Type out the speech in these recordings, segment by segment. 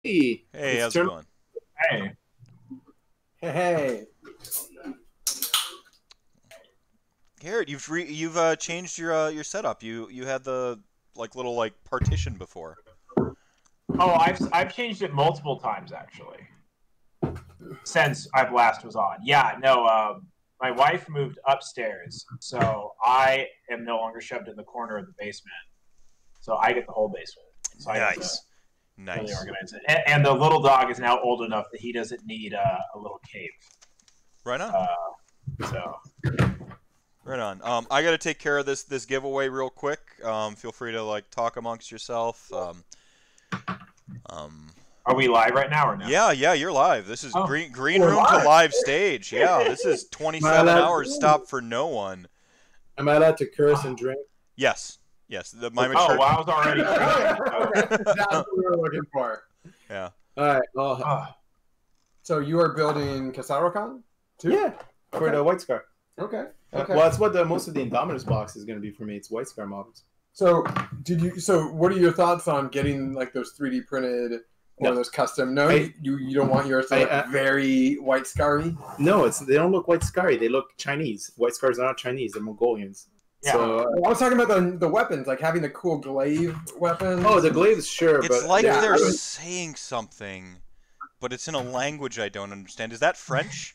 Hey, Hey, how's it going? Hey. Hey. Garrett, you've changed your setup. You had the little partition before. Oh, I've changed it multiple times actually since I've last was on. Yeah, no. My wife moved upstairs, so I am no longer shoved in the corner of the basement. So I get the whole basement. So I get to really Nice. organize it. And the little dog is now old enough that he doesn't need a little cave. Right on. So Right on. I got to take care of this giveaway real quick. Feel free to talk amongst yourself. are we live right now or no? Yeah, you're live. This is green We're room to live. live stage. Yeah, this is 27 hours stop for no one. am I allowed to curse and drink? Yes. My Oh, mature. well, I was already. That's what we were looking for. Yeah. All right. Well, So you are building Casarocon too? yeah, for the White Scar. Okay. Well, that's what most of the Indominus box is going to be for me. It's White Scar models. So what are your thoughts on getting those 3D printed or No. those custom? No, you don't want yours to look very white scarry? No, they don't look White Scar. They look Chinese. White Scars are not Chinese. They're Mongolians. Yeah. So, I was talking about the weapons, like having the cool glaive weapons. oh, the glaives, sure, It's but like yeah, they're I would- saying something, but it's in a language I don't understand. Is that French?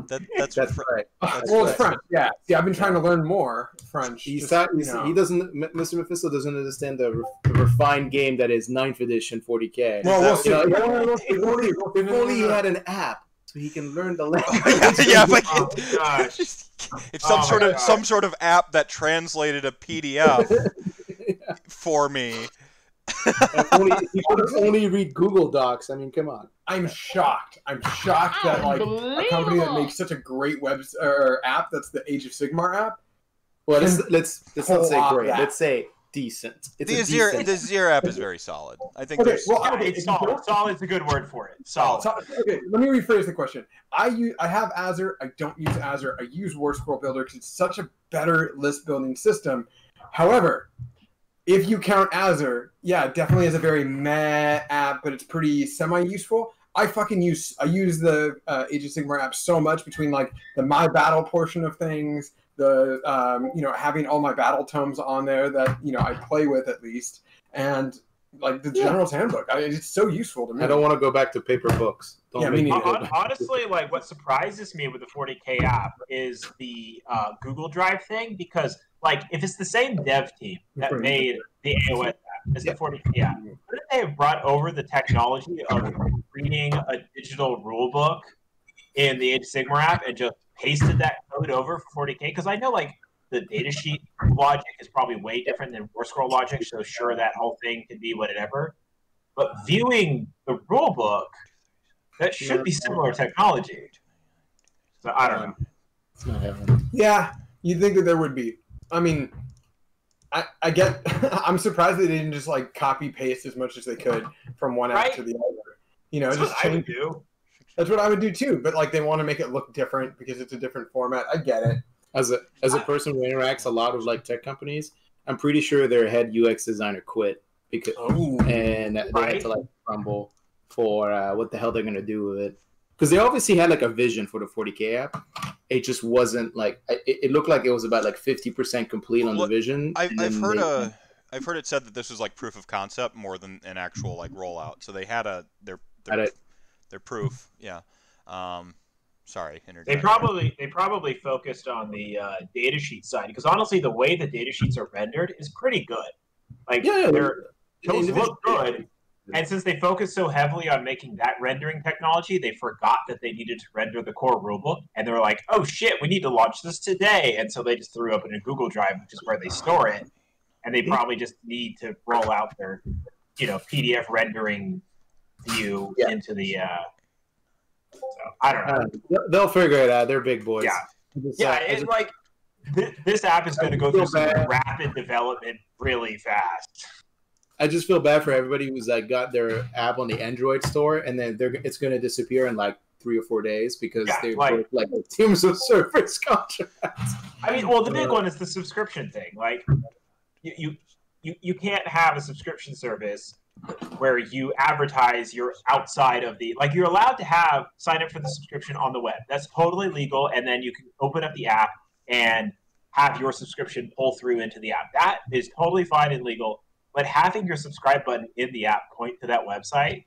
That's that's Fr- right. Well, it's French. Yeah. I've been trying to learn more French. He just, doesn't. Mr. Mephisto doesn't understand the refined game that is 9th edition 40K. Well, we'll see. If only he had an app so he can learn the language. yeah, but Oh, gosh. if Oh, some sort of app that translated a PDF for me. He could only read Google Docs. I mean, come on. I'm shocked. I'm shocked that a company that makes such a great web or app that's the Age of Sigmar app. Well, let's not say pull great. off that. Let's say decent. It's The a decent. Zir app is very solid. I think Okay, there's. well, Yeah, okay, it's solid. Solid's a good word for it. Solid. Okay, let me rephrase the question. I have Azure. I don't use Azure. I use War Scroll Builder because it's such a better list building system. However, if you count Azure, yeah, it definitely is a very meh app, but it's pretty semi-useful. I use the Age of Sigmar app so much between the My Battle portion of things, the having all my battle tomes on there that I play with at least, and the General's Handbook. It's so useful to me. I don't want to go back to paper books. Don't Yeah, make me me neither. go back. Honestly, what surprises me with the 40K app is the Google Drive thing, because if it's the same dev team that made the AOS app as the 40K app, wouldn't they have brought over the technology of reading a digital rule book in the Age of Sigmar app and just pasted that code over for 40K? Because I know the datasheet logic is probably way different than War Scroll logic, so sure that whole thing can be whatever. But viewing the rule book, that should be similar technology. So I don't know. It's not happening. Yeah, you'd think that there would be. I mean, I get. I'm surprised they didn't just copy paste as much as they could from one app to the other. That's just what I would change. do. That's what I would do too. But they want to make it look different because it's a different format. I get it. As a person who interacts a lot with tech companies, I'm pretty sure their head UX designer quit because and they had to crumble for what the hell they're gonna do with it. Because they obviously had a vision for the 40K app. It just wasn't it looked like it was about 50% complete on the vision. I've heard it said that this was proof of concept more than an actual rollout. So they had their proof. Yeah. Sorry. They probably focused on the datasheet side, because honestly, the way the datasheets are rendered is pretty good. Those look good. And since they focused so heavily on making that rendering technology, they forgot that they needed to render the core rulebook. And they were like, oh shit, we need to launch this today. And so they just threw up in a Google Drive, which is where they store it. And they probably just need to roll out their, PDF rendering view into the. So I don't know. They'll figure it out. They're big boys. Yeah. It's this app is going to go through some rapid development really fast. I just feel bad for everybody who's got their app on the Android store, and then it's going to disappear in 3 or 4 days because they broke teams of service contracts. I mean, well, the big one is the subscription thing. You can't have a subscription service where you advertise you're outside of the, like, you're allowed to sign up for the subscription on the web. That's totally legal. And then you can open up the app and have your subscription pull through into the app. That is totally fine and legal. But having your subscribe button in the app point to that website,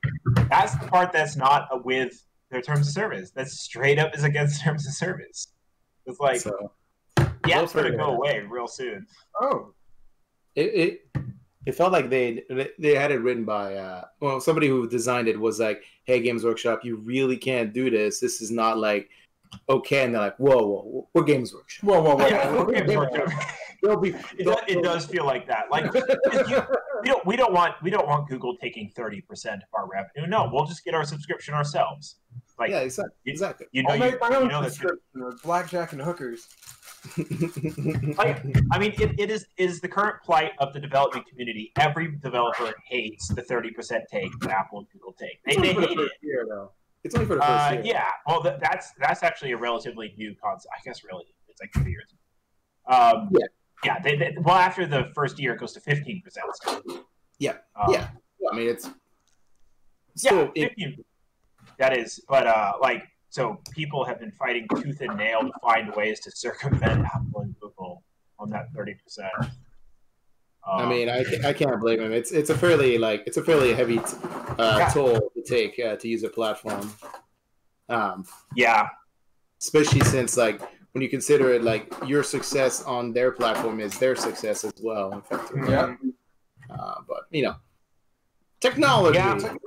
that's the part that's not with their terms of service. That's straight up is against terms of service. It's like, the app's going to go away real soon. Oh. It felt like they had it written by, somebody who designed it was like, hey, Games Workshop, you really can't do this. This is not like, okay. And they're like, whoa, we're Games Workshop. Whoa. Yeah, we're Games Workshop. It does feel like that. Like we don't want Google taking 30% of our revenue. No, we'll just get our subscription ourselves. Like, yeah, exactly. I'll make my own subscription with blackjack and hookers. Like, I mean, it is the current plight of the development community. Every developer hates the 30% take that Apple and Google take. They hate it. Year, though. It's only for the first year. Yeah. Well, that's actually a relatively new concept. I guess really it's like 2 years. Yeah. Well, after the first year, it goes to 15%. Yeah. Yeah. I mean, it's still 15. That is, but so people have been fighting tooth and nail to find ways to circumvent Apple and Google on that 30%. I mean, I can't blame him. It's a fairly heavy toll to take to use a platform. Yeah. Especially since like when you consider it like your success on their platform is their success as well. Effectively. Yeah. But technology. Yeah, technology.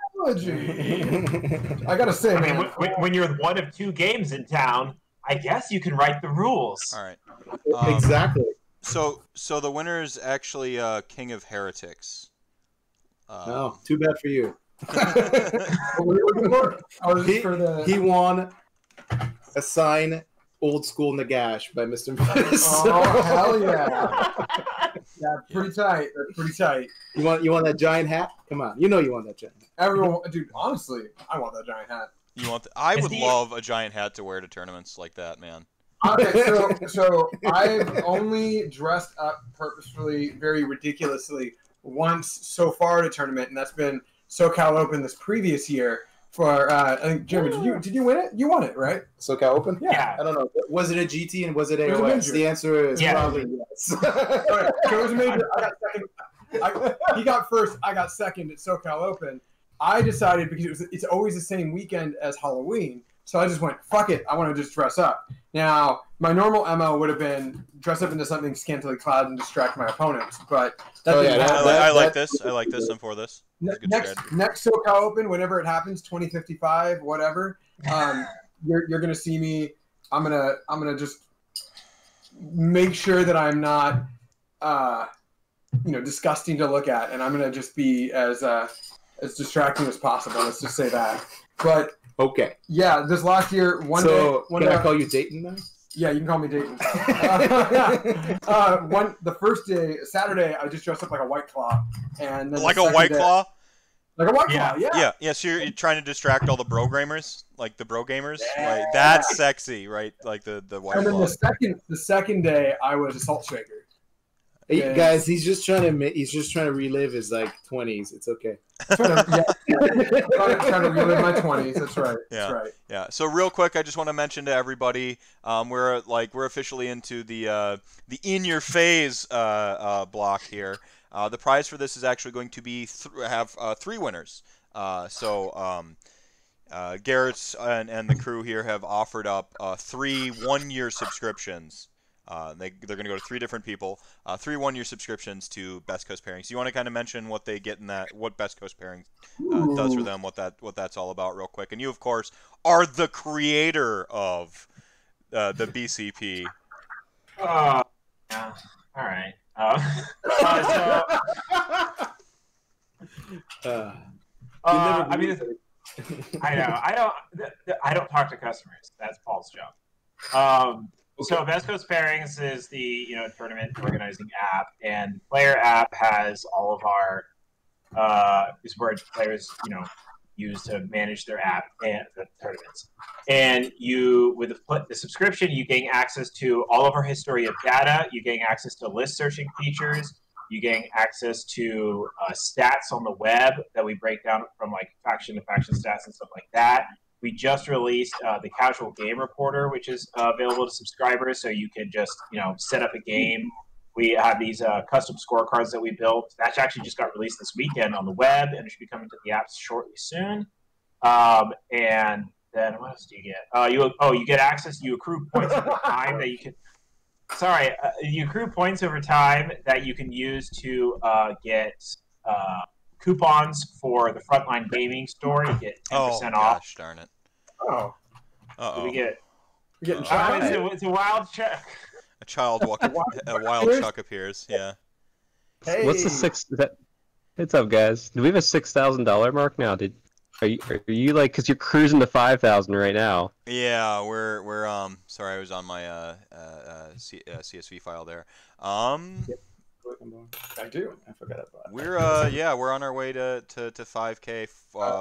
I gotta say, man, when you're one of 2 games in town, I guess you can write the rules. All right. Exactly. So the winner is actually King of Heretics. Oh, too bad for you. He won a sign Old School Nagash by Mr. Menace. Oh, hell yeah. Yeah, pretty tight. That's pretty tight. You want that giant hat? Come on. You know you want that giant hat. Everyone, dude, honestly, I want that giant hat. You want? I would love a giant hat to wear to tournaments like that, man. Okay, so I've only dressed up purposefully, very ridiculously, once so far at a tournament, and that's been SoCal Open this previous year. For I think Jeremy, did you win it? You won it, right? SoCal Open? Yeah. I don't know. Was it a GT and was it AOS? The answer is probably yes. Right, so it was a major. I got second. He got first. I got second at SoCal Open. I decided because it's always the same weekend as Halloween, so I just went, fuck it. I want to just dress up. Now, my normal MO would have been dress up into something scantily clad and distract my opponents, but that didn't happen. I like this. I like this. I'm for this. Next SoCal Open, whenever it happens, 2055, whatever, you're gonna see me. I'm gonna just make sure that I'm not, disgusting to look at, and I'm gonna just be as distracting as possible. Let's just say that. But okay. Yeah, this last year, can I call you Dayton now? Yeah, you can call me Dayton. The first day, Saturday, I just dressed up like a White Claw, and then like a White Claw. Like a White Claw, yeah. So you're trying to distract all the bro gamers, like the bro gamers. Yeah. Right? That's sexy, right? Like the White Claw. And then the second day, I was a Salt Shaker. Hey, guys, he's just trying to relive his 20s. It's okay. Trying to relive my 20s. That's right. That's right. Yeah. So real quick, I just want to mention to everybody, we're officially into the in your phase block here. The prize for this is actually going to be have 3 winners. Garrett's and the crew here have offered up 3 one-year subscriptions. They're going to go to 3 different people, 3 one-year subscriptions to Best Coast Pairings. You want to kind of mention what they get in that, what Best Coast Pairings does for them, what that's all about, real quick. And you, of course, are the creator of the BCP. Yeah. All right. I mean, I know. I don't talk to customers. That's Paul's job. So Best Coast Pairings is the tournament organizing app, and Player app has all of our is where players use to manage their app and the tournaments. And you, with the subscription, you gain access to all of our history of data. You gain access to list searching features. You getting access to stats on the web that we break down from like faction to faction stats and stuff like that. We just released the Casual Game Reporter, which is available to subscribers, so you can just set up a game. We have these custom scorecards that we built. That actually just got released this weekend on the web, and it should be coming to the apps shortly soon. And then what else do you get? You get access. You accrue points over time that you can. Sorry, you accrue points over time that you can use to get coupons for the Frontline Gaming store. You get 10% off. Gosh darn it! Oh, So we get. It's a wild check. A wild chuck appears. Yeah. hey. What's the six? What's up, guys? Do we have a $6,000 mark now? Are you like, because you're cruising to 5,000 right now? Yeah, we're sorry, I was on my CSV file there. I do. I forgot about it. We're on our way to 5K,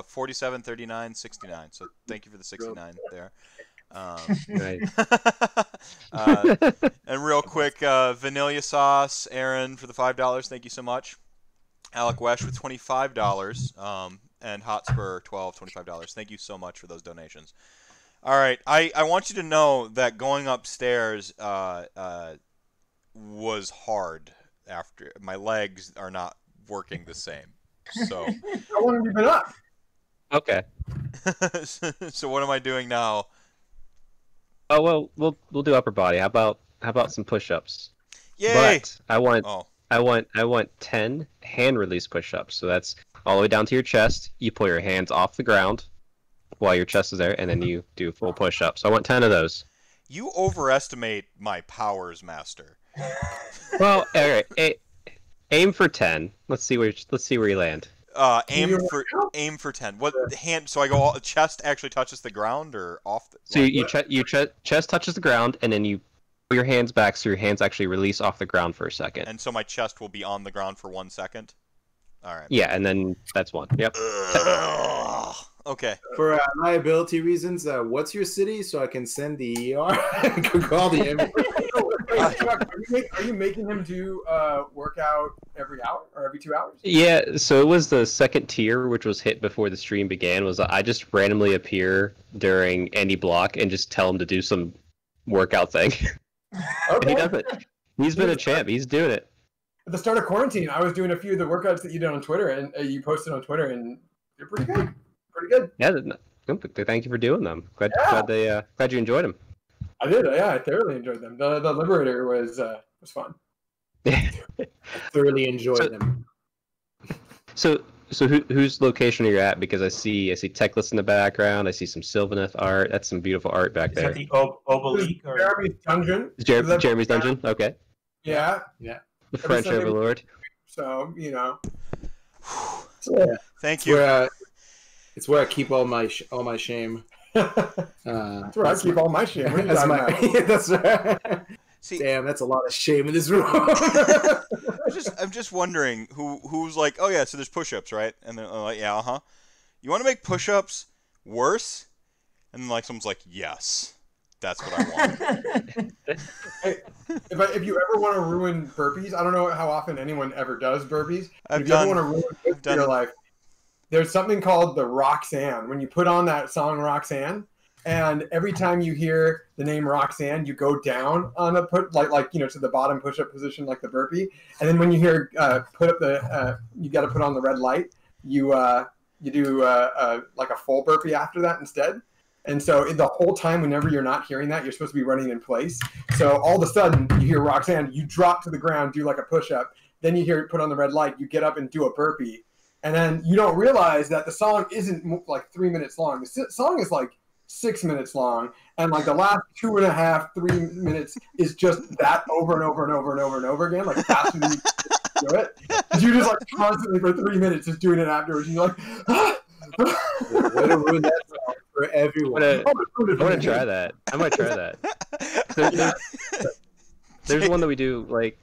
47, 39, 69. So thank you for the 69 there. Nice. And real quick, Vanilla Sauce, Aaron for the $5. Thank you so much. Alec Wesh with $25. And Hotspur 12, $25. Thank you so much for those donations. All right, I want you to know that going upstairs was hard. After my legs are not working the same. So How long have you been up? Okay. So what am I doing now? Oh well, we'll do upper body. How about some push-ups? Yay! But I want 10 hand release push-ups. So that's all the way down to your chest. You pull your hands off the ground while your chest is there, and then you do full push-ups. So I want 10 of those. You overestimate my powers, Master. Well, all right. Aim for 10. Let's see where you land. Aim for 10. What hand? So I go all, chest actually touches the ground or off the. So your chest touches the ground, and then you pull your hands back, so your hands actually release off the ground for a second. And so my chest will be on the ground for 1 second. All right. Yeah, and then that's one. Yep. Okay. For liability reasons, what's your city so I can send the ER? Call the ambulance. Chuck, are you making him do workout every hour or every 2 hours? Yeah, so it was the second tier, which was hit before the stream began, was I just randomly appear during any block and just tell him to do some workout thing. And he does it. He's been a champ. He's doing it. At the start of quarantine, I was doing a few of the workouts that you did on Twitter, and you posted on Twitter, and they're pretty good. Pretty good. Yeah, thank you for doing them. Glad you enjoyed them. I did. Yeah, I thoroughly enjoyed them. The Liberator was fun. I thoroughly enjoyed them. So whose location are you at? Because I see Techless in the background. I see some Sylvaneth art. That's some beautiful art back there. Is that the Obelisk? Or... Jeremy's Dungeon. Jeremy's Dungeon. Okay. Yeah. The French Overlord. So Yeah. Thank you. It's where I keep all my shame. That's where I keep all my shame. What are you That's talking about? That's right. See, damn, that's a lot of shame in this room. I'm just wondering who's like, oh yeah, so there's push-ups, right? And they're like, yeah, uh-huh. You want to make push-ups worse? And then like someone's like, yes, that's what I want. Hey, if you ever want to ruin burpees, I don't know how often anyone ever does burpees. If you ever want to ruin burpees in your life, there's something called the Roxanne. When you put on that song Roxanne, and every time you hear the name Roxanne, you go down on a to the bottom push-up position like the burpee. And then when you hear put up the you got to put on the red light, you do like a full burpee after that instead. And so the whole time, whenever you're not hearing that, you're supposed to be running in place. So all of a sudden, you hear Roxanne, you drop to the ground, do like a push-up. Then you hear it put on the red light, you get up and do a burpee. And then you don't realize that the song isn't like 3 minutes long. The song is like 6 minutes long. And like the last 2.5, 3 minutes is just that over and over and over and over and over again, like faster than you can do it. You're just like constantly for 3 minutes just doing it afterwards. And you're like, Way to ruin that song for everyone. I want to try that. I might try that. There's one that we do, like,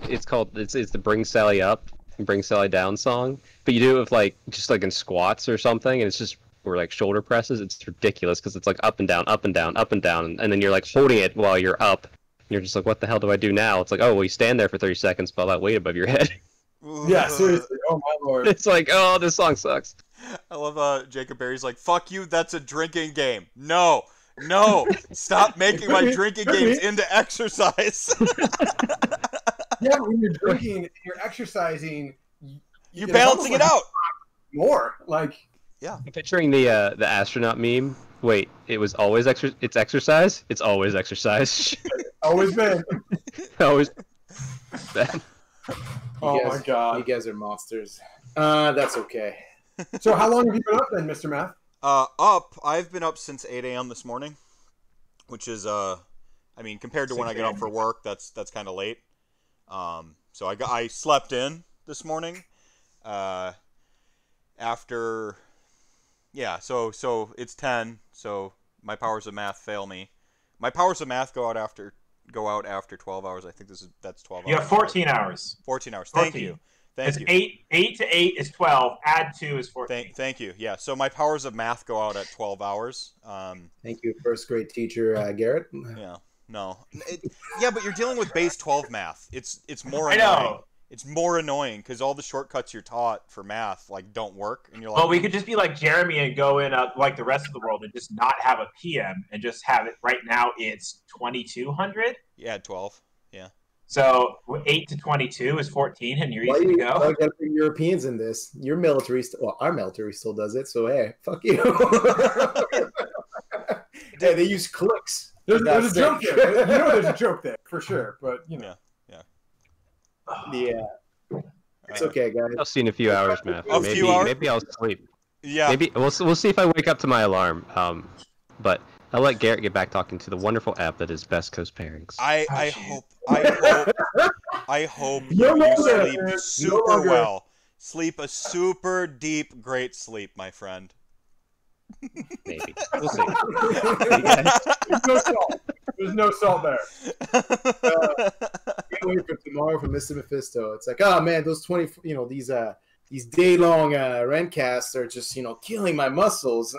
it's the Bring Sally Up and Bring Sally Down song, but you do it with like just like in squats or something, and it's just or like shoulder presses. It's ridiculous because it's like up and down, up and down, up and down, and then you're like holding it while you're up. And you're just like, what the hell do I do now? It's like, oh well, you stand there for 30 seconds, put all that weight above your head. Yeah, seriously. Oh my lord. It's like, oh, this song sucks. I love Jacob Berry's like, fuck you, that's a drinking game. No, stop making my drinking games into exercise. Yeah, but when you're drinking and you're exercising, you're balancing it out. More like. Yeah. I'm picturing the astronaut meme. Wait, it was always it's exercise? It's always exercise. Always been. Always been. Oh my god. You guys are monsters. That's okay. So how long have you been up then, Mr. Math? I've been up since 8 a.m. this morning, which is I mean, compared to when I get up for work, that's kind of late. So I slept in this morning. After, yeah, so it's 10. So my powers of math fail me. My powers of math go out after 12 hours. I think that's 12 hours. You have 14 hours. 14 hours. 14. Thank you. Thank you. 8 to 8 is 12. Add 2 is 14. Thank you. Yeah. So my powers of math go out at 12 hours. Thank you, first grade teacher Garrett. Yeah. No. Yeah, but you're dealing with base 12 math. It's more. I know. It's more annoying because all the shortcuts you're taught for math like don't work, and you're like. Well, we could just be like Jeremy and go in like the rest of the world and just not have a PM and just have it. Right now it's 2200. Yeah, 12. Yeah. So 8 to 22 is 14, and you're Why easy to go. Why got the Europeans in this? Your military, our military still does it. So hey, fuck you. Hey, they use clicks. There's a joke there. You know, there's a joke there for sure. But you know. Yeah. It's okay, guys. I'll see in a few hours, man. Maybe I'll sleep. Yeah. Maybe we'll see if I wake up to my alarm. But I'll let Garrett get back talking to the wonderful app that is Best Coast Pairings. I hope you sleep super well. Sleep a super deep, great sleep, my friend. Maybe. We'll see. There's no salt there. Can't wait for tomorrow for Mr. Mephisto. It's like, oh man, those 20, these day-long rentcasts are just, killing my muscles.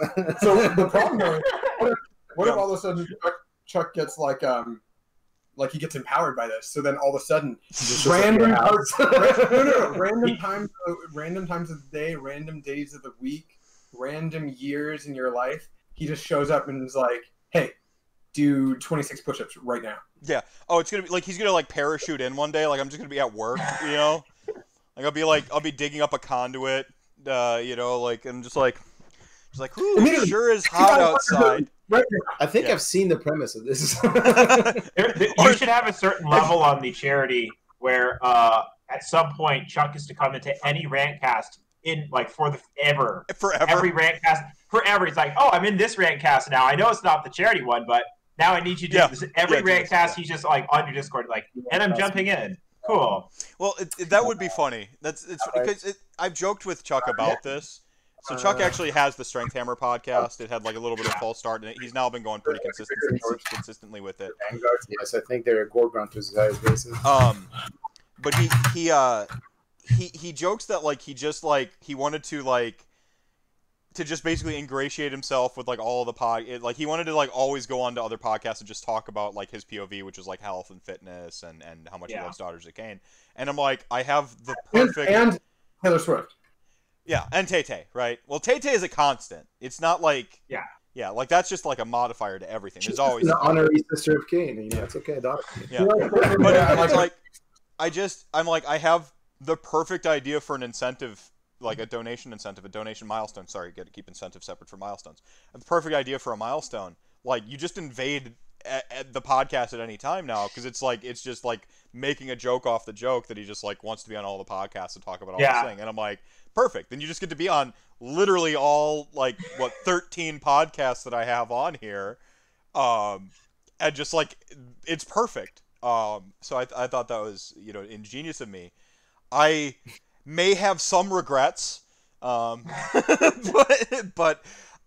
So the problem is, what if all of a sudden Chuck gets like he gets empowered by this? So then all of a sudden, random times of the day, random days of the week, random years in your life, he just shows up and is like, hey, do 26 push-ups right now. Yeah. Oh, it's gonna be like he's gonna like parachute in one day. Like I'm just gonna be at work, Like I'll be digging up a conduit, like I'm just like, ooh, it sure is hot outside. I think I've seen the premise of this. You should have a certain level on the charity where at some point Chuck is to come into any rantcast in like forever. Every rantcast forever. He's like, oh, I'm in this rantcast now. I know it's not the charity one, but now I need you to do this. Every rantcast, he's just like on your Discord, like, and I'm jumping in. Cool. Well, that would be funny. Because I've joked with Chuck about this. So Chuck actually has the Strength Hammer podcast. It had like a little bit of false start in it. He's now been going pretty consistently with it. Yes, I think they're Gore Grunters as basis. But he jokes that like he wanted to just basically ingratiate himself with like all of the he wanted to like always go on to other podcasts and just talk about like his POV, which was like health and fitness and how much he loves Daughters of Cain. And I'm like, I have the perfect and Taylor Swift. Yeah, and Tay-Tay, right? Well, Tay-Tay is a constant. It's not like yeah, like that's just like a modifier to everything. There's always an honorary sister of Cain. It's okay, Doc. Yeah, but it's like I have the perfect idea for an incentive, like a donation incentive, a donation milestone. Sorry, got to keep incentive separate from milestones. The perfect idea for a milestone, like you just invade at the podcast at any time now, because it's just like making a joke off the joke that he just like wants to be on all the podcasts and talk about all this thing, and I'm like, perfect. Then you just get to be on literally all 13 podcasts that I have on here, and just like it's perfect. So I thought that was ingenious of me. I may have some regrets, but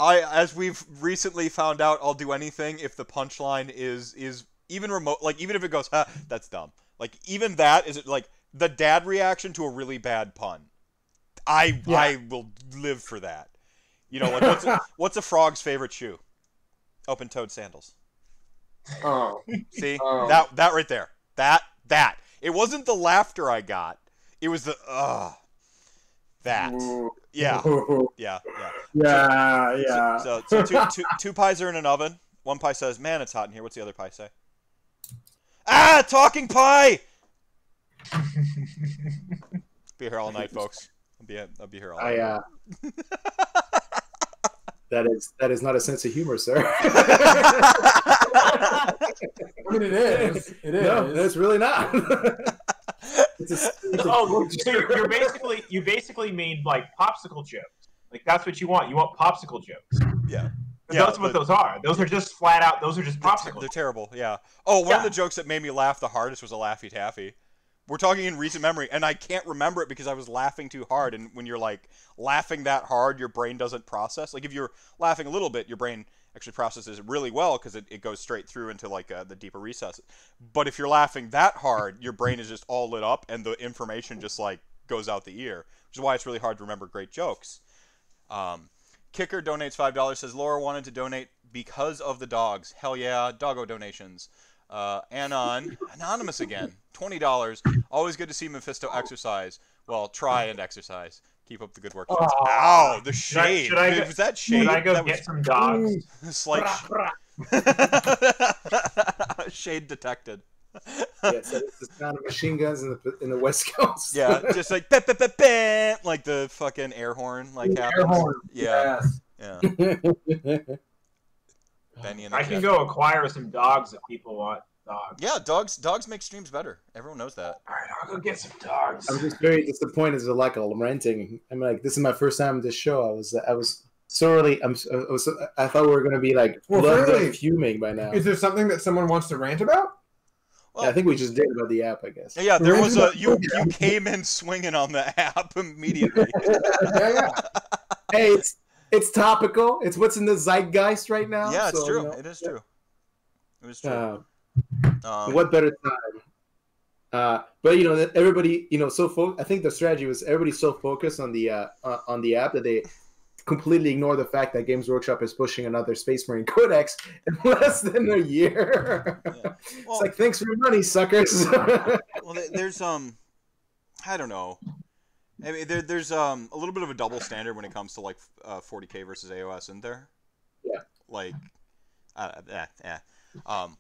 as we've recently found out, I'll do anything if the punchline is even remote. Like even if it goes, that's dumb. Like even that is like the dad reaction to a really bad pun. I will live for that. Like what's a frog's favorite shoe? Open-toed sandals. Oh, see that right there. That it wasn't the laughter I got. It was the that. Yeah. Yeah. Yeah. So two pies are in an oven. One pie says, "Man, it's hot in here." What's the other pie say? Ah, talking pie. Be here all night, folks. I'll be here all night. That is not a sense of humor, sir. I mean, it is. It is. No, it's really not. So you basically made like popsicle jokes. Like that's what you want. You want popsicle jokes. Yeah. That's what those are. Those are just flat out. Those are just popsicles. They're terrible. Yeah. Oh, one of the jokes that made me laugh the hardest was a Laffy Taffy. We're talking in recent memory, and I can't remember it because I was laughing too hard. And when you're like laughing that hard, your brain doesn't process. Like if you're laughing a little bit, your brain actually processes it really well because it goes straight through into like the deeper recesses. But if you're laughing that hard, your brain is just all lit up, and the information just like goes out the ear, which is why it's really hard to remember great jokes. Kicker donates $5. Says Laura wanted to donate because of the dogs. Hell yeah, doggo donations. Anon, anonymous again, $20. Always good to see Mephisto exercise. Well, try and exercise. Keep up the good work. Ow, the shade. Was that shade? Should I go get some dogs? Slight shade detected. Yeah, so it's the sound of machine guns in the West Coast. Yeah, just like bam, bam, bam, bam, like the fucking air horn, like happens. Air horn. Yeah, Yes. yeah. Benny and the I can Jet. go acquire some dogs if people want dogs. Yeah, dogs make streams better. Everyone knows that. All right, I'll go get some dogs. I'm just very disappointed as like a renting. I'm like, this is my first time at this show. I was sorely. I thought we were gonna be like really? fuming by now. Is there something that someone wants to rant about? Well, Yeah, I think we just did about the app, I guess. yeah, there was you came in swinging on the app immediately. Yeah. Hey, it's topical. It's what's in the zeitgeist right now. Yeah, it's so, true. You know, It is true. It was true. What better time? But you know, that everybody, you know, I think the strategy was everybody's so focused on the app that they completely ignore the fact that Games Workshop is pushing another Space Marine Codex in less than a year. Yeah. Well, It's like, thanks for your money, suckers. well, there's I don't know. I mean, there's a little bit of a double standard when it comes to like 40K versus AOS, isn't there? Yeah. Like,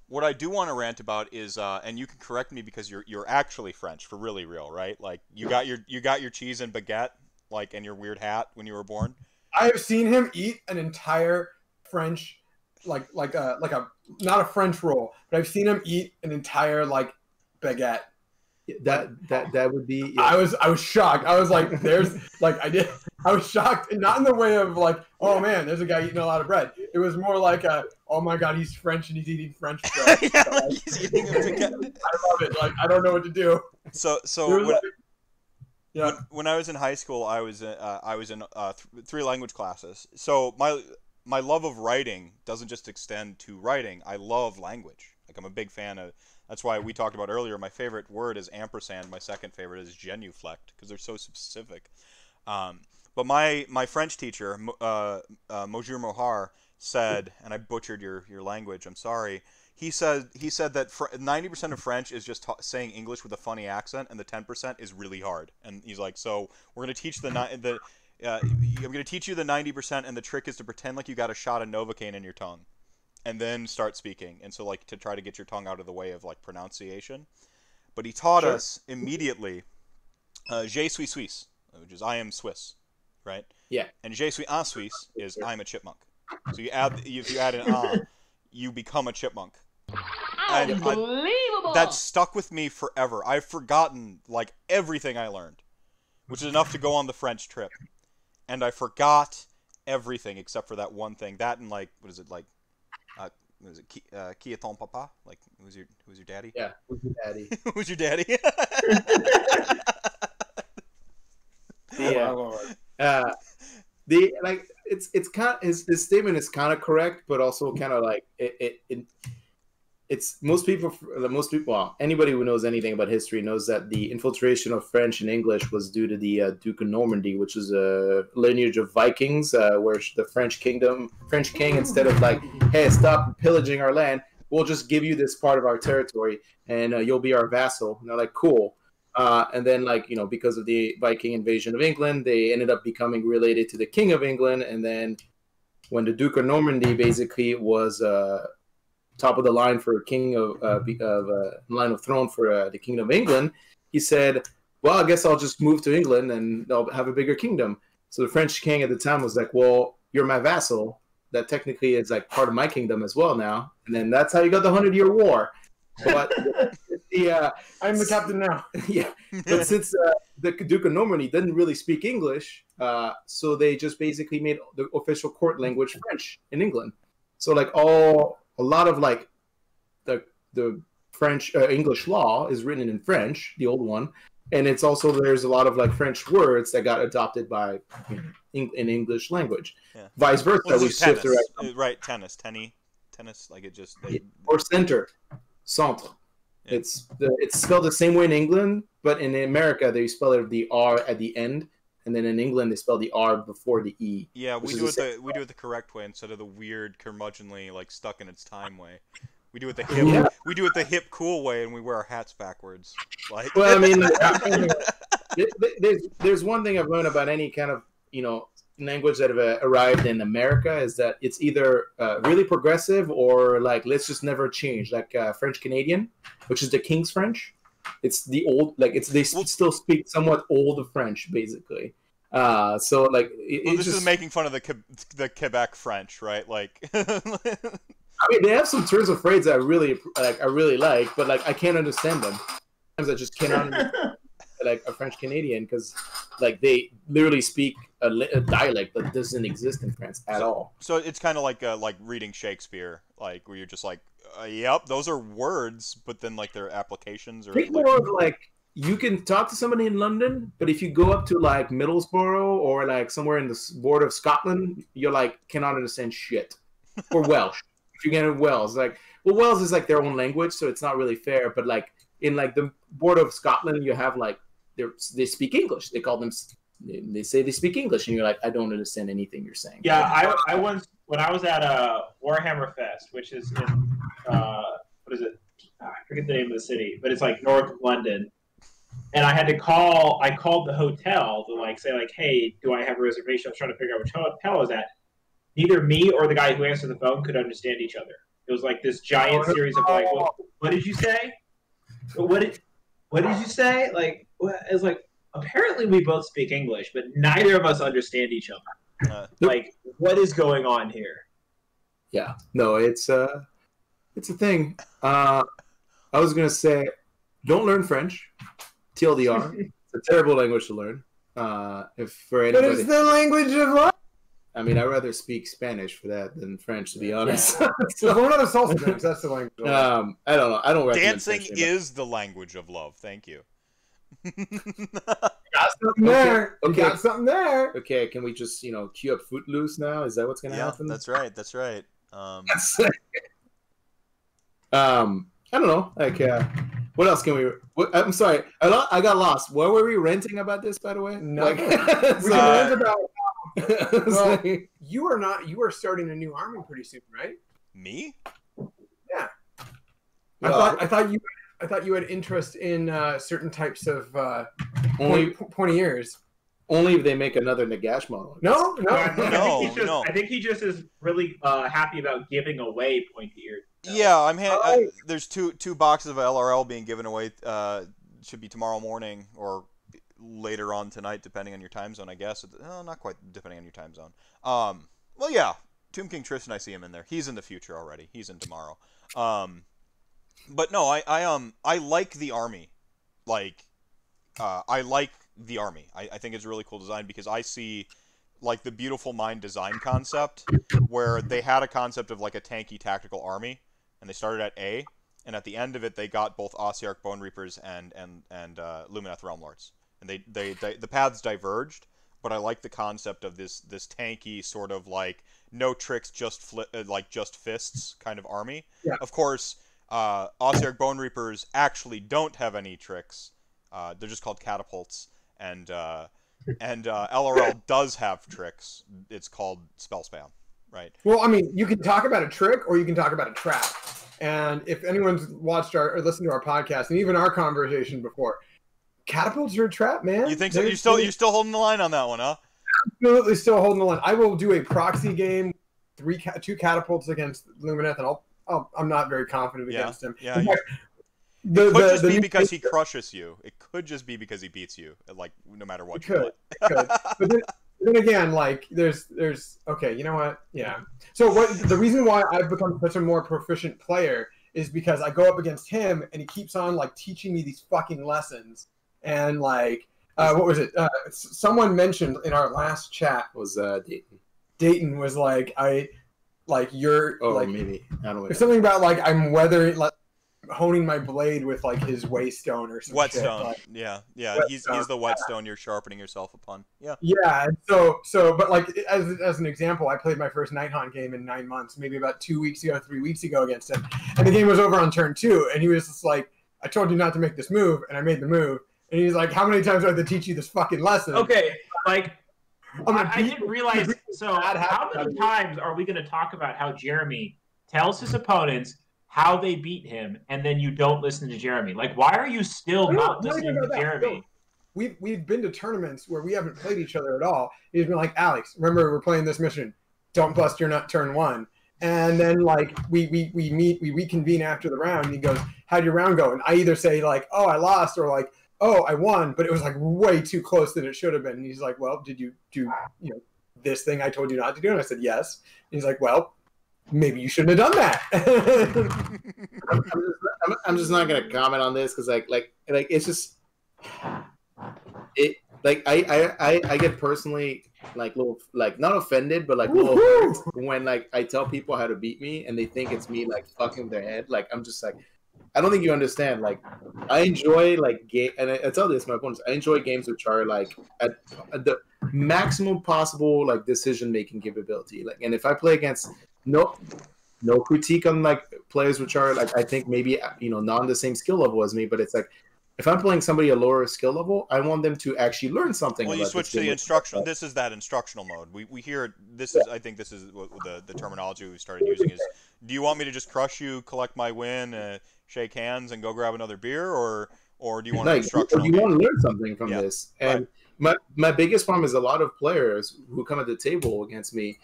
what I do want to rant about is, and you can correct me because you're actually French for really real, right? Like you got your cheese and baguette, like, and your weird hat when you were born. I have seen him eat an entire French, like a not a French roll, but I've seen him eat an entire like baguette. That would be. Yeah. I was shocked. I was like, there's like I was shocked, and not in the way of like, oh man, there's a guy eating a lot of bread. It was more like oh my god, he's French and he's eating French bread. Yeah, like he's eating a baguette. I love it. Like I don't know what to do. So Yeah. When I was in high school, I was in 3 language classes. So my love of writing doesn't just extend to writing. I love language. Like I'm a big fan of. That's why we talked about earlier. My favorite word is ampersand. My second favorite is genuflect because they're so specific. But my French teacher, Mojir Mohar, said, and I butchered your language. I'm sorry. He said that 90% of French is just saying English with a funny accent, and the 10% is really hard. And he's like, so we're gonna teach I'm gonna teach you the 90%, and the trick is to pretend like you got a shot of Novocaine in your tongue, and then start speaking. And so like to try to get your tongue out of the way of like pronunciation. But he taught us immediately, je suis Suisse, which is I am Swiss, right? Yeah. And je suis un Suisse is I'm a chipmunk. So if you add an you become a chipmunk. Unbelievable! That stuck with me forever. I've forgotten like everything I learned, which is enough to go on the French trip. And I forgot everything except for that one thing. That and like what is it like? What is it? Qui est ton papa? Like who's your daddy? Yeah, who's your daddy? Who's your daddy? Yeah. It's kind of, his statement is kind of correct, but also kind of like it's most people, well, anybody who knows anything about history knows that the infiltration of French and English was due to the Duke of Normandy, which is a lineage of Vikings, where the French king, instead of like, hey, stop pillaging our land, we'll just give you this part of our territory and you'll be our vassal. And they're like, cool. And then, like, you know, because of the Viking invasion of England, they ended up becoming related to the King of England. And then when the Duke of Normandy basically was top of the line for king of line of throne for the Kingdom of England, he said, well, I guess I'll just move to England and I'll have a bigger kingdom. So the French king at the time was like, well, you're my vassal. That technically is like part of my kingdom as well now. And then that's how you got the 100-Year War. But I'm the captain now. Yeah, but since the Duke of Normandy didn't really speak English, so they just basically made the official court language French in England. So like a lot of like the French English law is written in French, the old one, and it's also there's a lot of like French words that got adopted by in English language. Yeah. Vice versa, well, we shift right, tennis, like it just or center, centre. Yeah. It's spelled the same way in England, but in America they spell it the R at the end, and then in England they spell the R before the E. Yeah, we do it the correct way instead of the weird curmudgeonly like stuck in its time way. We do it the hip, cool way, and we wear our hats backwards. Like, well, I mean, there's one thing I've learned about any kind of language that have arrived in America is that it's either really progressive or like let's just never change. Like French Canadian, which is the King's French. It's the old they still speak somewhat old French basically. So like this is making fun of the Quebec French, right? Like. I mean, they have some turns of phrase that I really like, but like I can't understand them. Sometimes I just cannot understand, like a French Canadian because like they literally speak a dialect that doesn't exist in France at all. So it's kind of like reading Shakespeare, like where you're just like, yep, those are words, but then like their applications are. More of like you can talk to somebody in London, but if you go up to like Middlesbrough or like somewhere in the border of Scotland, you're like cannot understand shit. Or Welsh. If you get in Wales, like Wales is like their own language, so it's not really fair. But like in like the border of Scotland, you have like they speak English. They call them. They say they speak English, and you're like, I don't understand anything you're saying. Yeah, I once when I was at Warhammer Fest, which is in what is it? I forget the name of the city, but it's like north of London. And I had to call. I called the hotel to like say like, hey, do I have a reservation? I was trying to figure out which hotel I was at. Neither me or the guy who answered the phone could understand each other. It was like this giant series of like, what did you say? What did you say? Like, it was like, apparently we both speak English, but neither of us understand each other. Like, what is going on here? Yeah, no, it's a thing. I was gonna say, don't learn French. TLDR. It's a terrible language to learn. If for anybody, but it's the language of life. I mean, I'd rather speak Spanish for that than French, to be honest. Yeah. So we're not a salsa dance. That's the language. I don't know. I don't recommend dancing French, is the language of love. Thank you. Got something there. Okay. Got something there. Okay, can we just queue up Footloose now? Is that what's gonna happen? That's right. That's right. I don't know. Like, what else can we? I'm sorry, I got lost. What were we ranting about this, by the way? No, like, we rant about. Well, like, you are not. You are starting a new army pretty soon, right? Me? Yeah. Well, I thought you had interest in certain types of pointy ears. Only if they make another Nagash model. No. I think he just is really happy about giving away pointy ears. Yeah, there's two boxes of LRL being given away. Should be tomorrow morning or later on tonight, depending on your time zone, I guess. Not quite depending on your time zone. Well, yeah, Tomb King Tristan, I see him in there. He's in the future already. He's in tomorrow. But no, I like the army. Like, I like the army. I think it's a really cool design because I see like the Beautiful Mind design concept where they had a concept of like a tanky tactical army, and they started at A, and at the end of it they got both Ossiarch Bone Reapers and Lumineth Realm Lords. And the paths diverged, but I like the concept of this tanky sort of like no tricks, just fists kind of army. Yeah. Of course, Ossiarch Bone Reapers actually don't have any tricks. They're just called catapults, and LRL does have tricks. It's called spell spam, right? Well, I mean, you can talk about a trick or you can talk about a trap. And if anyone's watched or listened to our podcast and even our conversation before, catapults are a trap, man. You think so? You're still holding the line on that one, huh? Absolutely, still holding the line. I will do a proxy game, 2 catapults against Lumineth, and I'm not very confident against him. Yeah. Fact, it could just be because he crushes you. It could just be because he beats you, like no matter what you play. Could. But then again, like there's okay, you know what? Yeah. So the reason why I've become such a more proficient player is because I go up against him and he keeps on like teaching me these fucking lessons. And like what was it? Someone mentioned in our last chat was Dayton. Dayton was like you're like maybe I don't know. There's something about like I'm weathering like honing my blade with like his waystone or something. Whetstone, like, yeah. He's the whetstone you're sharpening yourself upon. Yeah. Yeah. So, but like as an example, I played my first Rantathon game in 9 months, maybe about 2 weeks ago, 3 weeks ago against him, and the game was over on turn 2, and he was just like, "I told you not to make this move," and I made the move, and he's like, "How many times do I have to teach you this fucking lesson?" Okay, like. I didn't realize. So, how many times are we going to talk about how Jeremy tells his opponents how they beat him, and then you don't listen to Jeremy? Like, why are you still not listening to Jeremy? No, we've been to tournaments where we haven't played each other at all. He's been like, "Alex, remember we're playing this mission. Don't bust your nut turn 1." And then like we reconvene after the round, and he goes, "How'd your round go?" And I either say like, "Oh, I lost," or like, "Oh, I won, but it was like way too close than it should have been." And he's like, "Well, did you do this thing I told you not to do?" And I said, "Yes." And he's like, "Well, maybe you shouldn't have done that." I'm just not gonna comment on this because like it's just it like I get personally like little like not offended but like little hurt when like I tell people how to beat me and they think it's me like fucking with their head. Like I'm just like, I don't think you understand. Like, I enjoy like game, and I tell this to my opponents. I enjoy games which are like at the maximum possible like decision making capability. Like, and if I play against no critique on like players which are like I think maybe not on the same skill level as me, but it's like if I'm playing somebody a lower skill level, I want them to actually learn something. Well, you switch to the instructional. This is that instructional mode. We hear this is. I think this is what the terminology we started using is. Do you want me to just crush you, collect my win, shake hands, and go grab another beer, or do you want to instructional? You want to learn something from this. And my biggest problem is a lot of players who come at the table against me.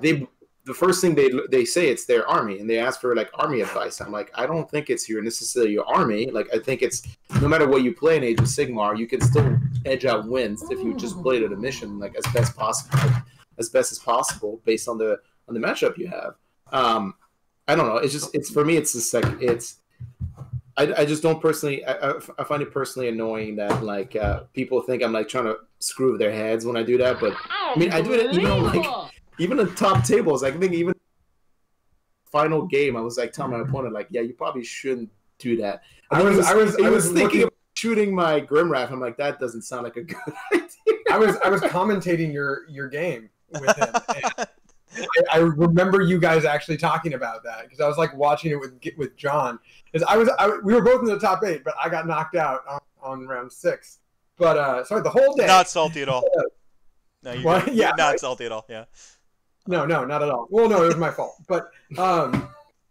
The first thing they say it's their army, and they ask for like army advice. I'm like, I don't think it's necessarily your army. Like, I think it's no matter what you play in Age of Sigmar, you can still edge out wins if you just played at a mission like as best as possible based on the matchup you have. I don't know. It's for me. It's just like I just don't personally. I find it personally annoying that like people think I'm like trying to screw with their heads when I do that. But I mean, I do it even on like. Even the top tables, I think even final game, I was like telling my opponent, like, yeah, you probably shouldn't do that. I was thinking of shooting my Grimwrath. I'm like, that doesn't sound like a good idea. I was commentating your game with him. And I remember you guys actually talking about that because I was like watching it with John. Because we were both in the top 8, but I got knocked out on round 6. But sorry, the whole day. Not salty at all. No, you're not salty at all. Yeah. No, not at all. Well, no, it was my fault. But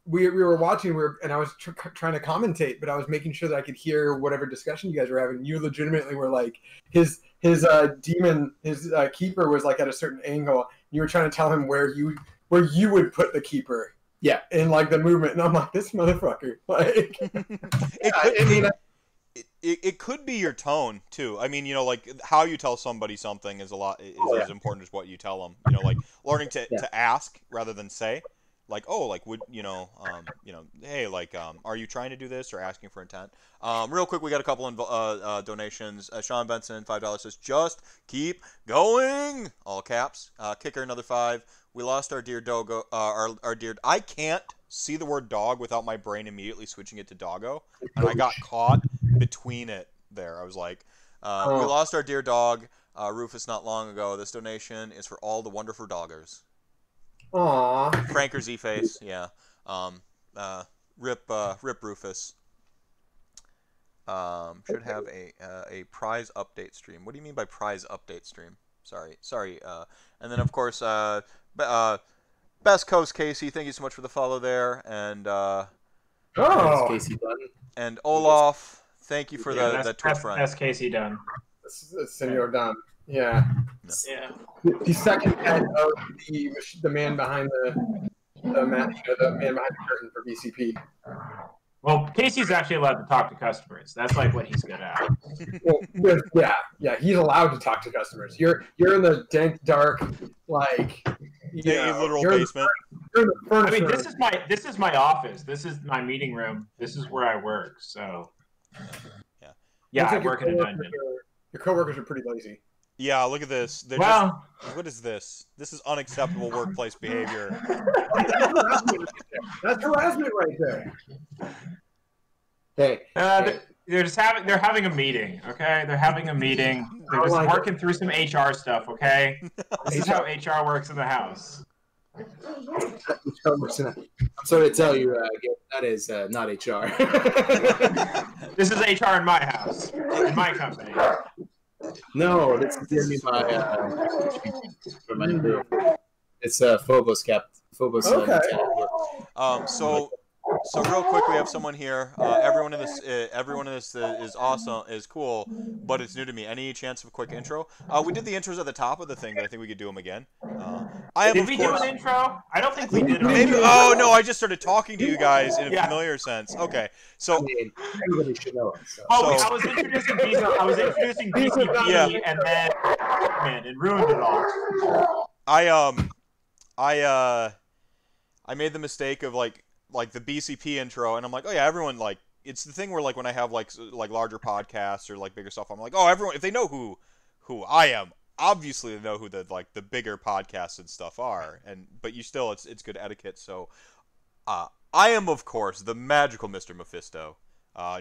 we were watching, and I was trying to commentate, but I was making sure that I could hear whatever discussion you guys were having. You legitimately were like, his demon, his keeper was like at a certain angle. You were trying to tell him where you would put the keeper. Yeah, in like the movement, and I'm like, this motherfucker. Like, It could be your tone too. I mean, like how you tell somebody something is as important as what you tell them. Like learning to ask rather than say, like, oh, like would hey, like, are you trying to do this or asking for intent? Real quick, we got a couple of donations. Sean Benson, $5 says, just keep going, all caps. Kicker, another 5. We lost our dear doggo. Our dear. I can't see the word dog without my brain immediately switching it to doggo, and I got caught between it there. I was like, we lost our dear dog, Rufus, not long ago. This donation is for all the wonderful doggers. Aww. Franker Z-Face, yeah. Rip Rufus. Should have a prize update stream. What do you mean by prize update stream? Sorry. And then, of course, Best Coast Casey, thank you so much for the follow there. And Casey Button. And Olaf, Thank you for the Twitch friend. That's Casey Dunn. Senor Dunn. Yeah. Yeah. The second head of the man behind the man behind the curtain for BCP. Well, Casey's actually allowed to talk to customers. That's like what he's good at. Well, yeah, he's allowed to talk to customers. You're in the dank, dark, like literal basement. You're in the furnace. I mean, this is my office. This is my meeting room. This is where I work. So yeah, I work in a dungeon. Your coworkers are pretty lazy. Yeah, look at this. What is this? This is unacceptable workplace behavior. That's harassment right there. Hey, they're having a meeting. Okay, they're having a meeting. They're just working through some HR stuff. Okay, this is how HR works in the house. I'm sorry to tell you, that is not HR. This is HR in my house, in my company. No, this is giving me my crew. It's Phobos kept. Phobos. Okay. So real quick, we have someone here. Everyone in this is awesome, is cool, but it's new to me. Any chance of a quick intro? We did the intros at the top of the thing, but I think we could do them again. Did we do an intro? I don't think we did. Maybe. Oh no, I just started talking to you guys in a familiar sense. Okay, so everybody should know it. I was introducing BCP, and then man, it ruined it all. I made the mistake of like the BCP intro, and I'm like, oh yeah, everyone like it's the thing where like when I have like larger podcasts or like bigger stuff, I'm like, oh, everyone, if they know who I am, obviously they know who the bigger podcasts and stuff are, but you still it's good etiquette. So I am of course the magical Mr. Mephisto,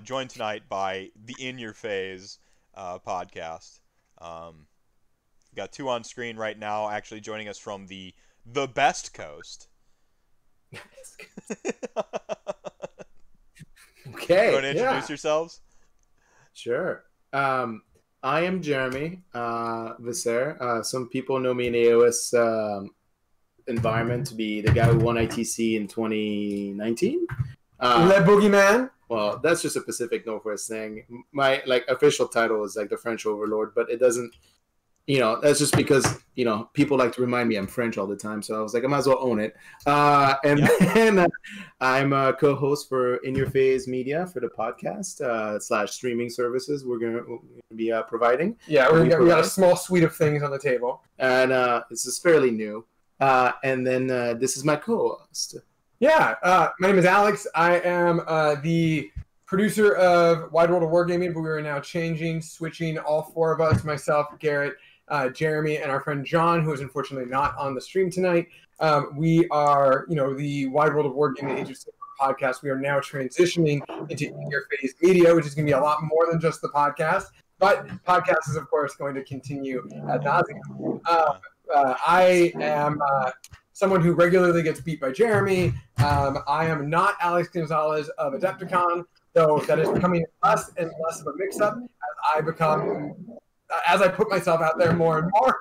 joined tonight by the In Your Phase podcast. Got two on screen right now, actually joining us from the best coast. Okay. You want to introduce yourselves? Sure. I am Jeremy Visser. Some people know me in the AOS environment to be the guy who won ITC in 2019. Le Boogeyman. Well, that's just a Pacific Northwest thing. My official title is the French Overlord, but it doesn't. That's just because, people like to remind me I'm French all the time. So I was like, I might as well own it. Then I'm a co-host for In Your Phase Media for the podcast / streaming services we're going to be providing. Yeah, we got a small suite of things on the table. And this is fairly new. And then this is my co-host. Yeah, my name is Alex. I am the producer of Wide World of Wargaming, but we are now switching all four of us, myself, Garrett, Jeremy, and our friend John, who is unfortunately not on the stream tonight. We are, the Wide World of Wargaming Age of Sigmar podcast. We are now transitioning into In Your Phase Media, which is going to be a lot more than just the podcast. But podcast is, of course, going to continue ad nauseum. I am someone who regularly gets beat by Jeremy. I am not Alex Gonzalez of Adepticon, though that is becoming less and less of a mix-up as I put myself out there more and more.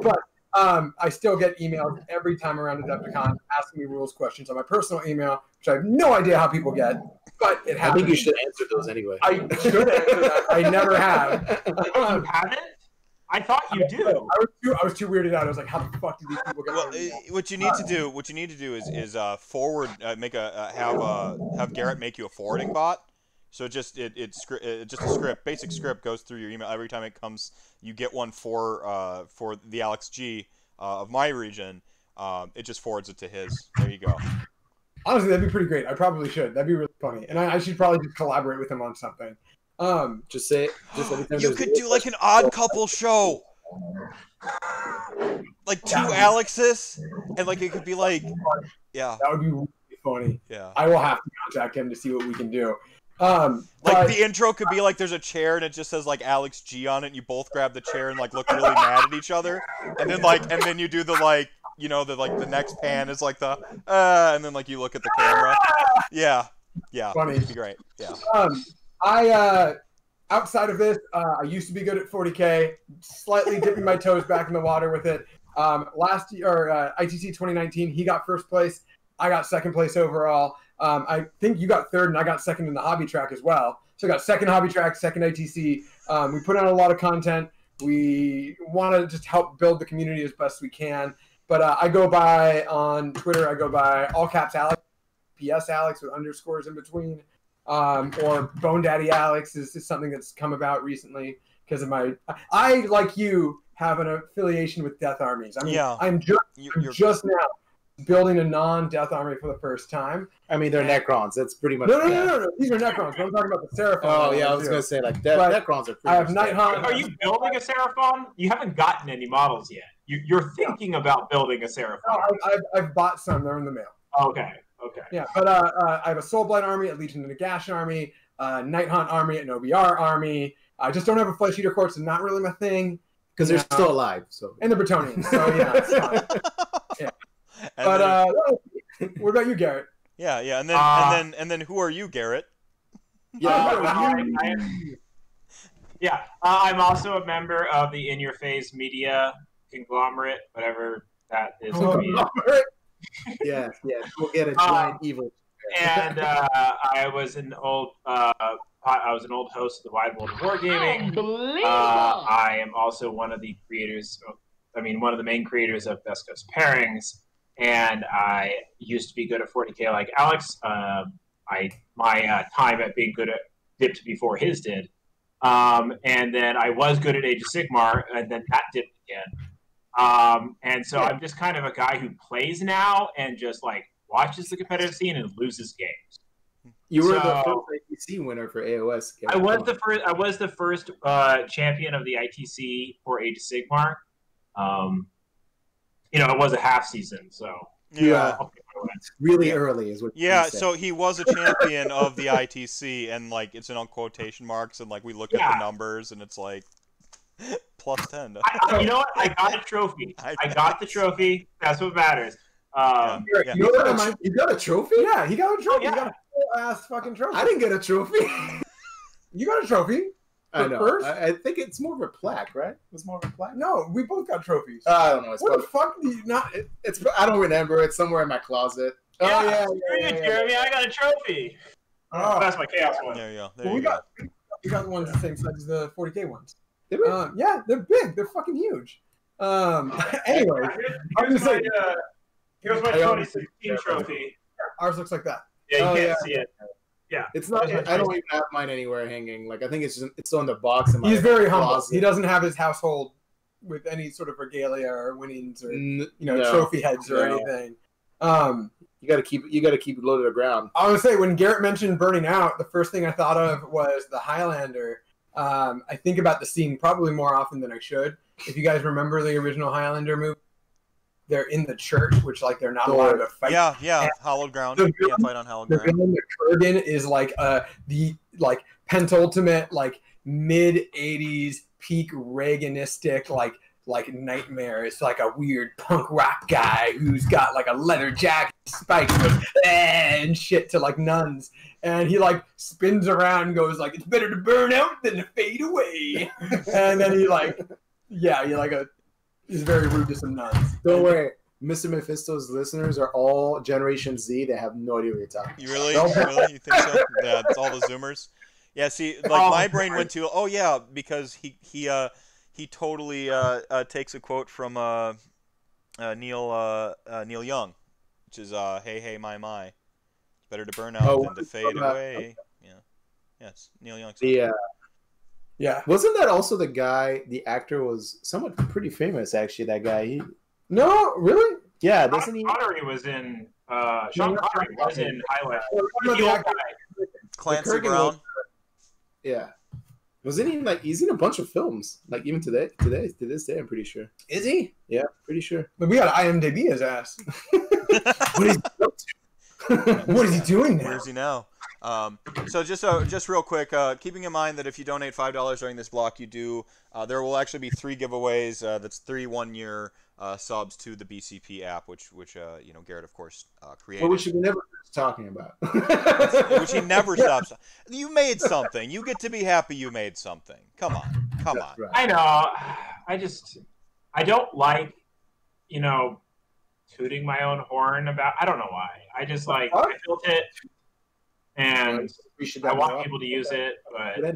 But I still get emails every time around Adepticon asking me rules questions on my personal email, which I have no idea how people get, but it happens. I think you should answer those anyway. I should answer that. I never have. You haven't? I thought you do. I was too weirded out. I was like, how the fuck do these people get? Well, what you need to do is forward have Garrett make you a forwarding bot. So it's just a script, basic script goes through your email every time it comes. You get one for the Alex G of my region. It just forwards it to his. There you go. Honestly, that'd be pretty great. I probably should. That'd be really funny, and I should probably just collaborate with him on something. Just say it. You could do like an odd couple show, like two Alexes, and like it could be like, yeah, that would be really funny. Yeah, I will have to contact him to see what we can do. The intro could be like there's a chair and it just says like Alex G on it, and you both grab the chair and like look really mad at each other, and then you do the like, the next pan is like the and then like you look at the camera. Yeah, funny. It'd be great. Yeah. Outside of this, I used to be good at 40K, slightly dipping my toes back in the water with it. Last year, ITC 2019, he got first place. I got second place overall. I think you got third, and I got second in the hobby track as well. So I got second hobby track, second ITC. We put out a lot of content. We want to just help build the community as best we can. But I go by on Twitter, I go by all caps Alex, PS Alex with underscores in between. Or Bone Daddy Alex is something that's come about recently because of I, like you, have an affiliation with Death Armies. I mean, yeah. I'm just now building a non-Death Army for the first time. I mean, they're Necrons. That's pretty much. No. These are Necrons. I'm talking about the Seraphon. Oh yeah, I was gonna say like Necrons are. I have Nighthawk. Are you building a Seraphon? You haven't gotten any models yet. You're thinking about building a Seraphon. No, I've bought some. They're in the mail. Okay. Yeah, but I have a Soulblight army, a Legion of Nagash army, a Nighthaunt army, an OBR army. I just don't have a Flesh Eater Corps. It's not really my thing. Because they're still alive. So. And the Bretonnians. So, yeah, it's fine. Yeah. But what about you, Garrett? Yeah. And then who are you, Garrett? I'm also a member of the In Your Face Media conglomerate, whatever that is. Yes, we'll get a giant evil. And I was an old host of the Wide World of Wargaming. I am also one of the creators. One of the main creators of Best Coast Pairings, and I used to be good at 40K like Alex. My time at being good at dipped before his did, and then I was good at Age of Sigmar, and then that dipped again. And so I'm just kind of a guy who plays now and just like watches the competitive scene and loses games. You were the first ITC winner for AOS. I was the first champion of the ITC for Age of Sigmar. It was a half season, so really early is what. Yeah, so he was a champion of the ITC, and like it's in on quotation marks, and like we look at the numbers, and it's like plus 10. You know what? I got a trophy. I got the trophy. That's what matters. You got a trophy? Yeah, he got a trophy. Yeah. He got a full ass fucking trophy. I didn't get a trophy. You got a trophy? I know. First? I think it's more of a plaque, right? It's more of a plaque. No, we both got trophies. I don't know. What the fuck do you not? I don't remember. It's somewhere in my closet. Yeah, Jeremy. I got a trophy. Oh, that's my chaos one. There you go. We got the ones the same size as the 40K ones. Did we? Yeah, they're big. They're fucking huge. Anyway, here's my 2016 trophy. Ours looks like that. Yeah, you can't see it. Yeah, it's not. I don't even have mine anywhere hanging. Like I think it's on the box in my. He's very humble. closet. He doesn't have his household with any sort of regalia or winnings or trophy heads or anything. You gotta keep it low to the ground. I want to say when Garrett mentioned burning out, the first thing I thought of was the Highlander. I think about the scene probably more often than I should. If you guys remember the original Highlander movie, they're in the church, which like they're not allowed to fight. Yeah, hallowed ground. You can't fight on hallowed ground. The villain, the Kurgan, is like the like pentultimate like mid '80s peak Reaganistic like nightmare. It's like a weird punk rock guy who's got like a leather jacket, spikes, and shit to like nuns. And he like spins around and goes like, "It's better to burn out than to fade away." And then he's very rude to some nuns. Don't worry, Mr. Mephisto's listeners are all Generation Z. They have no idea what you're talking. You really? You think so? Yeah, it's all the Zoomers. Yeah. See, like my brain went to because he totally takes a quote from Neil Young, which is "Hey my. Better to burn out than to fade away." Yeah. Yes, Neil Young. Yeah. Wasn't that also the guy? The actor was somewhat pretty famous, actually. That guy. No, really? Yeah, doesn't he? Connery was in. Sean Connery was in Highlight. Clancy Brown. Yeah. Wasn't he like? He's in a bunch of films. Like even to this day, I'm pretty sure. Is he? Yeah, pretty sure. But we got to IMDb his ass. What is he up to? What is he doing now? Where is he now? So just real quick, keeping in mind that if you donate $5 during this block, you do there will actually be 3 giveaways. That's 3 1-year subs to the BCP app, which Garrett of course created. But which we never talking about. Which he never stops. You made something. You get to be happy. You made something. Come on. Right. I know. I don't like tooting my own horn about. I don't know why. I just like I built it. and I want people to use it, but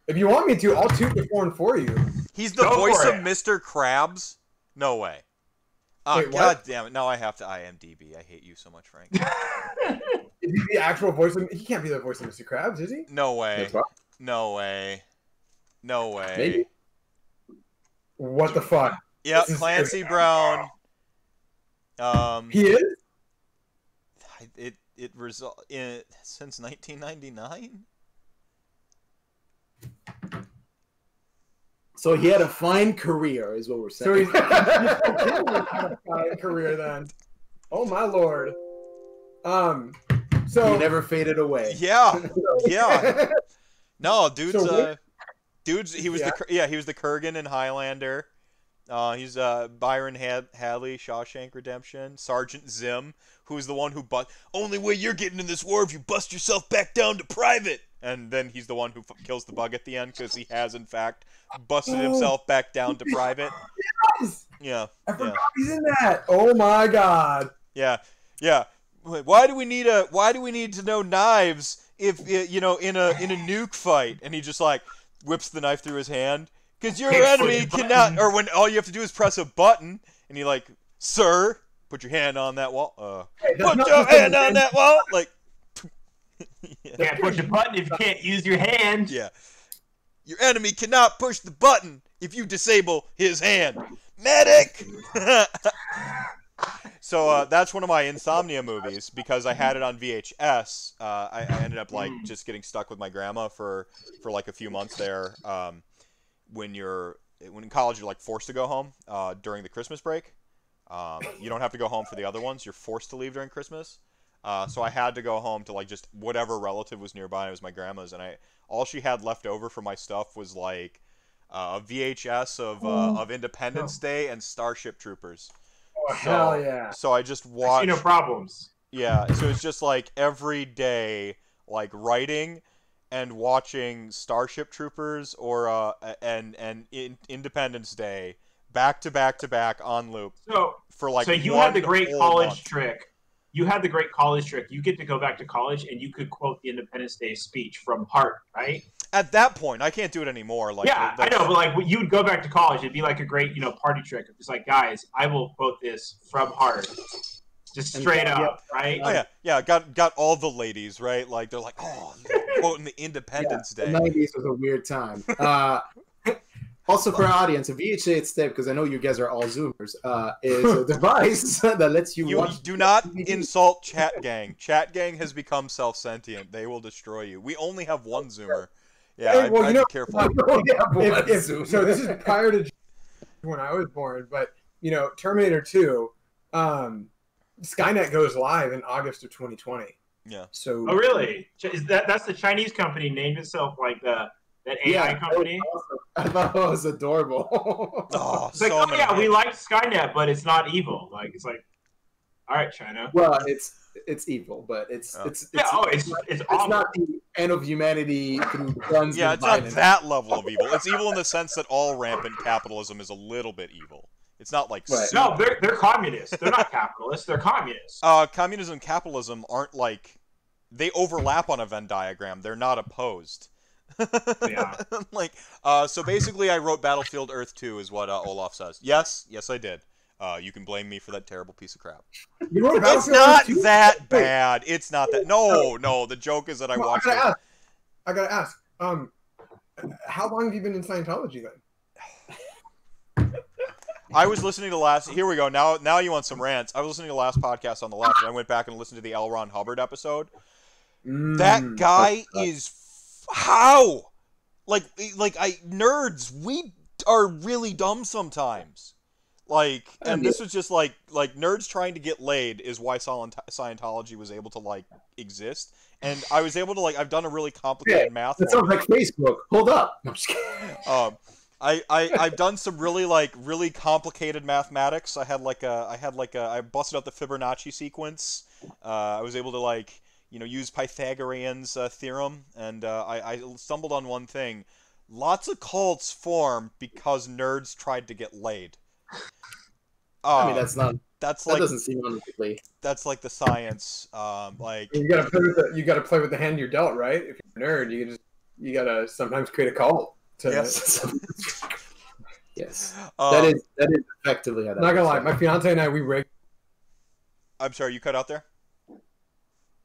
if you want me to, I'll toot the horn for you. He's the voice of Mr. Krabs? No way. Oh, God damn it. Now I have to IMDb. I hate you so much, Frank. Is he the actual voice of... He can't be the voice of Mr. Krabs, is he? No way. No way. No way. Maybe. What the fuck? Yep, Clancy Brown. He is? It since 1999? So he had a fine career, is what we're saying. So he's had a fine career then. Oh my lord. So he never faded away. Yeah. Yeah. No, dude's he was he was the Kurgan in Highlander. He's Byron Hadley, Shawshank Redemption, Sergeant Zim, who's the one who only way you're getting in this war if you bust yourself back down to private. And then he's the one who kills the bug at the end because he has in fact busted himself back down to private. Yes! Yeah. I forgot he's in that. Oh my god. Yeah. Yeah. Why do we need to know knives if in a nuke fight? And he just like whips the knife through his hand. Because your enemy cannot, or when all you have to do is press a button, and you're like, sir, put your hand on that wall. Put your hand on that wall. Like, you can't push a button if you can't use your hand. Yeah. Your enemy cannot push the button if you disable his hand. Medic! So that's one of my insomnia movies because I had it on VHS. I ended up like just getting stuck with my grandma for like a few months there. When in college, you're like forced to go home during the Christmas break. You don't have to go home for the other ones. You're forced to leave during Christmas. So I had to go home to like just whatever relative was nearby. And it was my grandma's, and all she had left over for my stuff was like a VHS of Independence Day and Starship Troopers. Oh, hell yeah! So I just watched. I see no problems. Yeah, so it's just like every day, like writing and watching Starship Troopers or Independence Day back to back to back on loop. So for like so you had the great college trick. You had the great college trick. You get to go back to college and you could quote the Independence Day speech from heart, right? At that point, I can't do it anymore. Like, yeah, I know, but like you would go back to college, it'd be like a great, party trick. It's like, guys, I will quote this from heart, just straight up, right? Oh yeah. Got all the ladies, right? Like they're like, oh, quoting the Independence Day. The 90s was a weird time. Also, for our audience, a VHA step, because I know you guys are all Zoomers, is a device that lets you watch. Do not insult Chat Gang. Chat Gang has become self-sentient. They will destroy you. We only have one Zoomer. Yeah, I'd be careful. So this is prior to when I was born, but Terminator 2, Skynet goes live in August of 2020. Yeah. So. Oh really? That's the Chinese company named itself like that AI company? I thought it was adorable. Oh, it's like, we like Skynet, but it's not evil. Like it's like, all right, China. Well, it's evil, but it's awful. not the end of humanity through guns. Yeah, it's not that level of evil. It's evil in the sense that all rampant capitalism is a little bit evil. It's not like no, they're communists. They're not capitalists. They're communists. Communism and capitalism aren't like they overlap on a Venn diagram. They're not opposed. Yeah. So basically I wrote Battlefield Earth 2 is what Olaf says. Yes, I did. You can blame me for that terrible piece of crap. You wrote It's not that bad. It's not that. No. The joke is that I watched it. I gotta ask. How long have you been in Scientology then? I was listening to here we go. Now you want some rants. I was listening to the last podcast on the left, and I went back and listened to the L. Ron Hubbard episode. That guy is how? Nerds, we are really dumb sometimes. This was just like nerds trying to get laid is why Scientology was able to exist. And I was able to I've done a really complicated math. That sounds like Facebook. Hold up. I'm just kidding. I've done some really complicated mathematics. I busted out the Fibonacci sequence. I was able to use Pythagorean's theorem, and I stumbled on one thing. Lots of cults form because nerds tried to get laid. I mean, that's not. That's that like doesn't seem unlikely. that's like the science. Like You gotta play with the hand you're dealt, right? If you're a nerd, you gotta sometimes create a cult. yes. Yes, Um, that is effectively how that. Not gonna works. lie, my fiance and I we rigged. I'm sorry, you cut out there.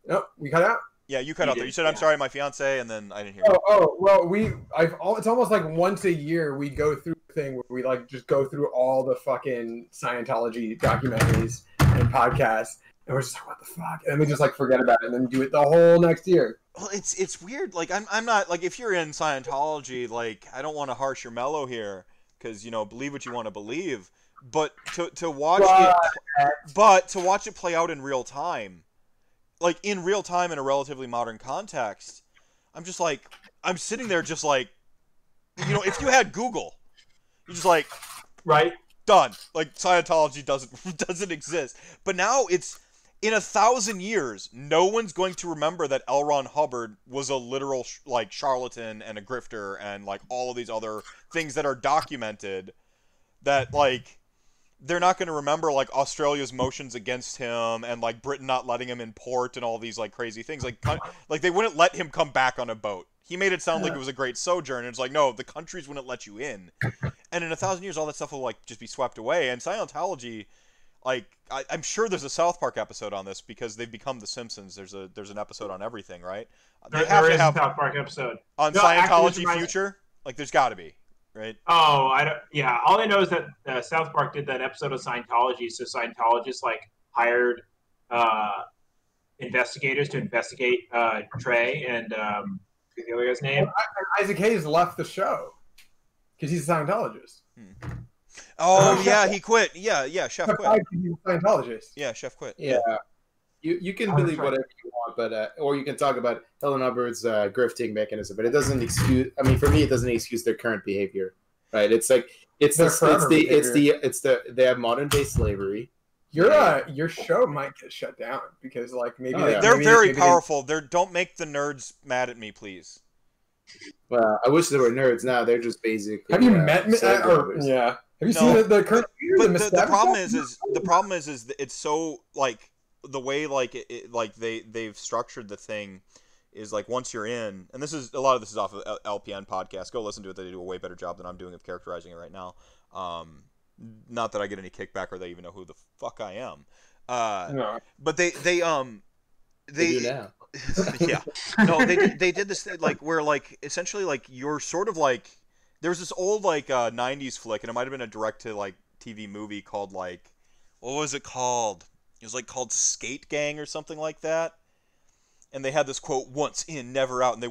No, we cut out. Yeah, you cut You out there. did, You said, "I'm yeah. sorry, my fiance," and then I didn't hear you. Oh well, it's almost like once a year we go through a thing where we like just go through all the fucking Scientology documentaries and podcasts, and we're just like, what the fuck, and then we just like forget about it, and then do it the whole next year. Well, it's weird. Like I'm not like if you're in Scientology, like I don't want to harsh your mellow here because believe what you want to believe, but to watch it play out in real time, like in real time in a relatively modern context, I'm just like I'm sitting there just like if you had Google, you're just like Right. done. Like Scientology doesn't exist. But now it's in 1,000 years, no one's going to remember that L. Ron Hubbard was a literal charlatan and a grifter and like all of these other things that are documented. That like they're not going to remember like Australia's motions against him and like Britain not letting him in port and all these like crazy things. Like they wouldn't let him come back on a boat. He made it sound like it was a great sojourn. And it's like, no, the countries wouldn't let you in. And in 1,000 years, all that stuff will like just be swept away. And Scientology, like I'm sure there's a South Park episode on this because they've become the Simpsons. There's an episode on everything, right? There is a South Park episode on No, Scientology actually, Future. Like there's got to be, right? Oh, I don't. Yeah, all I know is that South Park did that episode of Scientology. So Scientologists like hired investigators to investigate Trey and the other guy's name. Isaac Hayes left the show because he's a Scientologist. Oh yeah, he quit. Yeah, Chef quit. He's a Scientologist. Yeah, Chef quit. Yeah. You can believe whatever you want, but or you can talk about Helen Hubbard's grifting mechanism, but it doesn't excuse. I mean, for me, it doesn't excuse their current behavior, right? It's like they have modern day slavery. Your show might get shut down because like maybe they're very powerful. Don't make the nerds mad at me, please. Well, I wish there were nerds. Now they're just basically. Have you met? Yeah. Have you seen the current? But the problem is it's so like the way like like they've structured the thing is like once you're in, and a lot of this is off of LPN podcast. Go listen to it. They do a way better job than I'm doing of characterizing it right now. Not that I get any kickback or they even know who the fuck I am. No. But they do now. yeah. No, they did this thing like where like essentially like you're sort of like there's this old like 90s flick and it might have been a direct to like TV movie called like what was it called? It was like called Skate Gang or something like that. And they had this quote, "Once in, never out," and they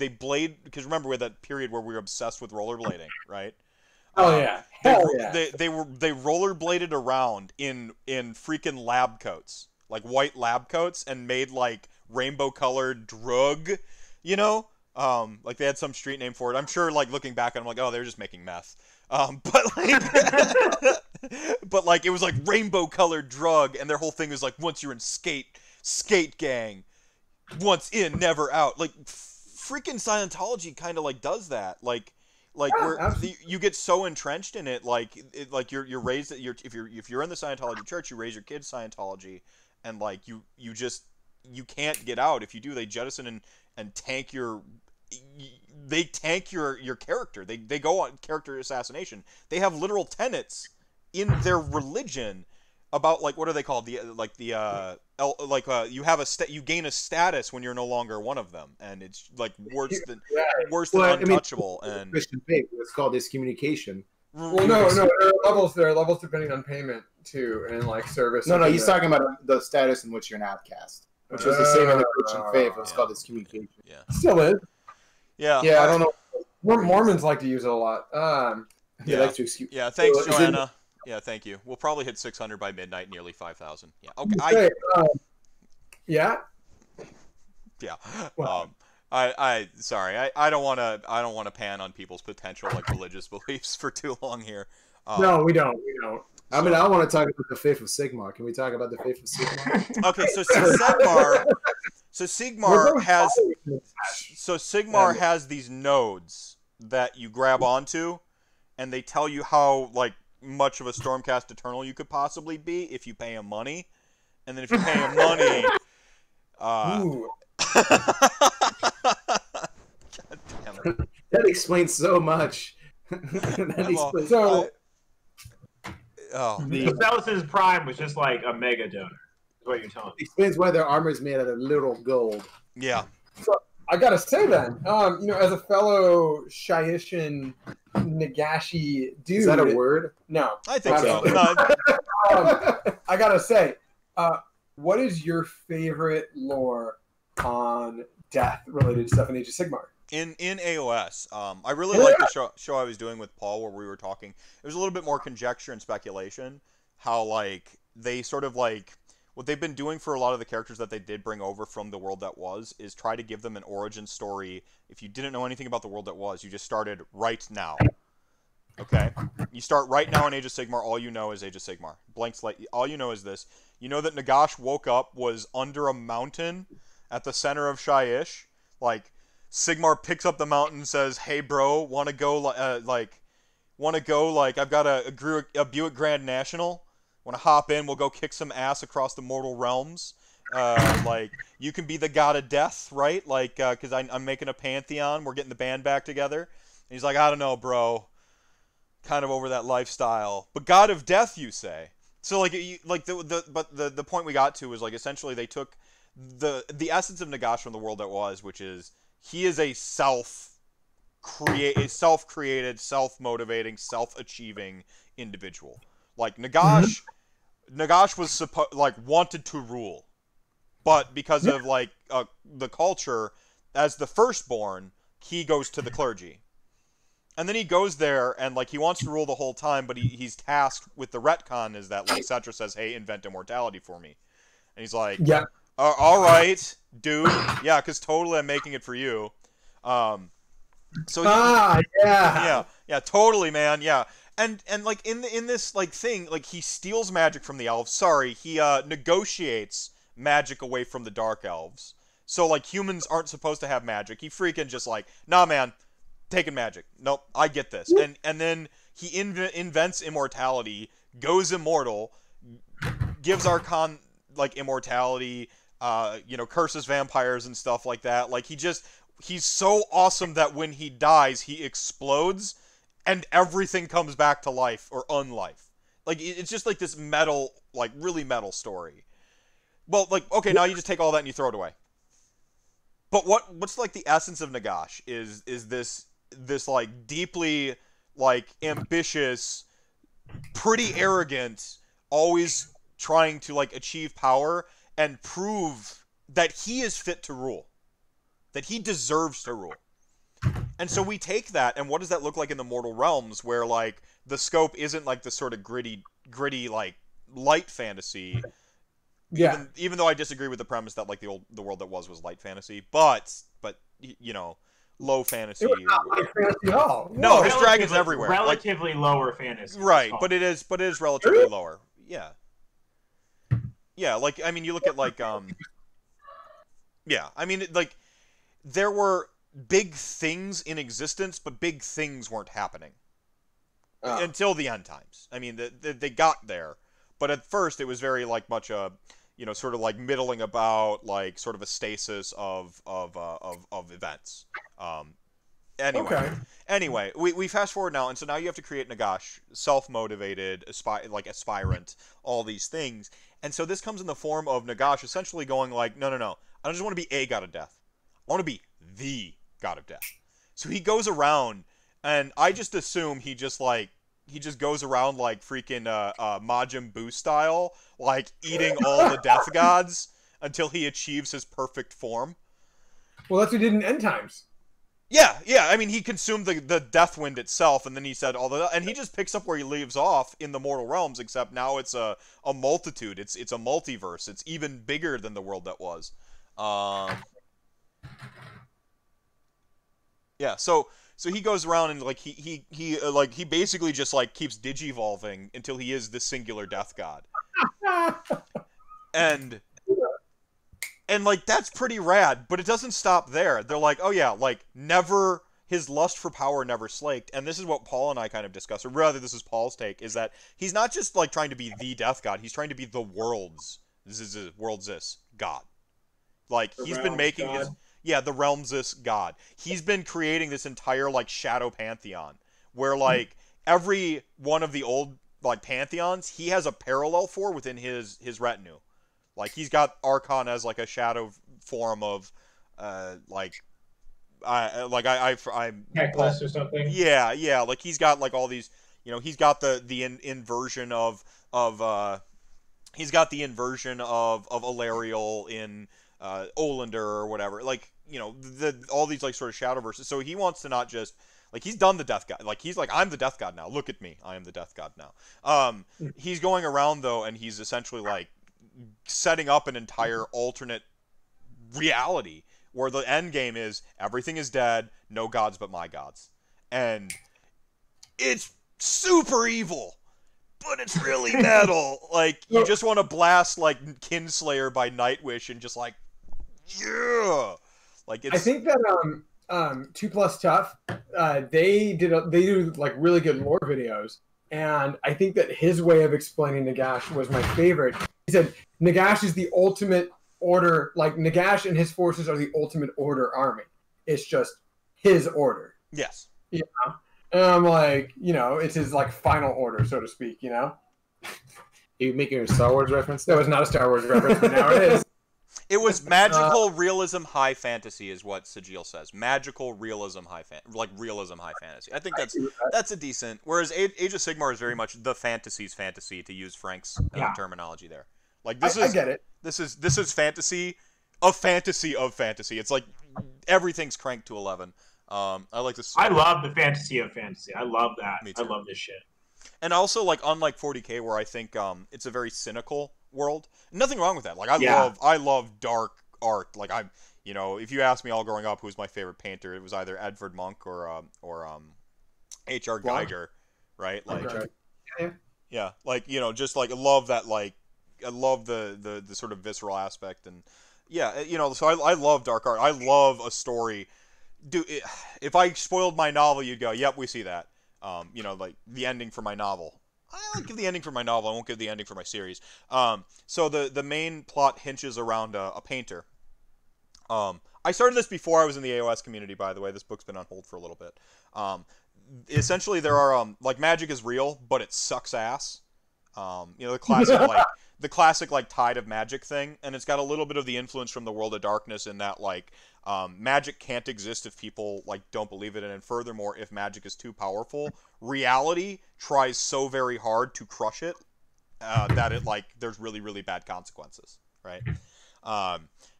blade because remember we had that period where we were obsessed with rollerblading, right? Oh yeah, they rollerbladed around in freaking lab coats, like white lab coats, and made like rainbow colored drug, like they had some street name for it. I'm sure, like looking back, I'm like, oh, they're just making meth. But like it was like rainbow colored drug, and their whole thing was like once you're in skate gang, once in, never out. Like freaking Scientology kind of like does that, like where you get so entrenched in it, like you're raised that if you're in the Scientology church, you raise your kids Scientology, and like you can't get out. If you do, they jettison and tank your character. They go on character assassination. They have literal tenets in their religion about like what are they called? You gain a status when you're no longer one of them, and it's like worse than untouchable. And Christian faith, it's called excommunication. Well, no, there are levels depending on payment too, and like service. No, he's talking about the status in which you're an outcast, which was the same in the Christian faith. It's called excommunication. Yeah, still is. Yeah, I don't know. Mormons like to use it a lot. They like to excuse. Yeah, thanks, Joanna. Yeah, thank you. We'll probably hit 600 by midnight, nearly 5,000. Yeah. Okay. Yeah. Yeah. Well, Sorry. I don't want to pan on people's potential like religious beliefs for too long here. No, we don't. I mean, I want to talk about the faith of Sigmar. Can we talk about the faith of Sigmar? Okay, so Sigmar has these nodes that you grab onto, and they tell you how like much of a Stormcast Eternal you could possibly be if you pay him money. And then if you pay him money... Ooh. God damn it. That explains so much. So... The Celis's Prime was just like a mega donor. Is what you're telling me. Explains why their armor is made out of little gold. Yeah. So I gotta say then, you know, as a fellow Shyishan Nagashi dude, Is that a word? No, I think so. I gotta say, what is your favorite lore on death related to stuff in Age of Sigmar? In AOS, I really like the show I was doing with Paul where we were talking. It was a little bit more conjecture and speculation. How, like, they sort of, like, what they've been doing for a lot of the characters that they did bring over from the world that was is try to give them an origin story. If you didn't know anything about the world that was, you just started right now. Okay? You start right now in Age of Sigmar, all you know is Age of Sigmar. Blank slate, all you know is this. You know that Nagash woke up, was under a mountain at the center of Shyish. Like, Sigmar picks up the mountain and says, "Hey, bro, wanna go? I've got a Buick Grand National. Wanna hop in? We'll go kick some ass across the mortal realms. Like, you can be the god of death, right? Like, because I'm making a pantheon. We're getting the band back together." And he's like, "I don't know, bro. Kind of over that lifestyle. But god of death, you say?" So the point we got to was like essentially they took the essence of Nagash from the world that was, which is he is a self-created, self-motivating, self-achieving individual. Like Nagash was wanted to rule, but because of like the culture, as the firstborn, he goes to the clergy, and then he goes there and like he wants to rule the whole time, but he's tasked with the retcon is that like Cetra says, "Hey, invent immortality for me," and he's like, "Yeah. All right, dude. Yeah, because totally I'm making it for you." Yeah, totally, man. Yeah, and like in this like thing, like he steals magic from the elves. Sorry, he negotiates magic away from the dark elves. So like humans aren't supposed to have magic. He freaking just like, "Nah, man, taking magic. Nope, I get this." And then he invents immortality, goes immortal, gives Archon like immortality. Curses vampires and stuff like that. Like, he's so awesome that when he dies, he explodes, and everything comes back to life, or unlife. Like, it's just like this metal, like, really metal story. Well, like, okay, now you just take all that and you throw it away. But what's, like, the essence of Nagash is this, like, deeply, like, ambitious, pretty arrogant, always trying to, like, achieve power, and prove that he is fit to rule. That he deserves to rule. And so we take that, and what does that look like in the mortal realms, where, like, the scope isn't, like, the sort of gritty, like, light fantasy. Yeah. Even though I disagree with the premise that, like, the world that was light fantasy, but you know, low fantasy. It was not light fantasy at all. No, there's dragons everywhere. Relatively lower fantasy. Right, but it is relatively lower. Yeah. Yeah, like, I mean, you look at, like, yeah, I mean, like, there were big things in existence, but big things weren't happening. Until the end times. I mean, they got there, but at first it was very, like, much a, sort of, like, middling about, like, sort of a stasis of events. Anyway, we fast forward now, and so now you have to create Nagash, self-motivated, aspirant, all these things. And so this comes in the form of Nagash essentially going like, no, I don't just want to be a god of death. I want to be the god of death. So he goes around, and I just assume he just goes around like freaking Majin Buu style, like eating all the death gods until he achieves his perfect form. Well, that's what he did in End Times. Yeah. I mean, he consumed the death wind itself, and then he said and he just picks up where he leaves off in the mortal realms. Except now it's a multitude. It's a multiverse. It's even bigger than the world that was. Yeah. So he goes around and like he basically just like keeps digivolving until he is the singular death god. And like that's pretty rad, but it doesn't stop there. They're like, oh yeah, like never his lust for power never slaked, and this is what Paul and I kind of discussed, or rather this is Paul's take, is that he's not just like trying to be the death god, he's trying to be the world's god. Like, he's been making his, the realm's god. He's been creating this entire like shadow pantheon where like every one of the old like pantheons he has a parallel for within his retinue. Like, he's got Archon as like a shadow form of Necklace or something. Yeah, like he's got like all these, you know, he's got the inversion of he's got the inversion of Alariel in Olander or whatever. Like, you know, all these like sort of shadow verses. So he wants to not just like, he's done the death god. Like, he's like, I'm the death god now. Look at me. I am the death god now. He's going around though, and he's essentially like setting up an entire alternate reality where the end game is everything is dead, no gods but my gods. And it's super evil, but it's really metal. Like, you just want to blast like Kinslayer by Nightwish and just like, yeah. Like, it's... I think that 2+ Tough, they do like really good lore videos, and I think that his way of explaining Nagash was my favorite. He said Nagash is the ultimate order, like Nagash and his forces are the ultimate order army. It's just his order. Yes. You know? And I'm like, you know, it's his like final order, so to speak, you know? Are you making a Star Wars reference? That was not a Star Wars reference, but now it is. It was magical realism high fantasy is what Sajil says. Magical realism realism high fantasy. I think that's a decent. Whereas Age of Sigmar is very much the fantasy's fantasy, to use Frank's terminology there. Like, I get it. This is fantasy of fantasy of fantasy. It's like everything's cranked to 11. I like this. I love the fantasy of fantasy. I love that. Me too. I love this shit. And also, like, unlike 40K, where I think it's a very cynical world. Nothing wrong with that. Like, I love dark art. Like, you know, if you ask me all growing up who's my favorite painter, it was either Edvard Munch or H.R. Geiger, right? Like, yeah, like, you know, just like I love that. Like, I love the sort of visceral aspect, and yeah, you know, so I love dark art. I love a story. If I spoiled my novel, you'd go, "Yep, we see that." You know, like the ending for my novel. I'll give the ending for my novel. I won't give the ending for my series. So the main plot hinges around a painter. I started this before I was in the AOS community, by the way. This book's been on hold for a little bit. Essentially, there are like, magic is real, but it sucks ass. You know, the classic like tide of magic thing, and it's got a little bit of the influence from the World of Darkness in that, like, magic can't exist if people like don't believe it, and furthermore, if magic is too powerful, reality tries so very hard to crush it that it, like, there's really, really bad consequences, right?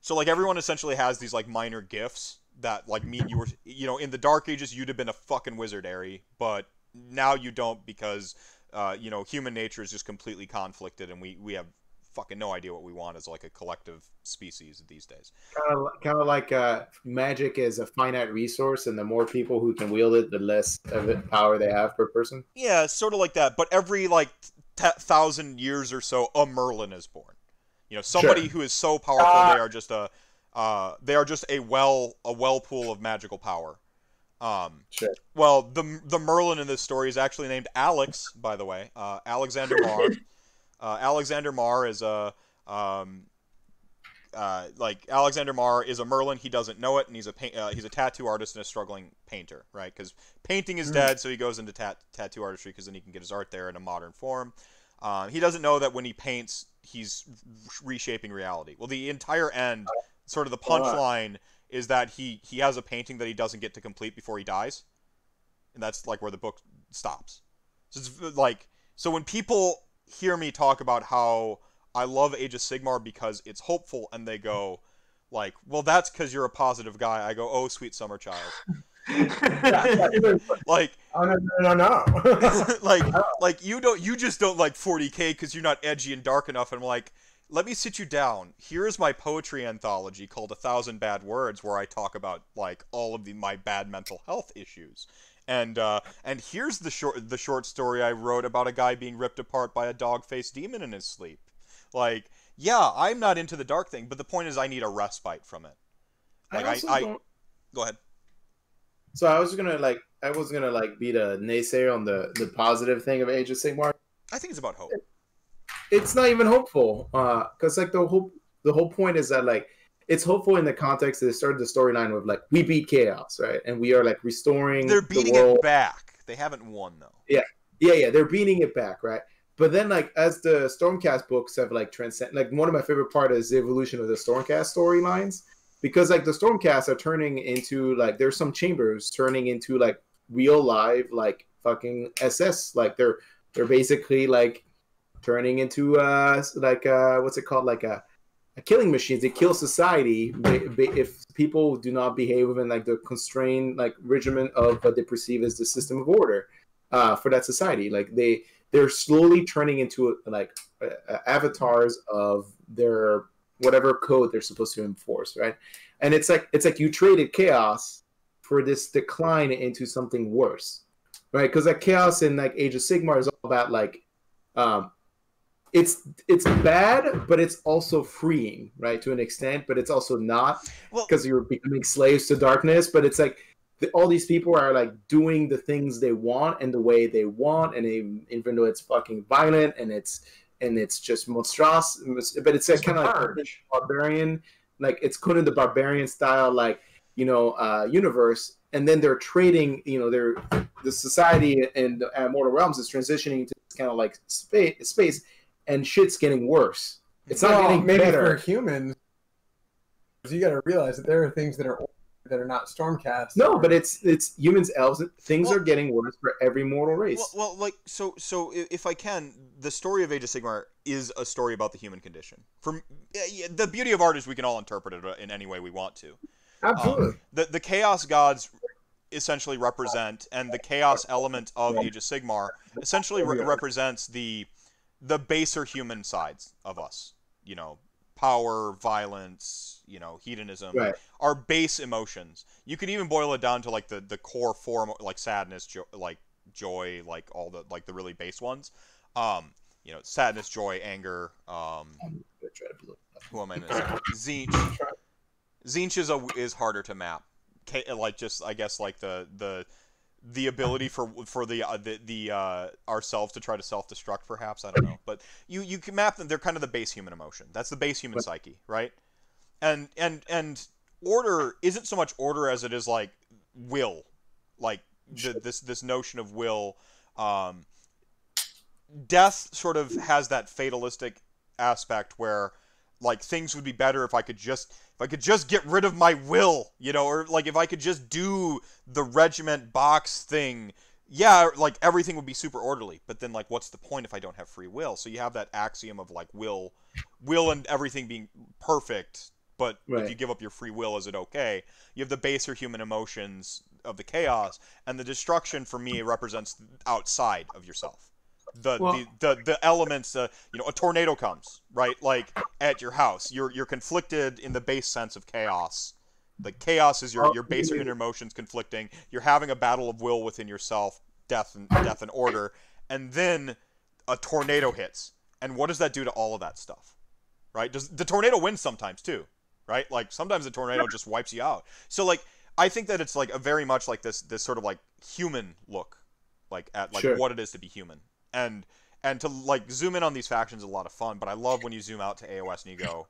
So like, everyone essentially has these like minor gifts that like mean you were, you know, in the Dark Ages you'd have been a fucking wizard, Ari, but now you don't, because you know, human nature is just completely conflicted, and we have fucking no idea what we want as like a collective species these days. Kind of like magic is a finite resource, and the more people who can wield it, the less of it power they have per person. Yeah, it's sort of like that. But every like 1,000 years or so, a Merlin is born. You know, somebody who is so powerful they are just a well pool of magical power. Well, the Merlin in this story is actually named Alex, by the way. Alexander Marr. Alexander Marr is Alexander Marr is a Merlin. He doesn't know it, and he's a tattoo artist and a struggling painter, right? Because painting is dead, so he goes into tattoo artistry because then he can get his art there in a modern form. He doesn't know that when he paints, he's reshaping reality. Well, the entire end, sort of the punchline, is that he has a painting that he doesn't get to complete before he dies, and that's like where the book stops. So it's like, so when people hear me talk about how I love Age of Sigmar because it's hopeful, and they go like, well, that's because you're a positive guy, I go, oh, sweet summer child. Like, oh, no. like you just don't like 40K because you're not edgy and dark enough. And I'm like, let me sit you down. Here's my poetry anthology called 1,000 Bad Words, where I talk about like all of my bad mental health issues. And here's the short story I wrote about a guy being ripped apart by a dog-faced demon in his sleep. Like, yeah, I'm not into the dark thing, but the point is I need a respite from it. Like, I go ahead. So I was gonna be the naysayer on the positive thing of Age of Sigmar. I think it's about hope. It's not even hopeful, because like the whole point is that like it's hopeful in the context that they started the storyline with like we beat chaos, right, and we are like restoring. They're beating the world. it back. They haven't won though. Yeah, they're beating it back, right? But then like as the Stormcast books have like transcend, like one of my favorite part is the evolution of the Stormcast storylines, because like the Stormcasts are turning into like there's some chambers turning into like real live like fucking SS, like they're basically like turning into what's it called, like a killing machines. They kill society if people do not behave within like the constrained like regimen of what they perceive as the system of order for that society. Like they're slowly turning into like avatars of their whatever code they're supposed to enforce, right? And it's like you traded chaos for this decline into something worse, right? Because like chaos in like Age of Sigmar is all about like it's bad, but it's also freeing, right, to an extent, but it's also not, because you're becoming slaves to darkness. But it's like all these people are like doing the things they want and the way they want, and even though it's fucking violent and it's just monstrous, but it's like kind of like barbarian, like it's kind of the barbarian style, like universe. And then they're trading, the society in the Mortal Realms is transitioning to this kind of like space, and shit's getting worse. It's not getting better. For humans, you got to realize that there are things that are not Stormcast. No, but it's humans, elves. Things are getting worse for every mortal race. Well, like so if I can, the story of Age of Sigmar is a story about the human condition. The beauty of art is we can all interpret it in any way we want to. Absolutely. The Chaos Gods essentially represent, and the Chaos element of Age of Sigmar essentially represents the baser human sides of us. Power, violence, hedonism, right. Our base emotions. You could even boil it down to like the core form, like sadness, joy, like all the like the really base ones. Sadness, joy, anger. Who am I missing? Tzeentch is harder to map. Like just I guess like the ability for the ourselves to try to self-destruct, perhaps, I don't know, but you can map them. They're kind of the base human emotion. That's the base human psyche, right? And order isn't so much order as it is like will, like this notion of will. Death sort of has that fatalistic aspect where like things would be better if I could just get rid of my will, or like if I could just do the regiment box thing, like everything would be super orderly. But then like what's the point if I don't have free will? So you have that axiom of like will and everything being perfect, but right. If you give up your free will, is it okay? You have the baser human emotions of the chaos, and the destruction for me represents outside of yourself. The elements, a tornado comes, right? Like at your house, you're conflicted in the base sense of chaos. The chaos is your baser human emotions conflicting. You're having a battle of will within yourself, death and order, and then a tornado hits. And what does that do to all of that stuff? Right? Does the tornado win sometimes too? Right? Like sometimes the tornado just wipes you out. So like I think that it's like a very much like this sort of like human look, like at like what it is to be human. And to like zoom in on these factions is a lot of fun, but I love when you zoom out to AOS and you go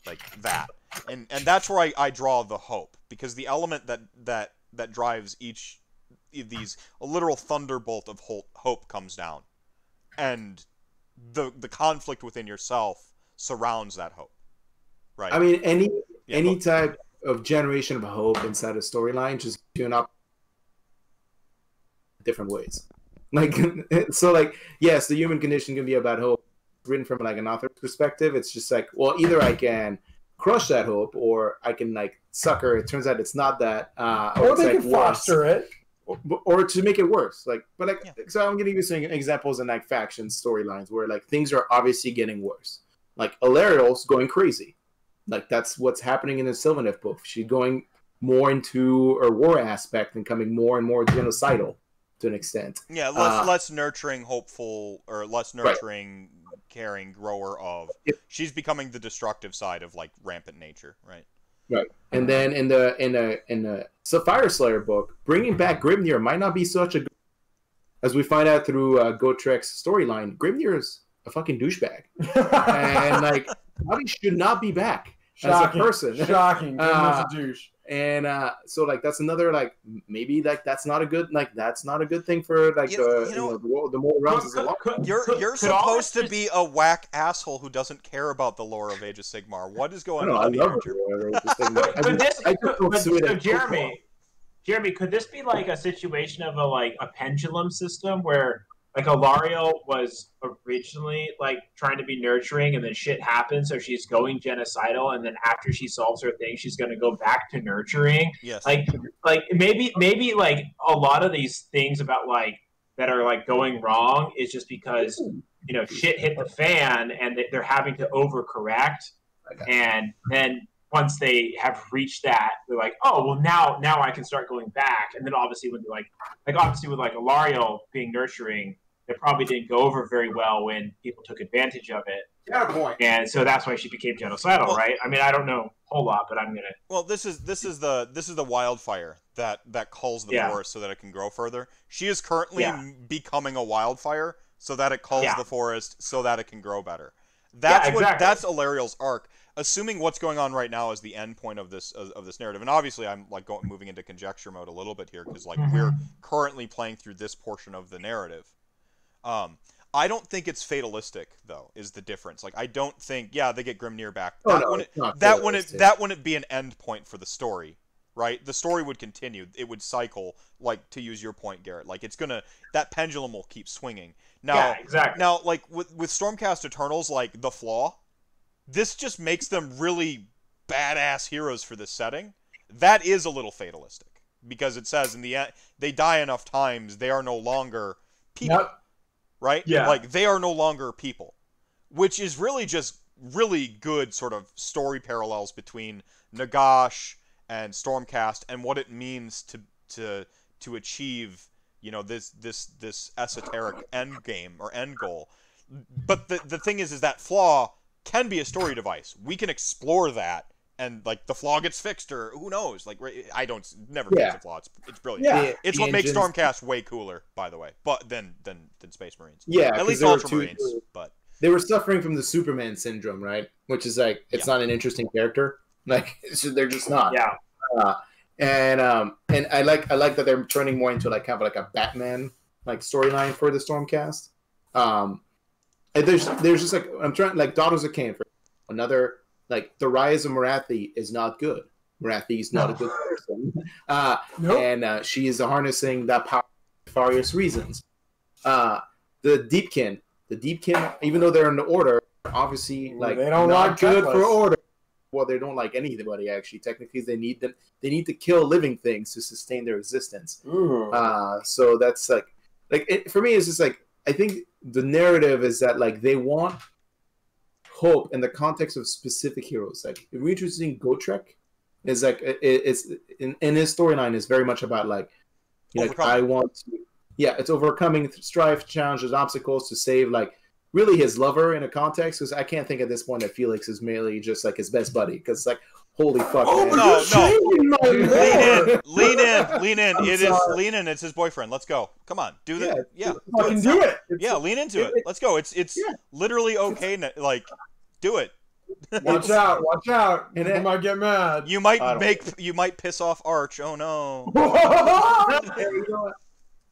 like that, and that's where I draw the hope, because the element that drives each of these, a literal thunderbolt of hope comes down, and the conflict within yourself surrounds that hope, right? I mean, any type of generation of hope inside a storyline just doing up different ways. Like, so like, yes, the human condition can be about hope. Written from like an author's perspective, it's just like, well, either I can crush that hope, or I can like sucker. It turns out it's not that, or they can foster it, or to make it worse. Like, but like, so I'm gonna give you some examples in like faction storylines where like things are obviously getting worse. Like Alariel's going crazy. Like that's what's happening in the Sylvaneth book. She's going more into a war aspect and becoming more and more genocidal. To an extent, less nurturing, hopeful, or less nurturing, caring grower of. She's becoming the destructive side of like rampant nature, right? Right. And then in the Sapphire Slayer book, bringing back Grimnir might not be such a good, as we find out through Gotrek's storyline. Grimnir is a fucking douchebag, and like Bobby should not be back as a person. Shocking. Grimnir's a douche. And so like that's another like maybe like that's not a good thing for like the more realms as a lot. You're supposed to be a whack asshole who doesn't care about the lore of Age of Sigmar. What is going on here? Jeremy, could this be like a situation of a pendulum system where like Alariel was originally like trying to be nurturing and then shit happens, so she's going genocidal, and then after she solves her thing, she's going to go back to nurturing. Yes. Like maybe like a lot of these things about like that are like going wrong is just because shit hit the fan and they're having to overcorrect, and then once they have reached that, they're like, oh well, now I can start going back. And then obviously when obviously with like Alariel being nurturing, it probably didn't go over very well when people took advantage of it. Yeah, point. And so that's why she became genocidal, right? I mean, I don't know a whole lot, but I'm gonna. Well, this is the wildfire that culls the forest so that it can grow further. She is currently becoming a wildfire so that it culls the forest so that it can grow better. That's that's Alariel's arc. Assuming what's going on right now is the end point of this narrative, and obviously I'm like moving into conjecture mode a little bit here because like we're currently playing through this portion of the narrative. I don't think it's fatalistic though. Is the difference? Like I don't think they get Grimnir back. That wouldn't be an end point for the story, right? The story would continue. It would cycle, like to use your point, Garrett. Like that pendulum will keep swinging. Now, Now, like with Stormcast Eternals, like the flaw. This just makes them really badass heroes for this setting. That is a little fatalistic because it says in the end they die enough times they are no longer people, right? Yeah. Like they are no longer people, which is really just really good sort of story parallels between Nagash and Stormcast and what it means to achieve this esoteric end game or end goal. But the thing is that flaw can be a story device. We can explore that, and like the flaw gets fixed, or who knows? Like I don't never fix a flaw. It's brilliant. Yeah, it's what makes Stormcast way cooler, by the way. But than Space Marines. Yeah, at least Ultramarines. But they were suffering from the Superman syndrome, right? Which is like it's not an interesting character. Like they're just not. Yeah. And I like that they're turning more into like kind of like a Batman like storyline for the Stormcast. And there's just like I'm trying like Daughters of Cain for another like the rise of Marathi is not good. Marathi is not a good person, and she is harnessing that power for various reasons. The Deepkin, even though they're in the Order, obviously like they don't not like good checklists. for Order. Well, they don't like anybody actually. Technically, they need them. They need to kill living things to sustain their existence. So that's for me, it's just like I think the narrative is that like they want hope in the context of specific heroes. Like if we're interested in Gotrek, is like it's in his storyline is very much about like I want to it's overcoming strife, challenges, obstacles to save like really his lover in a context, because I can't think at this point that Felix is merely just like his best buddy, because it's like holy fuck. Lean in. It is lean in. It's his boyfriend. Let's go. Come on, do that. Yeah, fucking do it. Lean into it. Let's go. It's literally okay. Like, do it. Watch out. And it might get mad. You might piss off Arch. Oh no.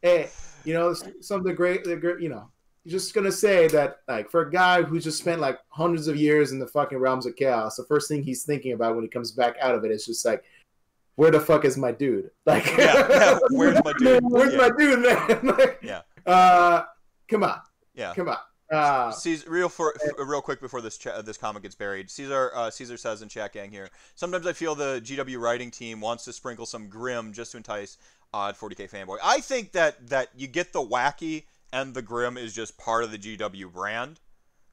Hey, some of the great, just gonna say that like for a guy who just spent like hundreds of years in the fucking realms of chaos, the first thing he's thinking about when he comes back out of it is just like, where the fuck is my dude? Like, where's my dude? Where's my dude, man? Like, come on. Yeah. Come on. Caesar, real quick before this comic gets buried, Caesar says in chat gang here, sometimes I feel the GW writing team wants to sprinkle some grim just to entice odd 40k fanboy. I think that you get the wacky and the grim is just part of the GW brand.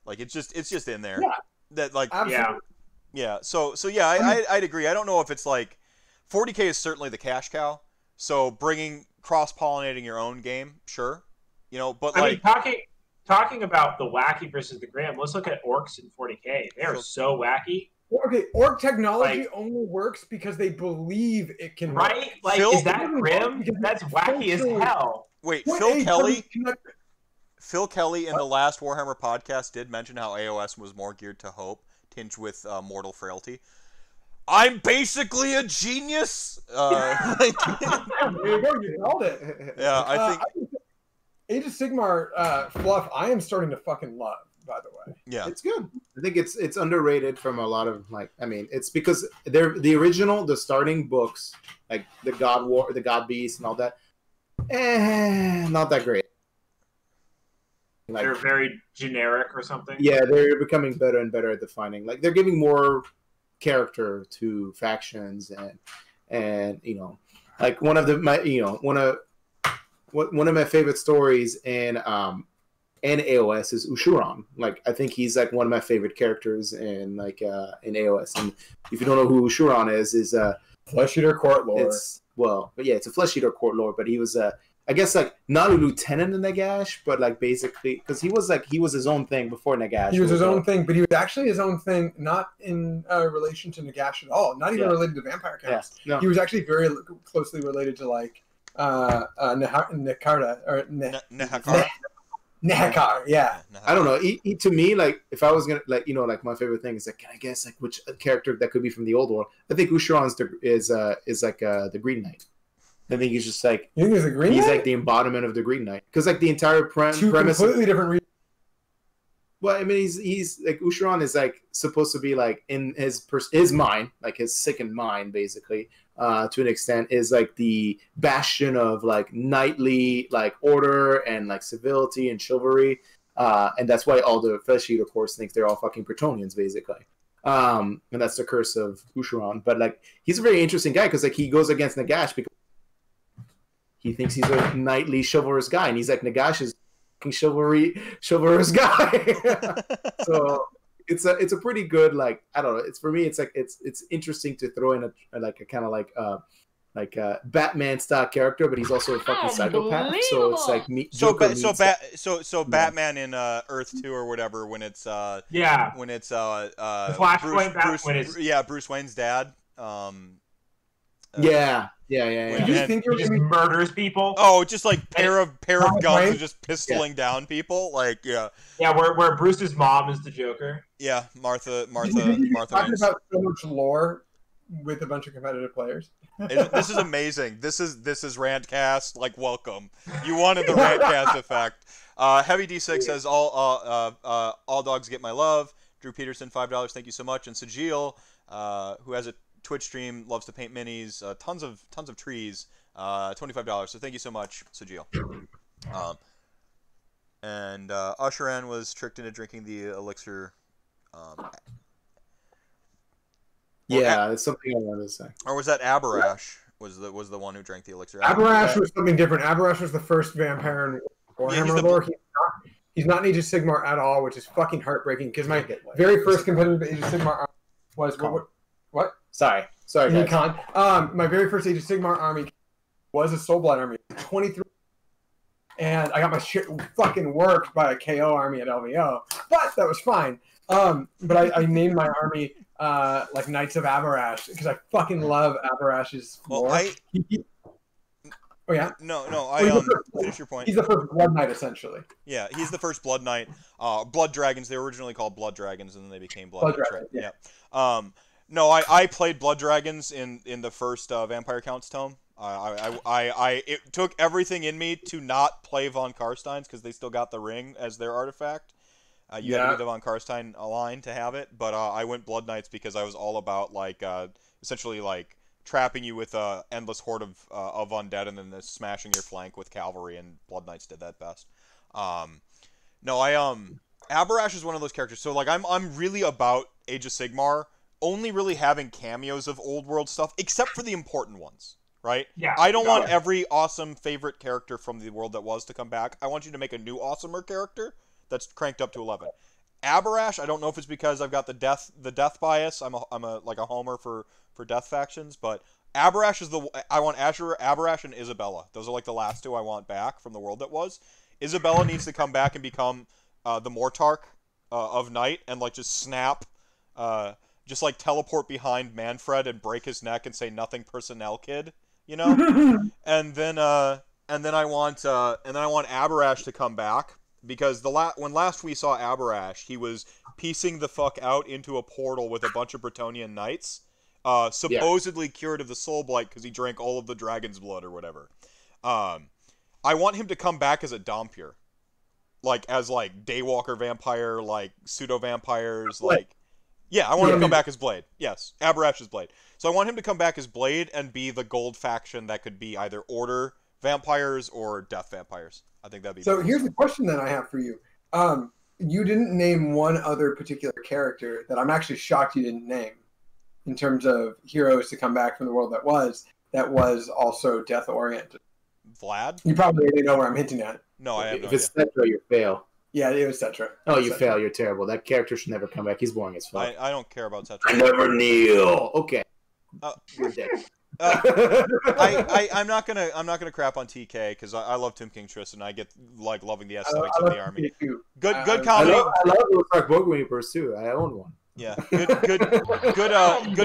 Like it's just in there. Yeah. That like Absolutely. Yeah. So I'd agree. I don't know if it's like 40k is certainly the cash cow. So bringing cross-pollinating your own game, sure. But I mean, talking about the wacky versus the grim, let's look at orcs in 40k. They are so wacky. Okay, orc technology only works because they believe it can work. Right? Like, is that grim? That's wacky as hell. Wait, Phil Kelly in the last Warhammer podcast did mention how AOS was more geared to hope, tinged with mortal frailty. I'm basically a genius. There you go, you nailed it. Yeah, I think Age of Sigmar fluff. I am starting to fucking love. By the way, yeah, it's good. I think it's underrated from a lot of it's because they're the starting books, like the God War, the God Beast, and all that. Not that great. Like, they're very generic or something. Yeah, they're becoming better and better at defining. Like they're giving more character to factions and like one of my favorite stories in AOS is Ushuran. Like I think he's like one of my favorite characters in AOS. And if you don't know who Ushuran is Flesh Eater Court lore. It's a Flesh Eater Court lore, but he was I guess like not a lieutenant in Nagash, but like basically because he was his own thing before Nagash. He was his own thing, but he was actually his own thing, not in relation to Nagash at all. Not even related to Vampire Counts. Yeah, no. He was actually very closely related to like Nekarda or Nehakar. Nehakar, yeah. I don't know. To me, like if I was gonna like my favorite thing is like, can I guess like which character that could be from the old world? I think Ushuran is like the Green Knight. I think he's just like you think he's the Green Knight? He's like the embodiment of the Green Knight because like the entire premise. Completely different reasons. Well, I mean, he's like Ushuran is like supposed to be like in his mind, like his sickened mind, basically, to an extent, is like the bastion of like knightly like order and like civility and chivalry, and that's why all the Flesh Eater course think they're all fucking Bretonnians, basically. And that's the curse of Ushuran. But like, he's a very interesting guy because like he goes against Nagash because he thinks he's a knightly chivalrous guy, and he's like Nagash is chivalrous guy. So it's a pretty good, like, I don't know, it's for me it's like it's interesting to throw in a kind of like a Batman style character, but he's also a fucking psychopath. So it's like Batman in Earth 2 or whatever when it's the Flashpoint Bruce Wayne's dad. Yeah. You just think he just murders people? Oh, just like pair of guns and just pistoling down people, like yeah. Where Bruce's mom is the Joker. Yeah, Martha. Talking about so much lore with a bunch of competitive players. This is amazing. This is Rantcast. Like, welcome. You wanted the Rantcast effect. Heavy D6 says all dogs get my love. Drew Peterson, $5. Thank you so much. And Sajil, who has a Twitch stream, loves to paint minis, tons of trees, $25. So thank you so much, Sajil. And Usheran was tricked into drinking the elixir. That's something I wanted to say. Or was that Abarash? Was the one who drank the elixir? Abarash was something different. Abarash was the first vampire in Warhammer lore. He's not an Age of Sigmar at all, which is fucking heartbreaking. Because my very first competitive Age of Sigmar was what? Sorry, Con. My very first Age of Sigmar army was a Soul Blood army, 23, and I got my shit fucking worked by a KO army at LVO, but that was fine. But I named my army like Knights of Abarash because I fucking love Abarash's lore. Finish your point. He's the first Blood Knight, essentially. Yeah, he's the first Blood Knight. Blood Dragons, they were originally called Blood Dragons, and then they became Blood Knights, right? Yeah. No, I played Blood Dragons in the first Vampire Counts tome. It took everything in me to not play Von Karsteins because they still got the ring as their artifact. You had to be the Von Karstein line to have it, but I went Blood Knights because I was all about like essentially like trapping you with a endless horde of undead and then smashing your flank with cavalry, and Blood Knights did that best. Abarash is one of those characters. So like I'm really about Age of Sigmar only really having cameos of old world stuff, except for the important ones, right? Yeah. I don't want every awesome favorite character from the world that was to come back. I want you to make a new awesomer character that's cranked up to 11. Abarash, I don't know if it's because I've got the death bias. I'm a homer for death factions, but Abarash is I want Abarash and Isabella. Those are like the last two I want back from the world that was. Isabella needs to come back and become the Mortarch of Night and like just snap just like teleport behind Manfred and break his neck and say nothing personnel, kid, you know? and then I want Aberash to come back, because when last we saw Aberash, he was piecing the fuck out into a portal with a bunch of Bretonnian knights, supposedly cured of the soul blight because he drank all of the dragon's blood or whatever. I want him to come back as a Dhampir, like as like Daywalker vampire, like pseudo vampires, like I want him to come back as Blade. Yes, Aberash's Blade. So I want him to come back as Blade and be the gold faction that could be either Order vampires or Death vampires. I think that'd be. So here's the question that I have for you. You didn't name one other particular character that I'm actually shocked you didn't name, in terms of heroes to come back from the world that was also death oriented. Vlad? You probably already know where I'm hinting at. No, I have no idea. If it's Cetra, you fail. Yeah, it was Cetra. Oh, you fail. You're terrible. That character should never come back. He's boring as fuck. I don't care about Cetra. I never kneel. Okay. You're dead. I'm not gonna crap on TK because I love Tim Kingstress and I get like loving the aesthetics of the army. Good comedy. I love those Dark Book Reapers too. I own one. Yeah, good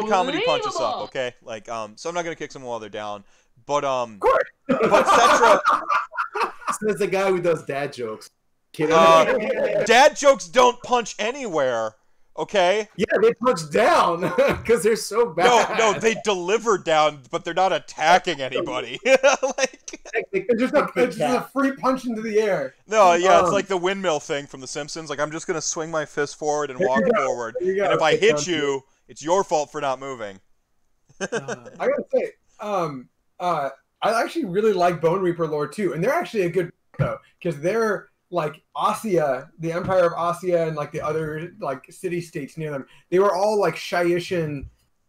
comedy punches up. Okay, like so I'm not gonna kick someone while they're down, but but Cetra. Says the guy who does dad jokes. Dad jokes don't punch anywhere. Okay. Yeah, they punch down because they're so bad. No, they deliver down, but they're not attacking anybody. It's just a free punch into the air. No, yeah, it's like the windmill thing from The Simpsons. Like, I'm just gonna swing my fist forward and walk forward, and if I hit you, it's your fault for not moving. I gotta say, I actually really like Bone Reaper lore too, and they're actually a good though because they're like Ossia, the Empire of Ossia, and like the other like city-states near them. They were all like Shyish,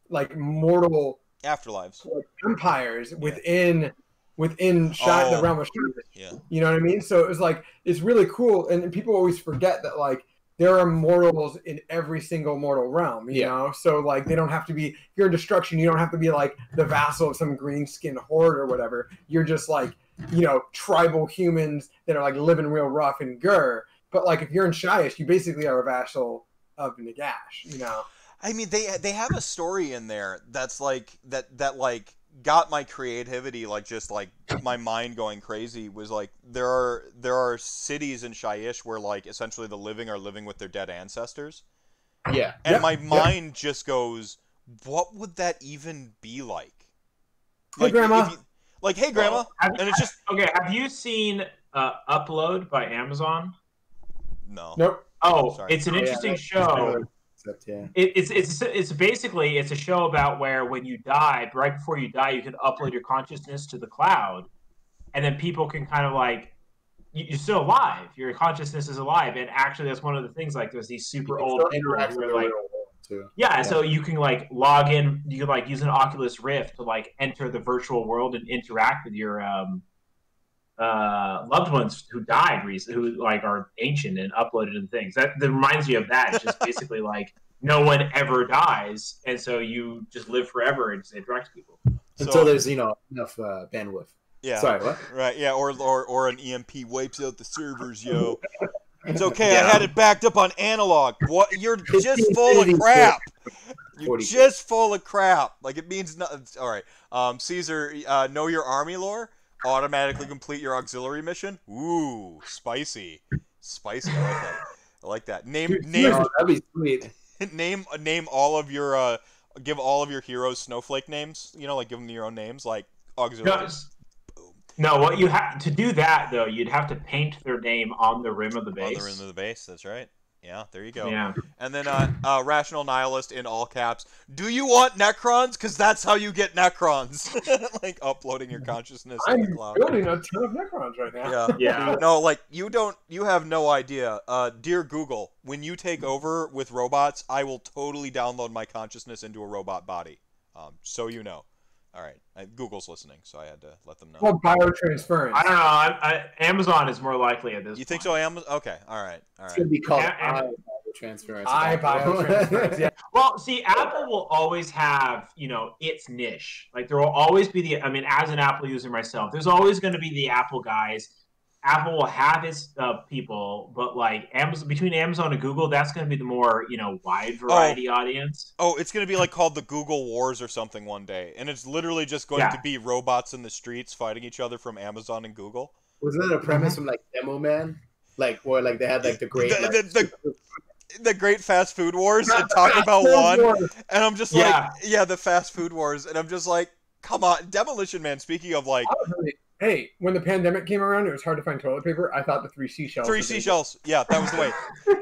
like mortal afterlives, like, empires within the realm of Shyish. Yeah, you know what I mean. So it was like it's really cool, and people always forget that like there are mortals in every single mortal realm. You know, so like they don't have to be. If you're in destruction, you don't have to be like the vassal of some green-skinned horde or whatever. You're just like, you know, tribal humans that are like living real rough and gur. But like if you're in Shyish, you basically are a vassal of Nagash, you know. I mean, they have a story in there that's like that like got my creativity, like just like my mind going crazy. Was like there are cities in Shyish where like essentially the living are living with their dead ancestors. Yeah. And my mind just goes, what would that even be like? Hey, Grandma. Like, hey, Grandma, and it's just okay. Have you seen Upload by Amazon? No. Nope. Oh, sorry. It's an interesting show. It's basically a show about where when you die, right before you die, you can upload your consciousness to the cloud, and then people can kind of like you're still alive. Your consciousness is alive, and actually that's one of the things. Like there's these super old people who are like. Yeah, so you can like log in. You can like use an Oculus Rift to like enter the virtual world and interact with your loved ones who died recently, who like are ancient and uploaded and things. That reminds you of that. It's just basically like no one ever dies, and so you just live forever and just interact with people until there's enough bandwidth. Yeah. Sorry, what? Right. Yeah. Or an EMP wipes out the servers, yo. It's okay. I had it backed up on analog. What? You're just full of crap. You're just full of crap. Like it means nothing. All right. Caesar, know your army lore. Automatically complete your auxiliary mission. Ooh, spicy. Spicy. I like that. Name. Oh, that'd be sweet. Name all of your. Give all of your heroes snowflake names. You know, like give them your own names, like auxiliary. No, what you have to do that though, you'd have to paint their name on the rim of the base. On the rim of the base, that's right. Yeah, there you go. Yeah. And then Rational Nihilist in all caps. Do you want Necrons? Because that's how you get Necrons. Like uploading your consciousness in the cloud. I'm building a ton of Necrons right now. Yeah. Yeah. No, like you have no idea. Dear Google, when you take over with robots, I will totally download my consciousness into a robot body. So you know. All right, Google's listening, so I had to let them know. Well, biotransference. I don't know. Amazon is more likely at this. You think so? Amazon? Okay. All right. It's gonna be called biotransference. Biotransference. Yeah. Well, see, Apple will always have its niche. Like there will always be as an Apple user myself, there's always going to be the Apple guys Apple will have its people, but like Amazon, between Amazon and Google, that's going to be the more wide variety audience. Oh, it's going to be like called the Google Wars or something one day, and it's literally just going to be robots in the streets fighting each other from Amazon and Google. Was that a premise from like Demo Man? Like, or like they had like the great the great fast food wars and talk about one, and I'm just like, yeah, the fast food wars, and I'm just like, come on, Demolition Man. Speaking of like, hey, when the pandemic came around, it was hard to find toilet paper. I thought the 3 seashells. 3 seashells, yeah, that was the way.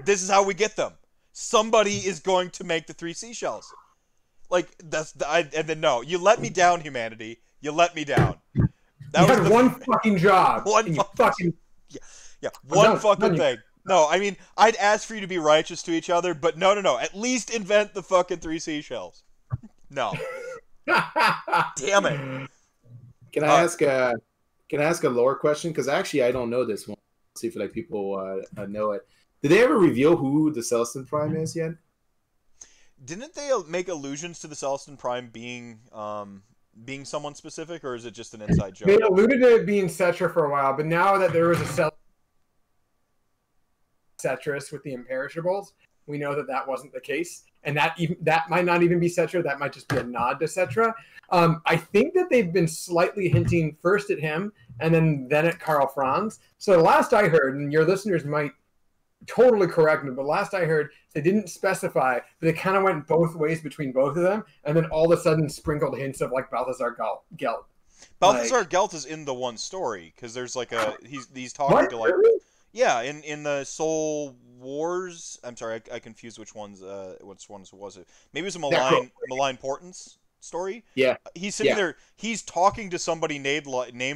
This is how we get them. Somebody is going to make the 3 seashells. Like and then no, you let me down, humanity. You let me down. That was one fucking job. One fucking one fucking thing. No, I mean, I'd ask for you to be righteous to each other, but no. At least invent the fucking 3 seashells. No. Damn it. Can I ask a lore question? Because actually, I don't know this one. Let's see if like people know it. Did they ever reveal who the Celestine Prime is yet? Didn't they make allusions to the Celestine Prime being someone specific, or is it just an inside joke? They alluded to it being Cetra for a while, but now that there was a Cetris with the imperishables, we know that wasn't the case, and that might not even be Cetra. That might just be a nod to Cetra. I think that they've been slightly hinting first at him and then at Karl Franz. So the last I heard, and your listeners might totally correct me, but last I heard, they didn't specify, but they kind of went both ways between both of them, and then all of a sudden sprinkled hints of like Balthazar Gelt. Balthazar Gelt is in the one story because there's like he's talking to like. Really? Yeah, in the Soul Wars. I'm sorry, I confused which ones was it? Maybe it was a Malign Portents story. Yeah, he's sitting there. He's talking to somebody named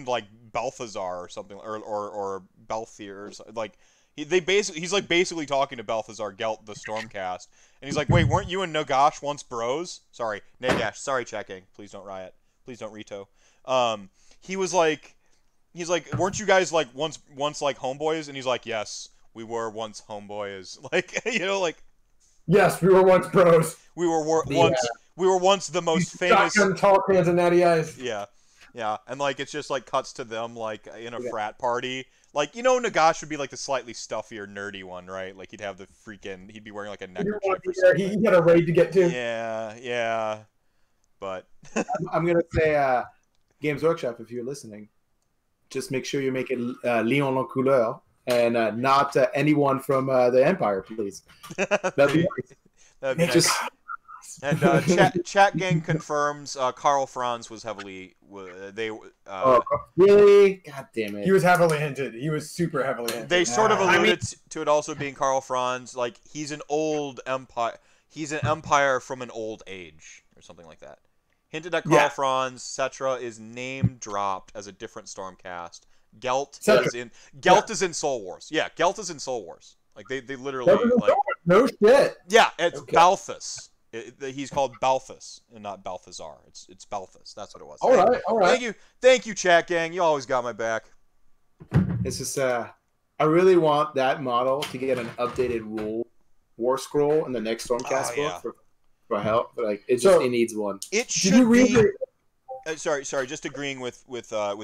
like Balthazar or something, or Balthier, or something. Like he's basically talking to Balthazar Gelt, the Stormcast, and he's like, "Wait, weren't you and Nagash once bros?" Sorry, Nagash. Sorry, checking. Please don't riot. Please don't Rito. He was like. He's like, weren't you guys like once like homeboys? And he's like, yes, we were once homeboys. Like, like. Yes, we were once bros. We were once the most famous. Shotgun, tall cans, and natty eyes. Yeah, and like it's just like cuts to them like in a frat party. Like Nagash would be like the slightly stuffier, nerdy one, right? Like he'd be wearing like a neckerchief or something. He had a raid to get to. Yeah. But I'm gonna say, Games Workshop, if you're listening. Just make sure you make it Leon Loncouleur and not anyone from the Empire, please. That'd be nice. And chat gang confirms Karl Franz was heavily really? God damn it! He was heavily hinted. He was super heavily hinted. They sort of alluded to it also being Karl Franz. Like he's an old empire. He's an empire from an old age or something like that. Hinted at Karl Franz. Cetra is name dropped as a different Stormcast. Gelt is in Soul Wars. Yeah, Gelt is in Soul Wars. Like they literally like no shit. Yeah, it's Balthus. He's called Balthus and not Balthazar. It's Balthus. That's what it was. All right. Thank you, chat gang. You always got my back. It's just I really want that model to get an updated war scroll in the next Stormcast book for help. Like it needs one. It should be. Sorry. Just agreeing with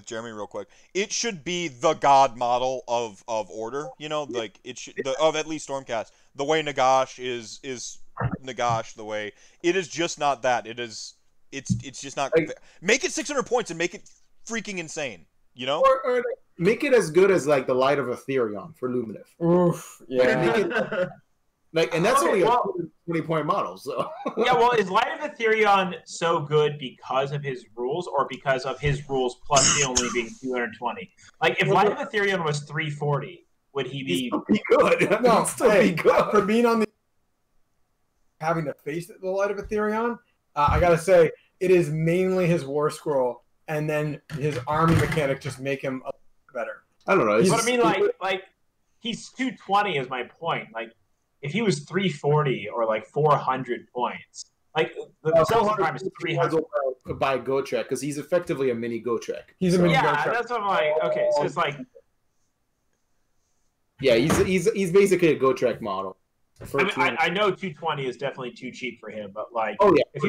Jeremy real quick. It should be the god model of order. Like it should of at least Stormcast. The way Nagash is Nagash. The way it is just not that. It's just not. Make it 600 points and make it freaking insane. Or make it as good as like the Light of Ethereon for Lumineth. Oof. Yeah. And that's only a 20-point model. So yeah, well, is Light of Ethereon so good because of his rules, or because of his rules plus the only being 220? Like, if Light of Ethereon was 340, would he be good? No, be good for being on the having to face the Light of Ethereon. I gotta say, it is mainly his War Scroll, and then his army mechanic just make him a better. I don't know. But I mean, like he's 220 is my point. Like, if he was 340 or like 400 points, like the Celestine Prime is 300 by Gotrek because he's effectively a mini Gotrek. He's a mini Gotrek. Yeah, that's what I'm like. Okay, so it's like, yeah, he's basically a Gotrek model. I know 220 is definitely too cheap for him, but like, oh yeah, if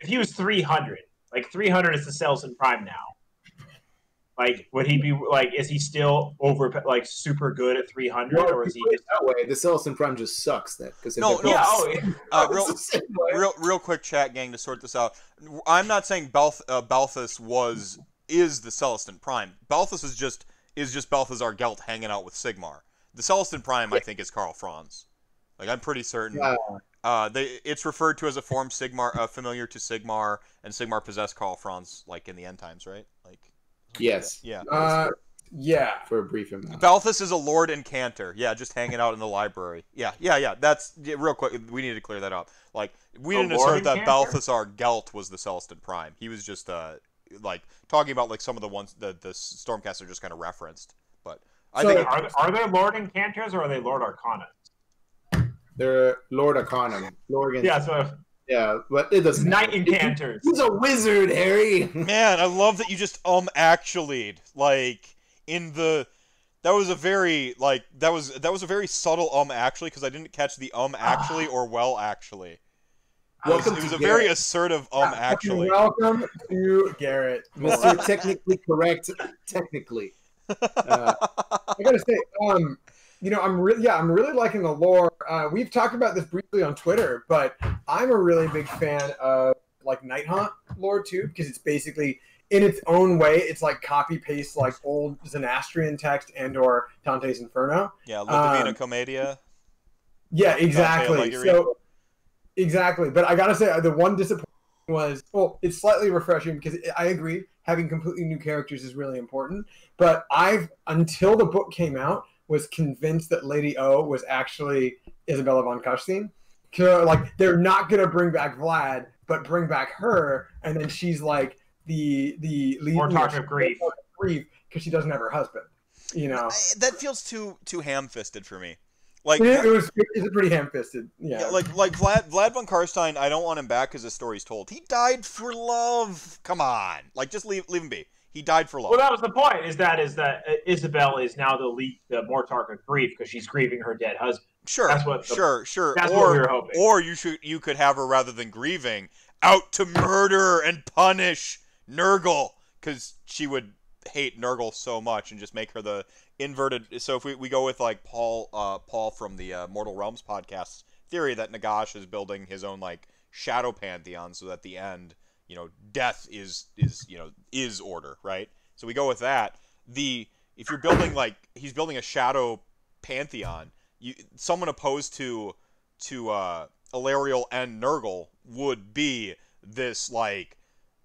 he was 300, like 300 is the Celestine Prime now. Like, would he be like? Is he still like super good at 300, or is he just that way? The Celestin Prime just sucks then because real quick, chat gang, to sort this out. I'm not saying Balthus is the Celestin Prime. Balthus is just Balthazar Gelt hanging out with Sigmar. The Celestin Prime, I think, is Karl Franz. Like, I'm pretty certain. It's referred to as a form Sigmar, familiar to Sigmar, and Sigmar possessed Karl Franz, like in the end times, right? Like, yes, yeah, for a brief amount. Balthus is a Lord Incanter, yeah, just hanging out in the library. Yeah. That's real quick. We need to clear that up. Like, we didn't assert that Balthazar Gelt was the Celestin Prime. He was just like talking about like some of the ones the Stormcaster just kind of referenced. But I think are there Lord Incanters or are they Lord Arcana? They're Lord Arcanum. Yeah, but it doesn't. Knight Incanters. He's a wizard, Harry. Man, I love that you just actually'd, like in the. That was a very subtle actually, because I didn't catch the actually or well actually. It was a very assertive actually. Welcome to Garrett, Mr. Technically Correct. Technically, I gotta say, I'm really liking the lore. We've talked about this briefly on Twitter, but I'm a really big fan of like Night Hunt lore too, because it's basically in its own way, it's like copy paste like old Xanastrian text and or Dante's Inferno. Yeah, La Divina Commedia. Yeah, exactly. Exactly, but I gotta say the one disappointment was, well, it's slightly refreshing because I agree having completely new characters is really important. But until the book came out, was convinced that Lady O was actually Isabella von Kashtin. Like, they're not gonna bring back Vlad, but bring back her, and then she's like the lead. More talk of grief because she doesn't have her husband. That feels too ham-fisted for me. Like it's a pretty ham-fisted. Yeah. Like Vlad von Karstein, I don't want him back because his story's told. He died for love. Come on, like just leave him be. He died for love. Well, that was the point. Is that Isabel is now the Mortarch of grief because she's grieving her dead husband. Sure. That's what we were hoping. Or you could have her, rather than grieving, out to murder and punish Nurgle, because she would hate Nurgle so much, and just make her the inverted. So if we go with like Paul from the Mortal Realms podcast theory that Nagash is building his own like shadow pantheon, so that at the end, death is order, right? So we go with that. If you're building he's building a shadow pantheon, someone opposed to Alariel and Nurgle would be this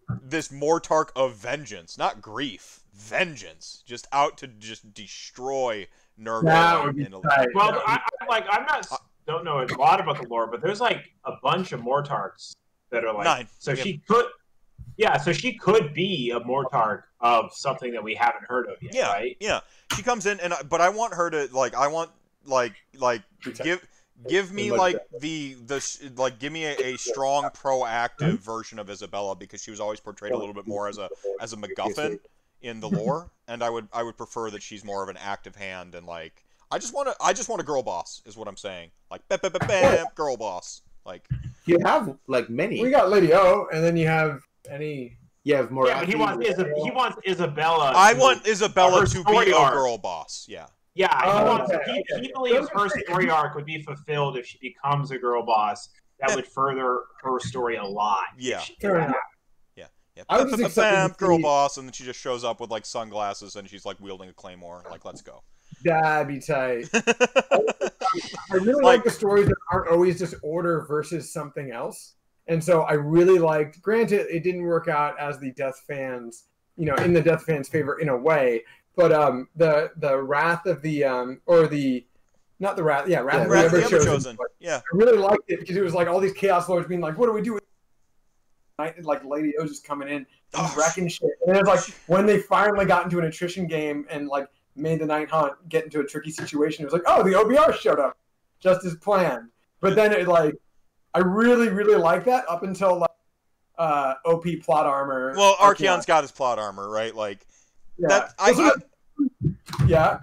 Mortarch of vengeance, not grief, vengeance, just out to just destroy Nurgle. Well, don't know a lot about the lore, but there's like a bunch of Mortarchs that are like 9. So she could be a Mortarch of something that we haven't heard of yet, right? Yeah. She comes in, but I want her to give me give me a strong proactive version of Isabella, because she was always portrayed a little bit more as a MacGuffin in the lore, and I would prefer that she's more of an active hand, and like I just want a girl boss is what I'm saying, like bam, girl boss. Like, you have like many. We got Lady O, and then you have more. Yeah, but he wants Isabella. I want Isabella to be a girl boss. Yeah. Yeah, he believes her story arc would be fulfilled if she becomes a girl boss. That would further her story a lot. Yeah. Yeah. I was just excited girl boss, and then she just shows up with like sunglasses, and she's like wielding a claymore. Like, let's go. That'd be tight. I really like the stories that aren't always just order versus something else. And so I really liked, granted, it didn't work out as the Death fans, in the Death fans' favor in a way, but the Wrath of the, Wrath of the Everchosen. Yeah. I really liked it because it was like all these Chaos Lords being like, what do we do? Like Lady O's just coming in and wrecking shit. And then it's like when they finally got into an attrition game and like made the Night Hunt get into a tricky situation, it was like, oh, the OBR showed up just as planned. But then it I really, really like that up until OP plot armor. Well, Archeon's got his plot armor, right? Like, yeah. Yeah.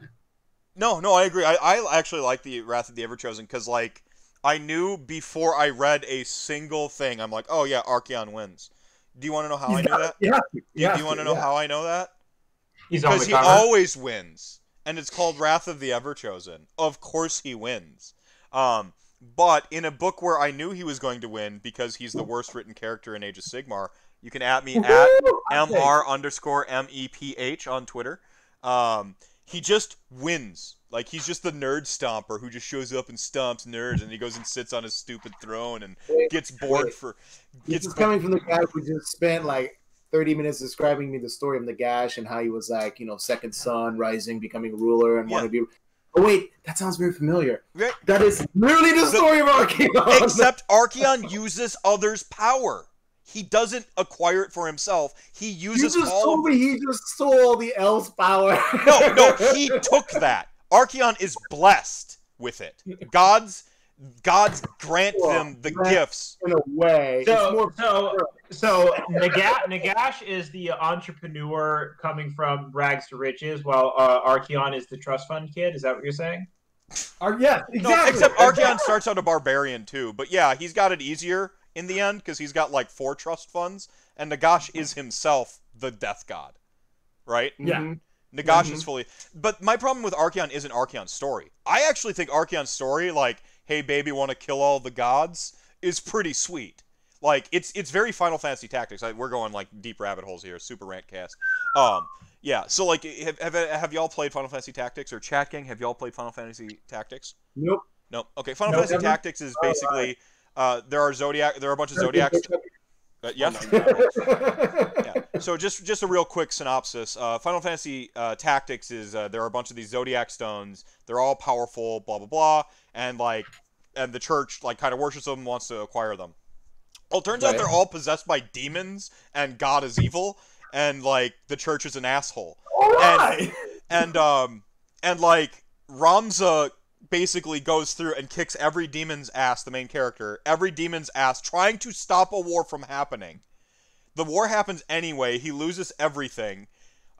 No, I agree. I actually like the Wrath of the Everchosen because, like, I knew before I read a single thing, I'm like, oh, yeah, Archeon wins. Do you want to know how I know that? Yeah. Do you want to know how I know that? Because he always wins. And it's called Wrath of the Everchosen. Of course he wins. But in a book where I knew he was going to win because he's the worst written character in Age of Sigmar, you can at me at MR_MEPH on Twitter. He just wins. Like, he's just the nerd stomper who just shows up and stomps nerds, and he goes and sits on his stupid throne and gets bored for... This is coming from the guy who just spent, like, 30 minutes describing me the story of Nagash and how he was, like, you know, second son, rising, becoming ruler, and want to be... Oh, wait, that sounds very familiar. Right. That is literally the story of Archaon. Except Archaon uses others' power. He doesn't acquire it for himself. He uses all... He just stole the elves' power. No, he took that. Archaon is blessed with it. Gods grant them the gifts. In a way. So Nagash is the entrepreneur coming from rags to riches, while Archaon is the trust fund kid. Is that what you're saying? Yeah, exactly. No, except Archaon starts out a barbarian too. But yeah, he's got it easier in the end because he's got like 4 trust funds, and Nagash is himself the death god, right? Yeah. Mm-hmm. Nagash is fully... But my problem with Archaon isn't Archaon's story. I actually think Archaon's story, like, hey, baby, want to kill all the gods, is pretty sweet. Like, it's very Final Fantasy Tactics. We're going, like, deep rabbit holes here. Super rant cast. Yeah, so, like, have y'all played Final Fantasy Tactics? Or Chat Gang, have y'all played Final Fantasy Tactics? Nope. Nope. Okay, Final Fantasy Tactics is basically... there are a bunch of Zodiacs... yes. Yeah. So just a real quick synopsis. Final Fantasy Tactics is there are a bunch of these Zodiac stones. They're all powerful, blah blah blah, and the church like kind of worships them, and wants to acquire them. Well, it turns out they're all possessed by demons, and God is evil, and like the church is an asshole. And like Ramza basically goes through and kicks every demon's ass, the main character, every demon's ass, trying to stop a war from happening. The war happens anyway, he loses everything,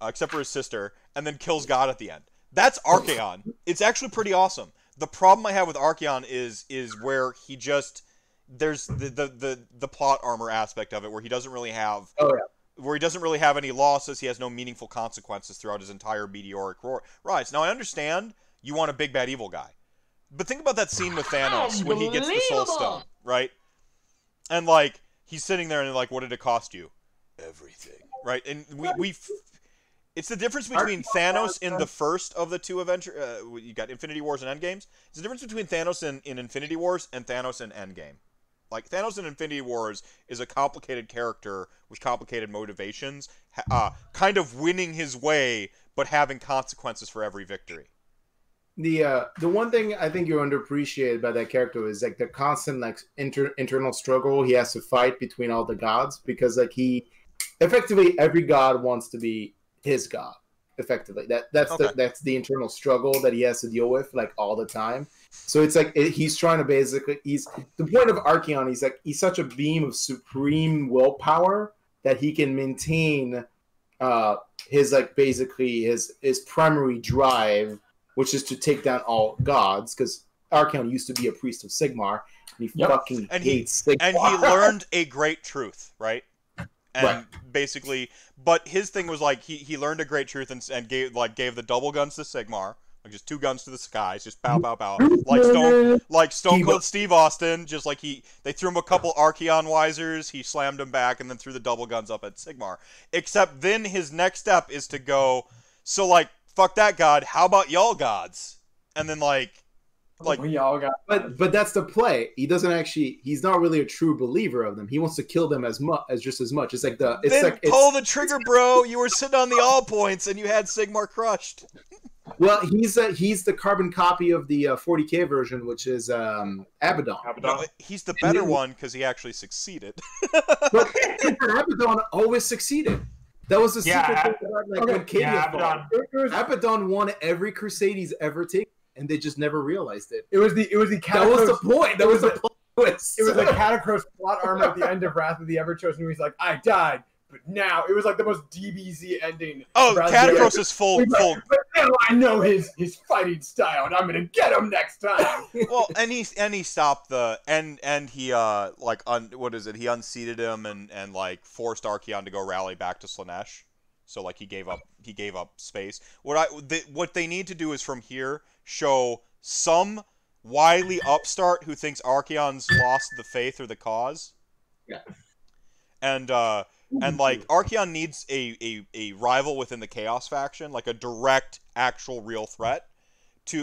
except for his sister, and then kills God at the end. That's Archaon. It's actually pretty awesome. The problem I have with Archaon is where he just... There's the plot armor aspect of it, where he doesn't really have... Where he doesn't really have any losses, he has no meaningful consequences throughout his entire meteoric rise. Now, I understand you want a big bad evil guy. But think about that scene with Thanos when he gets the Soul Stone, right? And, like, he's sitting there and, like, what did it cost you? Everything. Right? And it's the difference between Thanos in the first of the two Avengers... you got Infinity Wars and Endgames. It's the difference between Thanos in Infinity Wars and Thanos in Endgame. Like, Thanos in Infinity Wars is a complicated character with complicated motivations, kind of winning his way, but having consequences for every victory. The one thing I think you're underappreciated by that character is like the constant like internal struggle he has to fight between all the gods, because like he effectively every god wants to be his god. Effectively, that's the internal struggle that he has to deal with like all the time. So it's like he's trying to basically the point of Archaon. He's such a beam of supreme willpower that he can maintain his like basically his primary drive, which is to take down all gods, because Archaon used to be a priest of Sigmar, and he fucking hates Sigmar. And he learned a great truth, right? And basically, but his thing was like he learned a great truth and gave the double guns to Sigmar, like just 2 guns to the skies, just pow pow pow, like Stone Cold Steve Austin, just like they threw him a couple Archaon Wisers, he slammed them back, and then threw the double guns up at Sigmar. Except then his next step is to go, so like, fuck that god, how about y'all gods? And then like we all got... But that's the play. He's not really a true believer of them. He wants to kill them as much. It's like pull the trigger, bro. You were sitting on the all points and you had Sigmar crushed. Well, he's the carbon copy of the 40k version, which is Abaddon. No, he's the better one because he actually succeeded. But Abaddon always succeeded. That was the secret thing about when Cadia Abaddon won every crusade he's ever taken, and they just never realized it. It was the that was the point. That was the plot twist. It was the Catacross plot armor at the end of Wrath of the Everchosen, where he's like, I died, but now it was like the most DBZ ending. Oh, Catacross is full. But now I know his fighting style, and I'm gonna get him next time. Well, and he stopped the and he what is it? He unseated him and like forced Archaon to go rally back to Slaanesh. So like he gave up space. What they need to do is from here show some wily upstart who thinks Archeon's lost the faith or the cause. Yeah. And like Archeon needs a rival within the Chaos faction, like a direct, actual, real threat,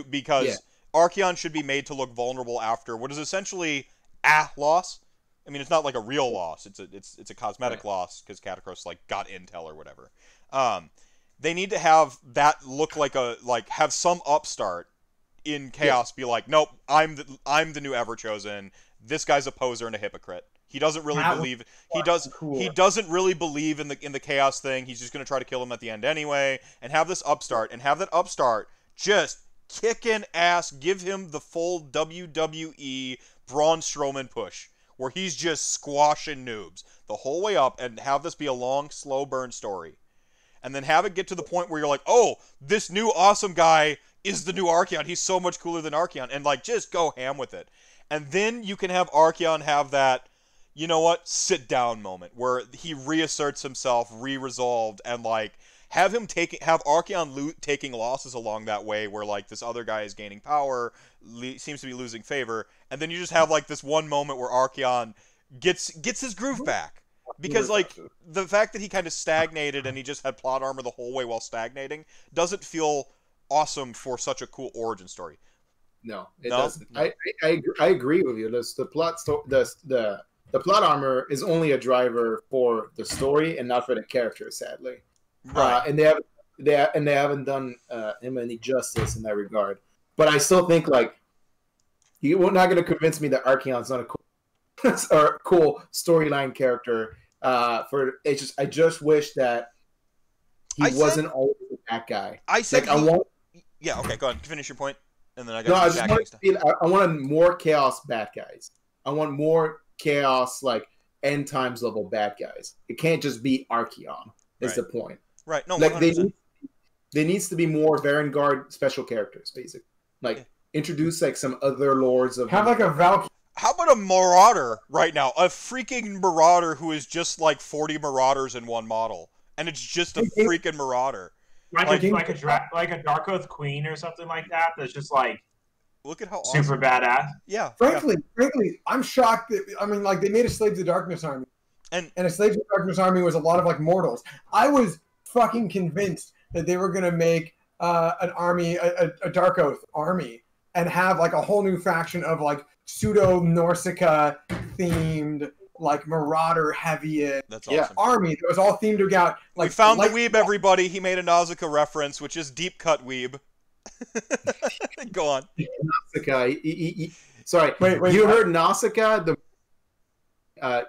because Archeon should be made to look vulnerable after what is essentially a loss. I mean, it's not like a real loss; it's a cosmetic loss because Katakros like got intel or whatever. They need to have that look have some upstart in Chaos be like, nope, I'm the new Everchosen. This guy's a poser and a hypocrite. He doesn't really believe. He doesn't really believe in the Chaos thing. He's just gonna try to kill him at the end anyway. And have this upstart, and have that upstart just kicking ass. Give him the full WWE Braun Strowman push, where he's just squashing noobs the whole way up, and have this be a long, slow burn story. And then have it get to the point where you're like, oh, this new awesome guy is the new Archeon. He's so much cooler than Archeon. And like, just go ham with it. And then you can have Archeon have that, you know what, sit down moment where he reasserts himself, re-resolved, and like have Archeon taking losses along that way where like this other guy is gaining power, seems to be losing favor, and then you just have like this one moment where Archeon gets his groove back. Because like the fact that he kind of stagnated and he just had plot armor the whole way while stagnating doesn't feel awesome for such a cool origin story. No, it doesn't. I agree with you. The plot armor is only a driver for the story and not for the character, sadly. Right. And they haven't done him any justice in that regard. But I still think like you're not going to convince me that Archeon's not a cool storyline character. I just wish that he wasn't always that guy. Yeah. Okay. Go ahead. Finish your point, and then I got. No, I want more Chaos bad guys. I want more Chaos like end times level bad guys. It can't just be Archeon. Is the point? Right. No. Like there needs to be more Varangard special characters, basically. Like introduce like some other lords of like a Valkyrie. How about a Marauder right now? A freaking Marauder who is just like 40 Marauders in one model, and it's just a freaking Marauder. Like a Dark Oath Queen or something like that. That's just like look at how super badass. Yeah. Frankly, I'm shocked that like they made a Slaves of Darkness army, and a Slaves of Darkness army was a lot of like mortals. I was fucking convinced that they were gonna make an army, a Dark Oath army, and have like a whole new faction of like pseudo Norsca themed like Marauder heavy army that was all themed about like we found the weeb, everybody. He made a Nausicaa reference, which is deep cut weeb. Go on. Nausicaa. Sorry, wait, you heard Nausicaa?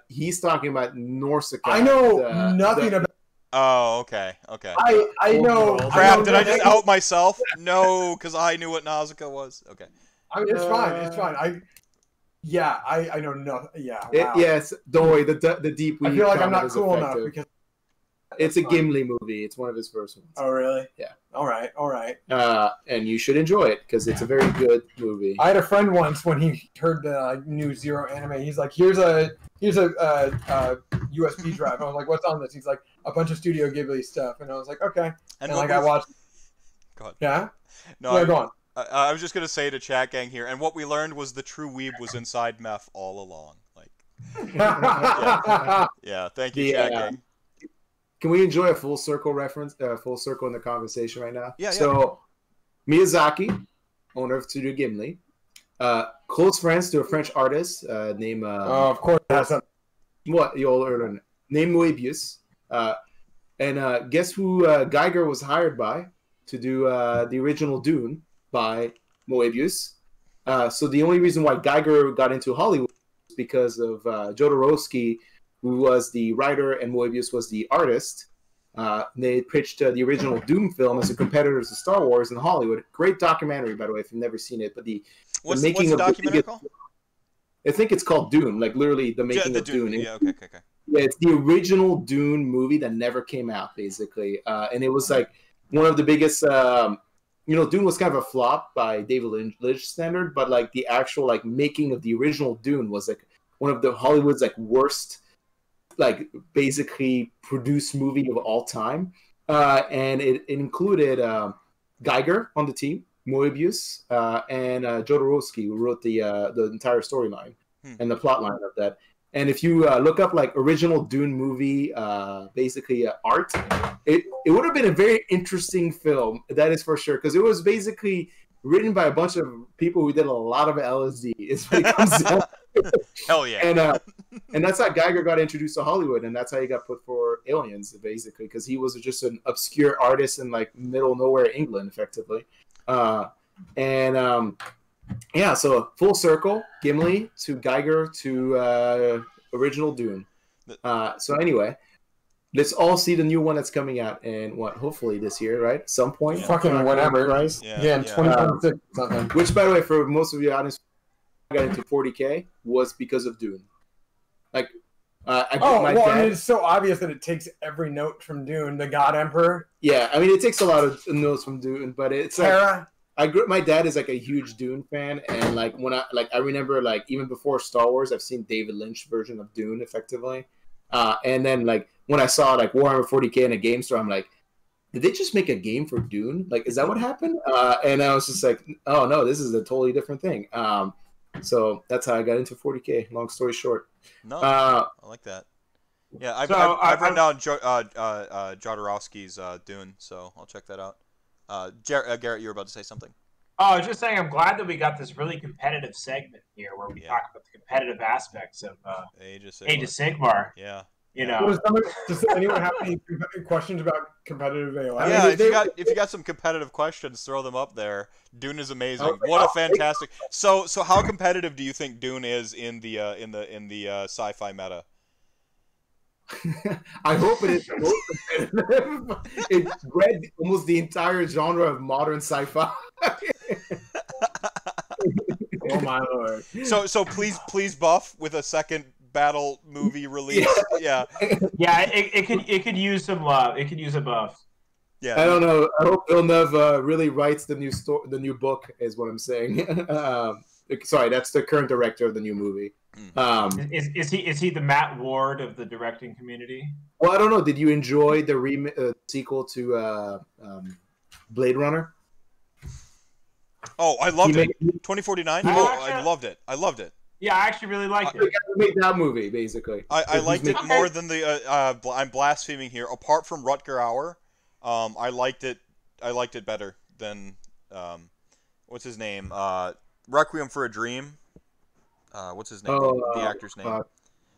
He's talking about Norsca. I know nothing about. Oh, okay. I know. Crap! Did I just out myself? No, because I knew what Nausicaa was. Okay. I mean, it's fine. It's fine. I know nothing. Yeah. Wow. Yes, don't worry. The deep. I feel like I'm not cool enough because it's a Gimli movie. It's one of his first ones. Oh, really? Yeah. All right. And you should enjoy it because it's a very good movie. I had a friend once when he heard the new Zero anime. He's like, "Here's a USB drive." I was like, "What's on this?" He's like, "A bunch of Studio Ghibli stuff." And I was like, "Okay." And like I watched. Go ahead. Yeah. No. Go on. I was just gonna say to chat gang here, and what we learned was the true weeb was inside Meph all along. Like, yeah. Thank you, chat gang. Can we enjoy a full circle reference? Full circle in the conversation right now. Yeah. So, Miyazaki, owner of Studio Ghibli, close friends to a French artist named. Of course, that's what you'll learn. Named Moebius, and guess who Geiger was hired by to do the original Dune by Moebius. So the only reason why Geiger got into Hollywood was because of Jodorowsky, who was the writer and Moebius was the artist. They pitched the original Dune film as a competitor to Star Wars in Hollywood. Great documentary, by the way, if you've never seen it. But what's the documentary called? I think it's called Dune, like literally the making of Dune. Yeah, okay. Yeah, it's the original Dune movie that never came out, basically. And it was like one of the biggest... Dune was kind of a flop by David Lynch standard, but like the actual like making of the original Dune was like one of the Hollywood's like worst, like basically produced movie of all time. and it included Geiger on the team, Moebius, and Jodorowsky, who wrote the entire storyline and the plot line of that. And if you look up like original Dune movie, basically art, it would have been a very interesting film. That is for sure, because it was basically written by a bunch of people who did a lot of LSD. Is what it comes down. Hell yeah! And that's how Geiger got introduced to Hollywood, and that's how he got put for Aliens, basically, because he was just an obscure artist in like middle nowhere England, effectively. Yeah, so full circle, Gimli to Geiger to original Dune. So anyway, let's all see the new one that's coming out in hopefully this year, right? Some point. Yeah. Fucking whatever. Yeah, in 2026 something. Which, by the way, for most of you audience, got into 40K was because of Dune. Like, I mean, it's so obvious that it takes every note from Dune, the God Emperor. Yeah, I mean, it takes a lot of notes from Dune, but it's Terra. My dad is like a huge Dune fan, and like when I remember like even before Star Wars, I've seen David Lynch version of Dune effectively, and then like when I saw like Warhammer 40K in a game store, I'm like, did they just make a game for Dune? Like, is that what happened? And I was just like, oh no, this is a totally different thing. So that's how I got into 40K. Long story short. No, I like that. Yeah, I've written down Jodorowsky's Dune, so I'll check that out. Garrett, you were about to say something. Oh, I was just saying I'm glad that we got this really competitive segment here where we talk about the competitive aspects of Age of Sigmar. Yeah. You know. Does anyone have any questions about competitive AOS? Yeah, if you got some competitive questions, throw them up there. Dune is amazing. What a fantastic. So how competitive do you think Dune is in the sci-fi meta? I hope it is most competitive. It bred almost the entire genre of modern sci-fi. Oh my lord! So please buff with a second battle movie release. Yeah. It could use some love. It could use a buff. Yeah. I don't know. I hope Villeneuve really writes the new book. Is what I'm saying. Sorry, that's the current director of the new movie. Is he the Matt Ward of the directing community? Well, I don't know. Did you enjoy the sequel to Blade Runner? Oh, I loved it. 2049. I loved it. Yeah, I actually really liked it. Made that movie basically. I liked it more than the. I'm blaspheming here. Apart from Rutger Hauer, I liked it. I liked it better than what's his name? Requiem for a Dream. What's his name? The actor's name.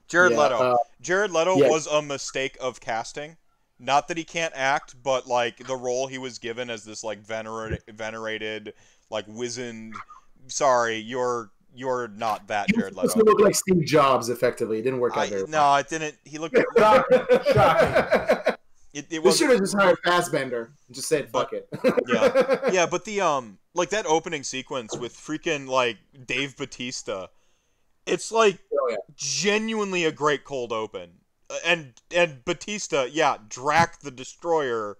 Jared Leto. Jared Leto was a mistake of casting. Not that he can't act, but like the role he was given as this like venerated, like wizened. Sorry, you're not that Jared Leto. He looked like Steve Jobs. Effectively, it didn't work out very well. No, it didn't. He looked shocking. It should have just hired Fassbender and just said fuck it. Yeah, but the like that opening sequence with freaking like Dave Bautista, it's like genuinely a great cold open. And Bautista, Drac the Destroyer,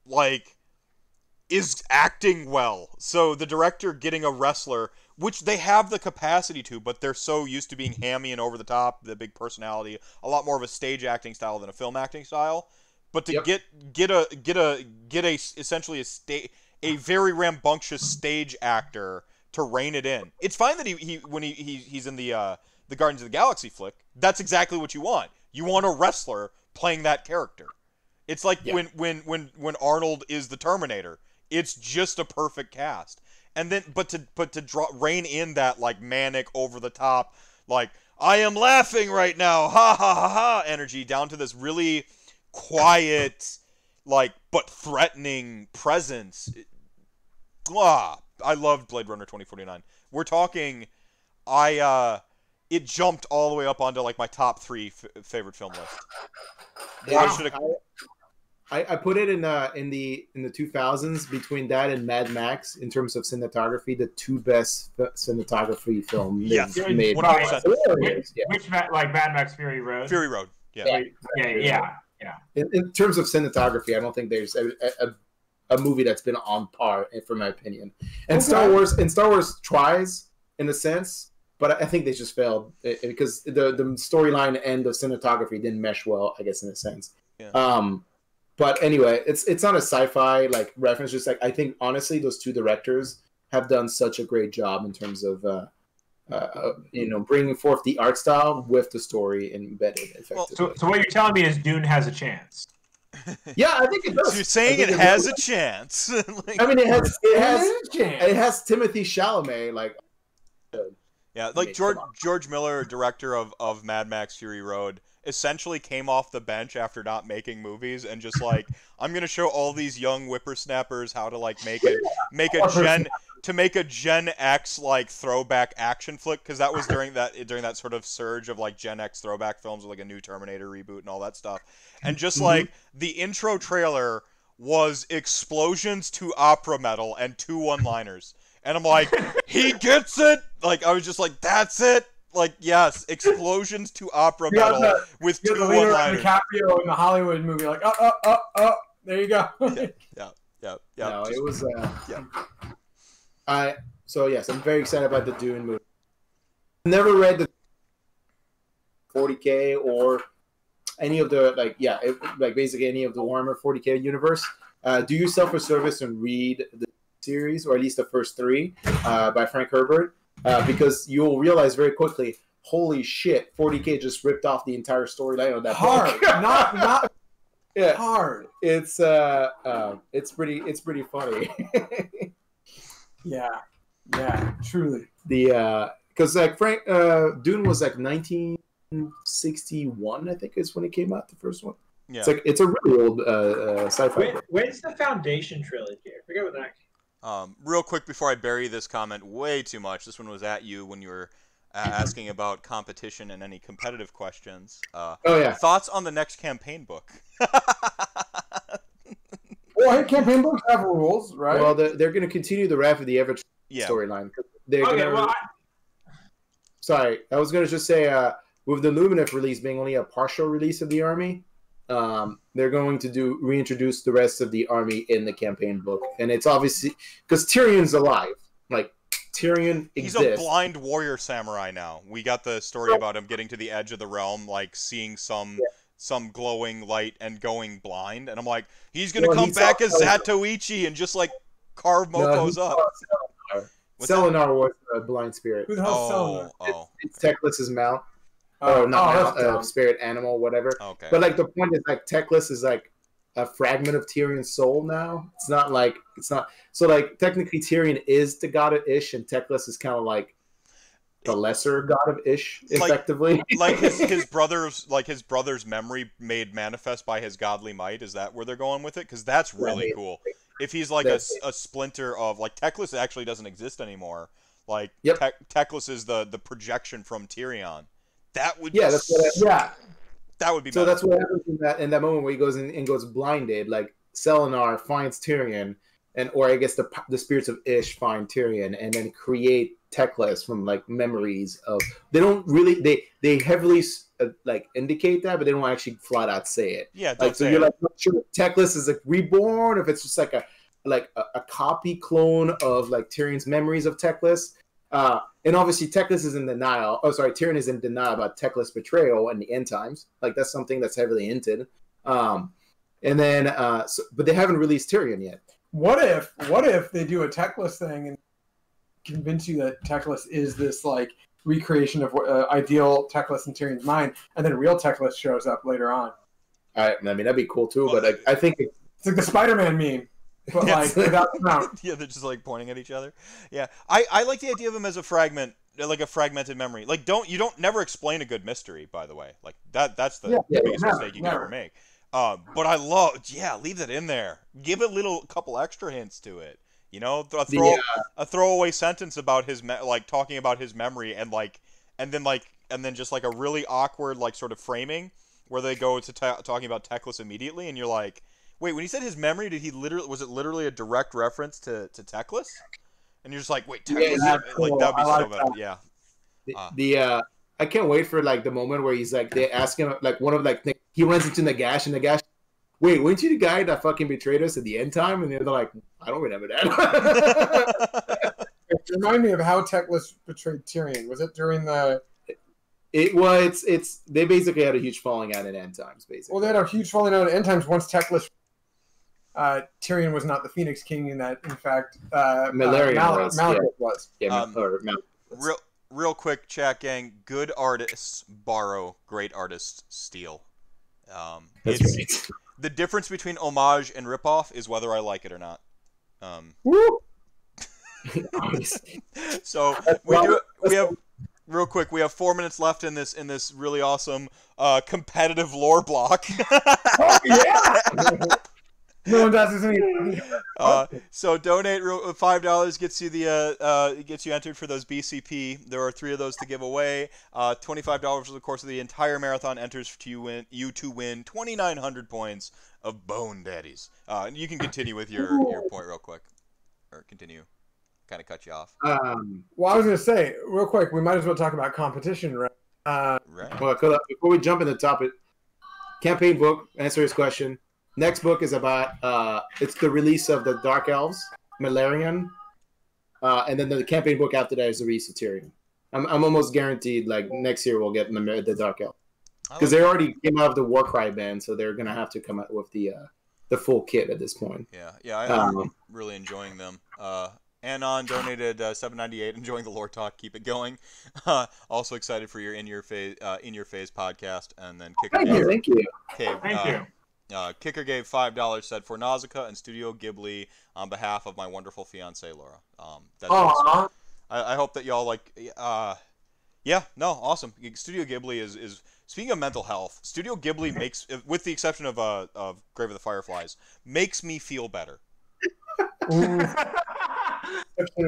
like is acting well. So the director getting a wrestler, which they have the capacity to, but they're so used to being hammy and over the top, the big personality, a lot more of a stage acting style than a film acting style. But to get essentially a very rambunctious stage actor to rein it in. It's fine that he's in the Guardians of the Galaxy flick. That's exactly what you want. You want a wrestler playing that character. It's like when Arnold is the Terminator. It's just a perfect cast. And then, but to rein in that like manic, over the top, like I am laughing right now, ha ha ha ha energy, down to this really quiet, like but threatening presence. I loved Blade Runner 2049. We're talking, it jumped all the way up onto like my top 3 favorite film list. Wow. I put it in the 2000s between that and Mad Max in terms of cinematography, the 2 best cinematography films made. 100%. Which like Mad Max Fury Road? Fury Road. Yeah. In terms of cinematography, I don't think there's a movie that's been on par, for my opinion. And Star Wars tries in a sense, but I think they just failed because the storyline and the cinematography didn't mesh well, I guess, in a sense. Yeah. But anyway, it's not a sci-fi like reference. Just like I think honestly, those two directors have done such a great job in terms of bringing forth the art style with the story embedded effectively. Well, so what you're telling me is Dune has a chance. Yeah, I think it does. So you're saying it has a chance. Like, I mean, it has Timothy Chalamet, like. Yeah, like George Miller, director of Mad Max Fury Road, essentially came off the bench after not making movies and just like, I'm gonna show all these young whippersnappers how to like make a Gen X like throwback action flick, because that was during that sort of surge of like Gen X throwback films with like a new Terminator reboot and all that stuff. And just like the intro trailer was explosions to opera metal and 2 one-liners. And I'm like, he gets it! Like, I was just like, that's it! Like, yes, explosions to opera metal with 2 one-liners. DiCaprio in the Hollywood movie, like, there you go. Yeah. No, it was, So, yes, I'm very excited about the Dune movie. Never read the 40K or any of the, basically any of the Warhammer 40K universe. Do yourself a service and read the series, or at least the first 3 by Frank Herbert, because you'll realize very quickly, holy shit, 40K just ripped off the entire storyline of that book. not yeah. Hard. It's pretty funny. yeah, truly. Because like Frank Dune was like 1961, I think is when it came out, the first one. Yeah, it's a really old sci-fi book. When's the Foundation trilogy? I forget what that. Real quick before I bury this comment way too much, this one was at you when you were asking about competition and any competitive questions. Thoughts on the next campaign book? Well, campaign books have rules, right? Well, they're going to continue the Wrath of the Evertree storyline. Sorry, I was going to just say, with the Lumineth release being only a partial release of the army, they're going to reintroduce the rest of the army in the campaign book, and it's obviously because Tyrion's alive. Like Tyrion exists. He's a blind warrior samurai now. We got the story about him getting to the edge of the realm, like seeing some glowing light and going blind, and I'm like, he's gonna come back as Zatoichi and just like carve mofos up. Selenar was a blind spirit. Who the hell's Selenar? It's Teclis's mount. Spirit animal, whatever. Okay. But like the point is, like Teclis is like a fragment of Tyrion's soul now. It's not. So like technically Tyrion is the god of Ish, and Teclis is kind of like the lesser god of Ish, effectively. Like his brother's memory made manifest by his godly might. Is that where they're going with it? Because that's really cool. If he's like a splinter of like Teclis actually doesn't exist anymore. Like Teclis is the projection from Tyrion. That would that would be. So that's what happens in that moment where he goes and goes blinded. Like Selenar finds Tyrion, or I guess the spirits of Ish find Tyrion, and then create Teclis from like memories of. They don't really they heavily like indicate that, but they don't actually flat out say it. Yeah, you're like not sure if Teclis is like reborn, if it's just like a copy clone of like Tyrion's memories of Teclis. And obviously Teclis is in denial. Oh, sorry, Tyrion is in denial about Teclis' betrayal in the end times. Like that's something that's heavily hinted. But they haven't released Tyrion yet. What if they do a Teclis thing and convince you that Teclis is this like recreation of ideal Teclis in Tyrion's mind, and then real Teclis shows up later on? I mean that'd be cool too. But I think it's like the Spider-Man meme. But like without the mount. Yeah, they're just like pointing at each other. Yeah, I like the idea of him as a fragment, like a fragmented memory. Like never explain a good mystery. By the way, like that's the biggest mistake you can ever make. But I leave that in there. Give a couple extra hints to it. You know, a throwaway sentence about his talking about his memory, and then just like a really awkward like sort of framing where they go to talking about Teclis immediately, and you're like. Wait, when he said his memory, was it literally a direct reference to Teclis? And you're just like, wait, Teclis, cool. That'd be so good. Yeah. I can't wait for like the moment where he's like, they ask him like he runs into Nagash, and Nagash, wait, weren't you the guy that fucking betrayed us at the end time? And they're like, I don't remember that. Remind me of how Teclis betrayed Tyrion. Was it during the? They basically had a huge falling out at end times, basically. Well, they had a huge falling out at end times once Teclis Tyrion was not the Phoenix King, and that in fact Malarian was. Yeah, real quick, chat gang. Good artists borrow, great artists steal. That's right. The difference between homage and ripoff is whether I like it or not. Woo! So we have 4 minutes left in this really awesome competitive lore block. Oh, yeah. No one does this anymore. So donate $5 gets you entered for those BCP. There are 3 of those to give away. $25 over the course of the entire marathon enters you to win 2,900 points of Bone Daddies. You can continue with your point real quick, or continue. Kind of cut you off. Well, I was going to say real quick, we might as well talk about competition, right? Right. Well, before we jump in the topic, campaign book. Answer his question. Next book is about it's the release of the Dark Elves, Malarian, and then the campaign book after that is the release of Tyrion. I'm almost guaranteed like next year we'll get the Dark Elves because they already came out of the Warcry ban, so they're gonna have to come out with the full kit at this point. Yeah, I'm really enjoying them. Anon donated $7.98. Enjoying the lore talk. Keep it going. Also excited for your in your phase podcast, and then Kicker. Thank you. Okay, Thank you. Kicker gave $5, said for Nausicaa and Studio Ghibli on behalf of my wonderful fiancee Laura. That's awesome. I hope that y'all like. Awesome. Studio Ghibli is speaking of mental health. Studio Ghibli makes, with the exception of Grave of the Fireflies, makes me feel better.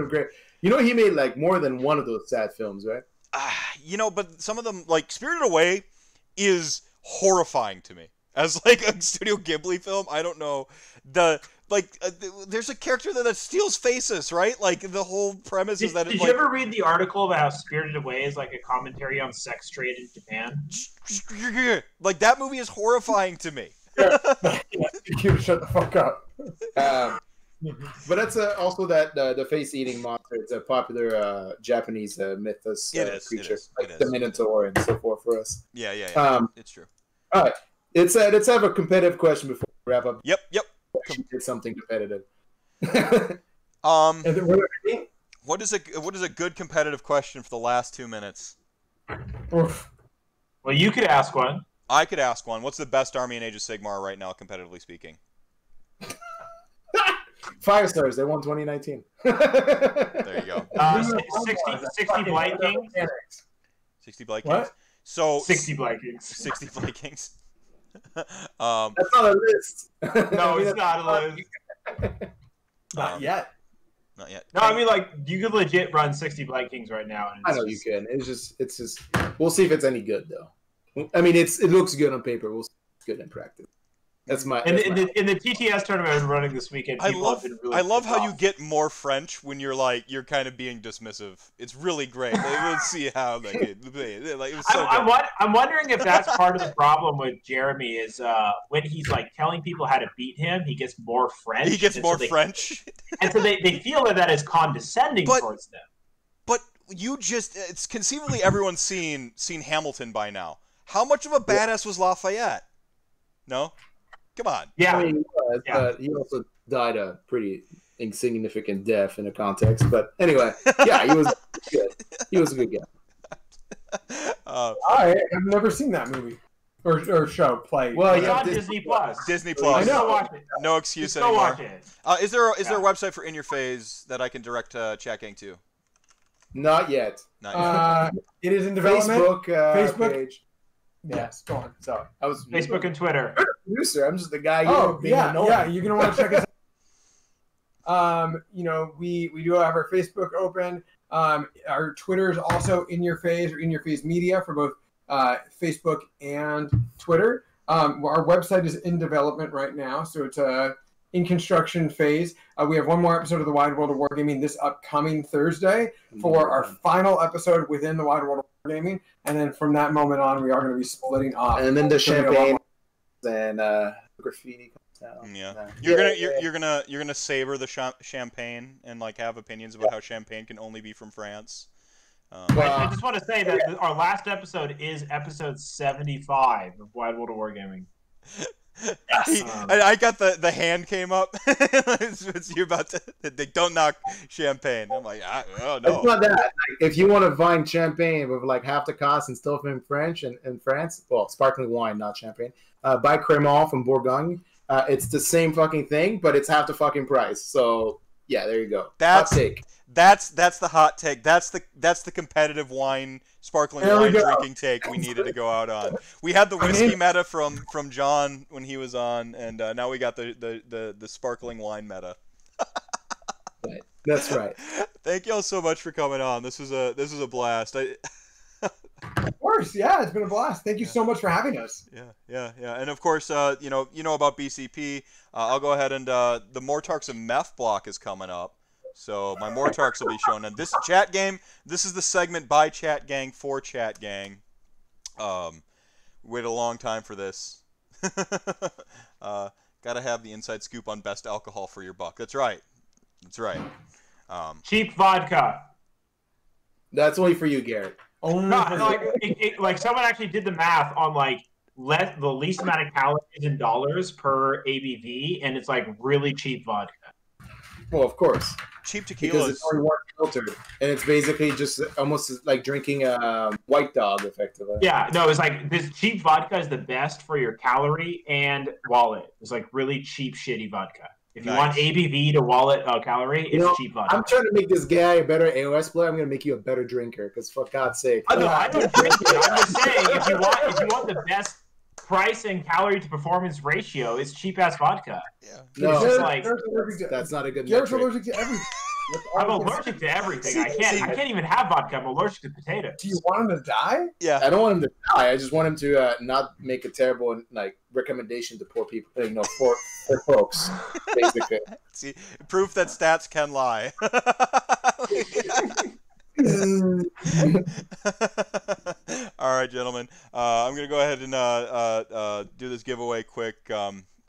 Great. You know he made like more than one of those sad films, right? But some of them, like Spirited Away, is horrifying to me. As like a Studio Ghibli film, I don't know. There's a character that steals faces, right? Like the whole premise is that. Did you ever read the article about how Spirited Away is like a commentary on sex trade in Japan? Like that movie is horrifying to me. You shut the fuck up. But that's also that the face-eating monster. It's a popular Japanese mythos creature, like the Minotaur and so forth for us. Yeah. It's true. All right, let's have a competitive question before we wrap up. Yep. It's something competitive. What is a good competitive question for the last 2 minutes? Well, you could ask one. I could ask one. What's the best army in Age of Sigmar right now, competitively speaking? Firestars, they won 2019. There you go. 60 Blight Kings. 60 Blight Kings. So 60 Blight Kings. 60 Blight Kings. That's not a list. No, it's not a list. Not yet. Not yet. No, I mean like you could legit run 60 Blight Kings right now. And I know you can. It's just. We'll see if it's any good though. I mean, it looks good on paper. We'll see if it's good in practice. That's my. In the TTS tournament I'm running this weekend, I love how you get more French when you're kind of being dismissive. It's really great. Let's see how like it was so I'm wondering if that's part of the problem with Jeremy is when he's like telling people how to beat him, he gets more French. He gets more French, and so they feel that is condescending towards them. But it's conceivably everyone's seen Hamilton by now. How much of a badass was Lafayette? No. Come on. Yeah. I mean, he was, but he also died a pretty insignificant death in the context. But anyway, yeah, he was good. He was a good guy. I have never seen that movie or show play. Well, it's on Disney Plus. Disney Plus. I know. Watch it. No excuse anymore. Watch it. Is there a website for In Your Phase that I can direct chat gang to? Not yet. It is in development. Facebook page. Yes, go on. Sorry, Facebook and Twitter. I'm a producer. I'm just the guy. Yeah. You're gonna want to check us out. We do have our Facebook open. Our Twitter is also In Your Phase or In Your Phase Media for both Facebook and Twitter. Our website is in development right now, so it's in construction phase. We have one more episode of the Wide World of Wargaming this upcoming Thursday for our final episode within the Wide World of Wargaming, and then from that moment on, we are going to be splitting off. And then the champagne and graffiti comes down. Yeah, you're gonna savor the champagne and like have opinions about how champagne can only be from France. I just want to say that our last episode is episode 75 of Wide World of Wargaming. I got the hand came up. It's you about to. They don't knock champagne. I'm like, oh no. It's not that. Like, if you want to find champagne with like half the cost and still in French and in France, well, sparkling wine, not champagne. Buy Crémant from Bourgogne. It's the same fucking thing, but it's half the fucking price. So yeah, there you go. That's hot take. That's the hot take. That's the competitive wine, sparkling wine drinking take we needed to go out on. We had the whiskey meta from John when he was on, and now we got the sparkling wine meta. Right. That's right. Thank you all so much for coming on. This was a blast. Of course, yeah, it's been a blast. Thank you so much for having us. Yeah. And of course, you know about BCP. I'll go ahead and the Mortarks of Meth block is coming up. So my Mortarks will be shown. And this chat game, this is the segment by Chat Gang for Chat Gang. Waited a long time for this. Gotta have the inside scoop on best alcohol for your buck. That's right. Cheap vodka. That's only for you, Garrett. Only No, for like someone actually did the math on like the least amount of calories in dollars per ABV, and it's like really cheap vodka. Well, of course. Cheap Because tequilas. it's only one filtered, and it's basically just almost like drinking a White Dog, effectively. Yeah, no, it's like this cheap vodka is the best for your calorie and wallet. It's like really cheap, shitty vodka. If you want ABV to wallet calorie, it's cheap vodka. I'm trying to make this guy a better AOS player. I'm going to make you a better drinker, because for God's sake. I don't drink it. I'm just saying, if you want the best price and calorie to performance ratio, it's cheap ass vodka. Yeah. No, it's just like that's not a good Garrett's metric. allergic to everything. I'm allergic to everything. I can't even have vodka. I'm allergic to potatoes. Do you want him to die? Yeah. I don't want him to die. I just want him to not make a terrible recommendation to poor people. For folks, basically. See, proof that stats can lie. All right, gentlemen. I'm gonna go ahead and do this giveaway quick.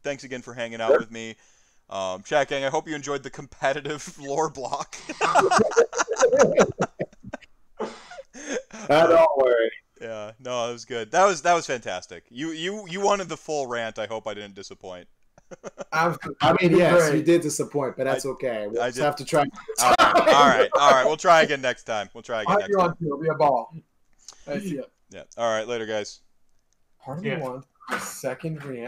Thanks again for hanging out with me. Chat Gang, I hope you enjoyed the competitive lore block. Don't worry. Yeah, no, that was good. That was fantastic. You wanted the full rant. I hope I didn't disappoint. I mean, yes, you did disappoint, but that's okay. We'll just have to try. All right. We'll try again next time. It'll be a ball. I see it. Yeah. All right. Later, guys. Part of me wants a second react.